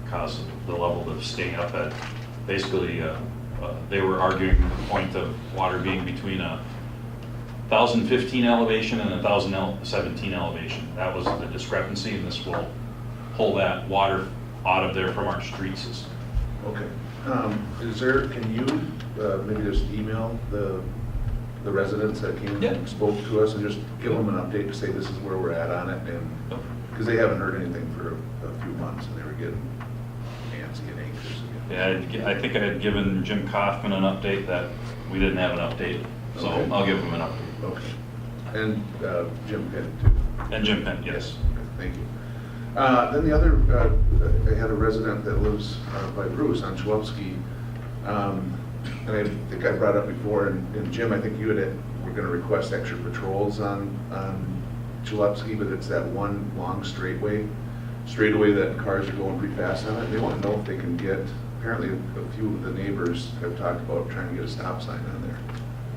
Speaker 18: cause the level to stay up at, basically, they were arguing the point of water being between a 1,015 elevation and a 1,017 elevation. That was the discrepancy, and this will pull that water out of there from our street system.
Speaker 13: Okay. Can you maybe just email the residents that came and spoke to us and just give them an update to say this is where we're at on it? And because they haven't heard anything for a few months and they were getting antsy and anxious again.
Speaker 18: Yeah, I think I had given Jim Kaufman an update that we didn't have an update, so
Speaker 13: Okay.
Speaker 18: I'll give him an update.
Speaker 13: Okay. And Jim Penn too.
Speaker 18: And Jim Penn, yes.
Speaker 13: Okay, thank you. Then the other, I had a resident that lives by Bruce on Chalupski, and I think I brought up before, and Jim, I think you were going to request extra patrols on Chalupski, but it's that one long straightaway that cars are going pretty fast on it. They want to know if they can get, apparently a few of the neighbors have talked about trying to get a stop sign on there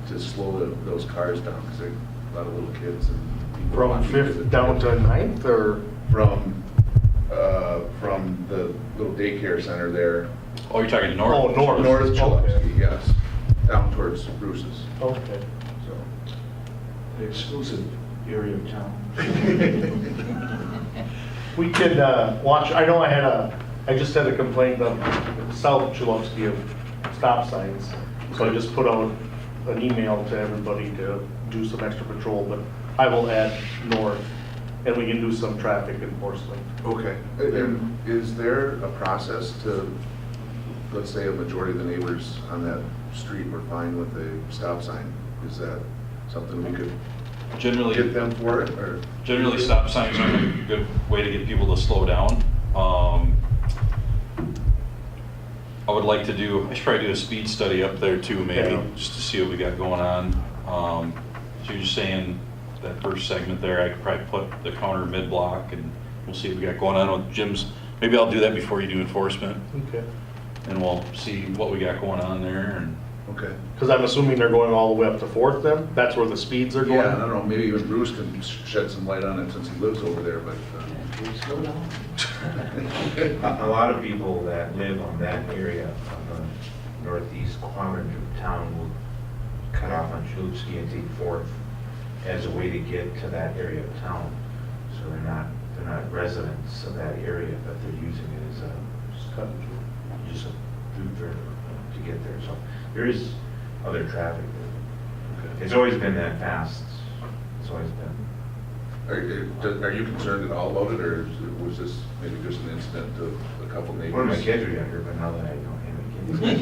Speaker 13: to slow those cars down, because there are a lot of little kids and people.
Speaker 12: From 5th down to 9th, or?
Speaker 13: From the little daycare center there.
Speaker 18: Oh, you're talking north?
Speaker 12: Oh, north.
Speaker 13: North Chalupski,
Speaker 12: Okay.
Speaker 13: yes. Down towards Bruce's.
Speaker 12: Okay.
Speaker 13: So.
Speaker 19: The exclusive area of town.
Speaker 12: We could watch, I know I just had a complaint of South Chalupski of stop signs. So I just put out an email to everybody to do some extra patrol, but I will add north, and we can do some traffic enforcement.
Speaker 13: Okay. And is there a process to, let's say a majority of the neighbors on that street were fine with the stop sign? Is that something we could
Speaker 18: Generally,
Speaker 13: get them for it? Or?
Speaker 18: Generally, stop signs are a good way to get people to slow down. I would like to do, I should probably do a speed study up there too, maybe, just to see what we got going on. So you're just saying that first segment there, I could probably put the counter mid-block, and we'll see what we got going on with Jim's. Maybe I'll do that before you do enforcement.
Speaker 12: Okay.
Speaker 18: And we'll see what we got going on there. And
Speaker 13: okay.
Speaker 12: Because I'm assuming they're going all the way up to 4th then? That's where the speeds are going?
Speaker 13: Yeah, I don't know, maybe even Bruce can shed some light on it since he lives over there, but.
Speaker 19: Slow down. A lot of people that live on that area of the northeast quadrant of town will cut off on Chalupski and take 4th as a way to get to that area of town. So they're not residents of that area, but they're using it as just a route to get there. So there is other traffic there. Okay. It's always been that fast. It's always been.
Speaker 13: Are you concerned at all about it, or was this maybe just an incident of a couple neighbors?
Speaker 19: When my kids were younger, but now that I don't have any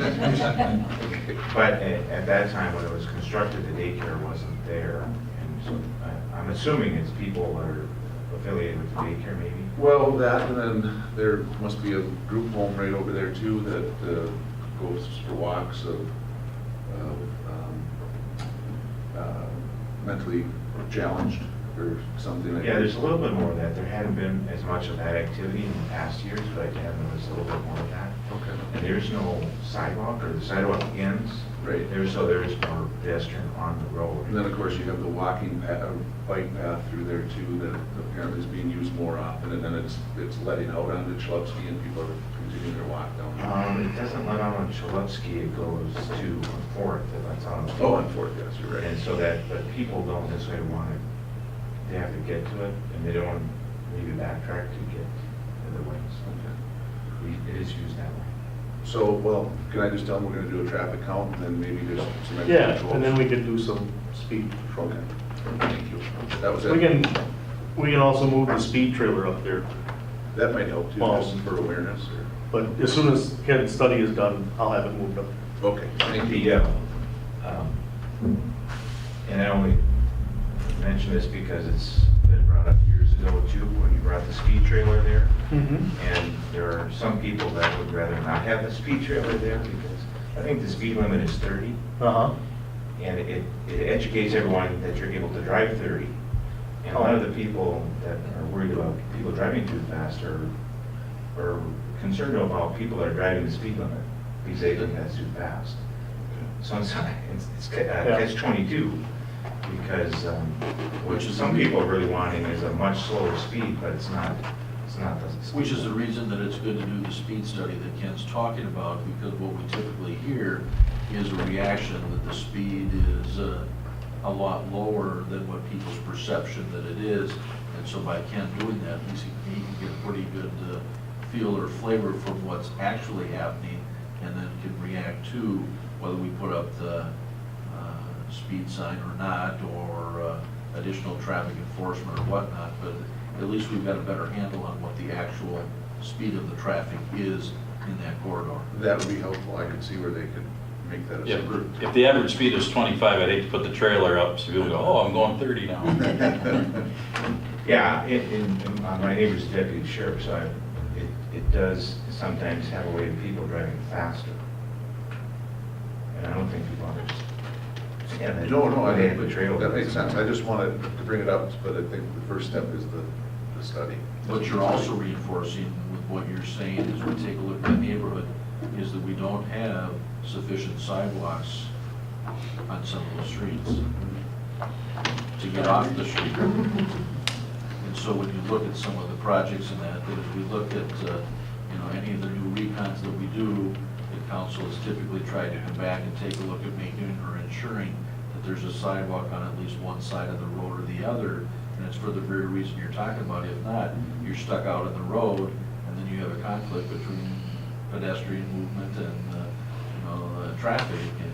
Speaker 19: kids. But at that time when it was constructed, the daycare wasn't there. And so I'm assuming it's people that are affiliated with the daycare maybe?
Speaker 13: Well, that, and then there must be a group home right over there too that goes for walks of mentally challenged or something.
Speaker 19: Yeah, there's a little bit more of that. There hadn't been as much of that activity in the past years, but I have noticed a little bit more of that.
Speaker 13: Okay.
Speaker 19: And there's no sidewalk, or the sidewalk ends.
Speaker 13: Right.
Speaker 19: So there's more pedestrian on the road.
Speaker 13: And then, of course, you have the walking path, bike path through there too that apparently is being used more often, and then it's letting out onto Chalupski and people are continuing their walk down.
Speaker 19: It doesn't let out on Chalupski, it goes to 4th, it lets out on 4th.
Speaker 13: Oh, on 4th, yes, you're right.
Speaker 19: And so but people don't necessarily want it, they have to get to it, and they don't want to maybe backtrack to get the other ways. Okay. It is used that way.
Speaker 13: So, well, can I just tell them we're going to do a traffic count and then maybe there's some extra
Speaker 12: Yeah,
Speaker 13: controls?
Speaker 12: and then we could do some speed.
Speaker 13: Okay, thank you. That was it.
Speaker 12: We can also move the speed trailer up there.
Speaker 13: That might help too, just for awareness.
Speaker 12: But as soon as Ken's study is done, I'll have it moved up.
Speaker 13: Okay, thank you.
Speaker 19: Yeah. And I only mention this because it's been brought up years ago too, when you brought the speed trailer there. And there are some people that would rather not have the speed trailer there because I think the speed limit is 30. And it educates everyone that you're able to drive 30. And a lot of the people that are worried about people driving too fast are concerned about people that are driving the speed limit because they think that's too fast. So it's catch-22. because which some people are really wanting is a much slower speed, but it's not the speed.
Speaker 4: Which is the reason that it's good to do the speed study that Ken's talking about, because what we typically hear is a reaction that the speed is a lot lower than what people's perception that it is. And so by Ken doing that, at least he can get a pretty good feel or flavor from what's actually happening, and then can react to whether we put up the speed sign or not, or additional traffic enforcement or whatnot. But at least we've got a better handle on what the actual speed of the traffic is in that corridor.
Speaker 13: That would be helpful. I could see where they could make that assumption.
Speaker 18: If the average speed is 25, I'd hate to put the trailer up so people go, oh, I'm going 30 now.
Speaker 19: Yeah, my neighbor's deputy sheriff, so it does sometimes have a way of people driving faster. And I don't think people understand. Yeah,
Speaker 13: No, I think
Speaker 19: the trail.
Speaker 13: that makes sense. I just wanted to bring it up, but I think the first step is the study.
Speaker 4: What you're also reinforcing with what you're saying is we take a look at the neighborhood, is that we don't have sufficient sidewalks on some of the streets to get off the street. And so when you look at some of the projects in that if we look at, any of the new recons that we do, the council has typically tried to come back and take a look at making or ensuring that there's a sidewalk on at least one side of the road or the other. And it's for the very reason you're talking about. If not, you're stuck out on the road, and then you have a conflict between pedestrian movement and traffic. And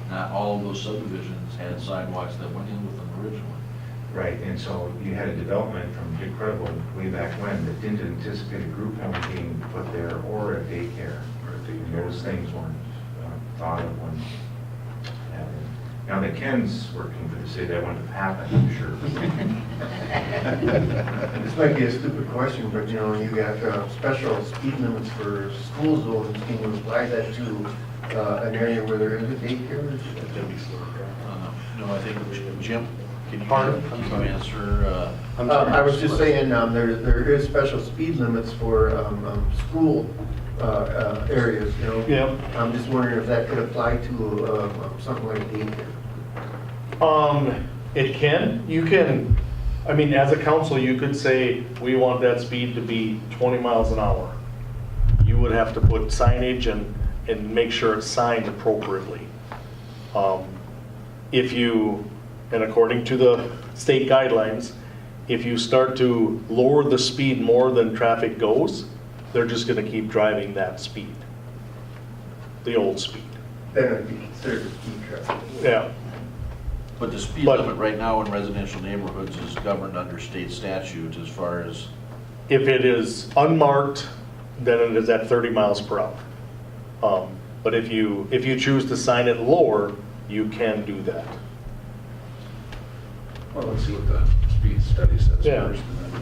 Speaker 4: not all of those subdivisions had sidewalks that went in with them originally.
Speaker 19: Right, and so you had a development from Big Credible way back when that didn't anticipate a group home being put there or a daycare. And those things weren't thought of when happening. Now that Ken's working for the city, that wouldn't have happened, I'm sure.
Speaker 5: This might be a stupid question, but you got special speed limits for school zones. Can you apply that to an area where there is a daycare?
Speaker 4: No, I think Jim, can you answer?
Speaker 5: I was just saying, there is special speed limits for school areas,
Speaker 12: Yeah.
Speaker 5: I'm just wondering if that could apply to something like daycare.
Speaker 12: It can. You can, as a council, you could say, we want that speed to be 20 miles an hour. You would have to put signage and make sure it's signed appropriately. And according to the state guidelines, if you start to lower the speed more than traffic goes, they're just gonna keep driving that speed, the old speed.
Speaker 5: Then it would be considered speed traffic.
Speaker 12: Yeah.
Speaker 4: But the speed limit right now in residential neighborhoods is governed under state statute as far as...
Speaker 12: If it is unmarked, then it is at 30 miles per hour. But if you choose to sign it lower, you can do that.
Speaker 13: Well, let's see what the speed study says
Speaker 12: Yeah.
Speaker 13: first. And then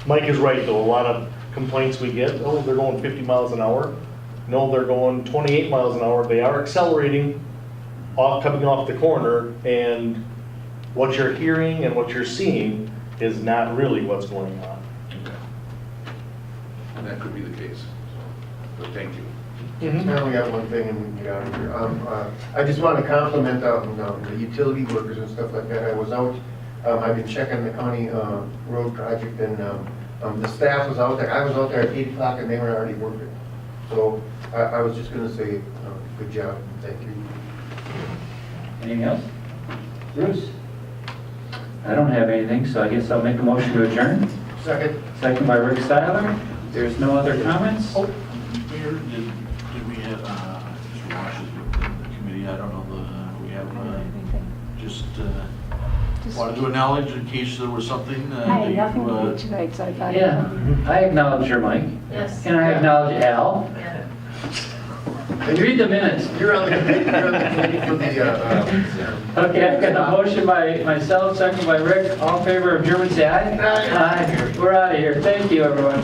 Speaker 12: Mike is right, though. A lot of complaints we get, oh, they're going 50 miles an hour. No, they're going 28 miles an hour. They are accelerating, coming off the corner, and what you're hearing and what you're seeing is not really what's going on.
Speaker 13: Okay. And that could be the case. But thank you.
Speaker 5: I only got one thing and we can get out of here. I just want to compliment the utility workers and stuff like that. I was out, I've been checking the county road project, and the staff was out there. I was out there at 8 o'clock and they were already working. So I was just going to say good job. Thank you.
Speaker 2: Anything else? Bruce? I don't have anything, so I guess I'll make a motion to adjourn.
Speaker 5: Second.
Speaker 2: Second by Rick Seiler. There's no other comments?
Speaker 4: Oh, Mayor, did we have, Mr. Wash is with the committee, I don't know, we have, just wanted to acknowledge in case there was something.
Speaker 17: I had nothing to do tonight, so I thought.
Speaker 2: Yeah, I acknowledge your Mike.
Speaker 7: Yes.
Speaker 2: And I acknowledge Al.
Speaker 7: Yeah.
Speaker 2: Read the minutes.
Speaker 5: You're on the committee for the...
Speaker 2: Okay, I've got a motion by myself, second by Rick. All in favor of German, say aye. Aye. We're out of here. Thank you, everyone.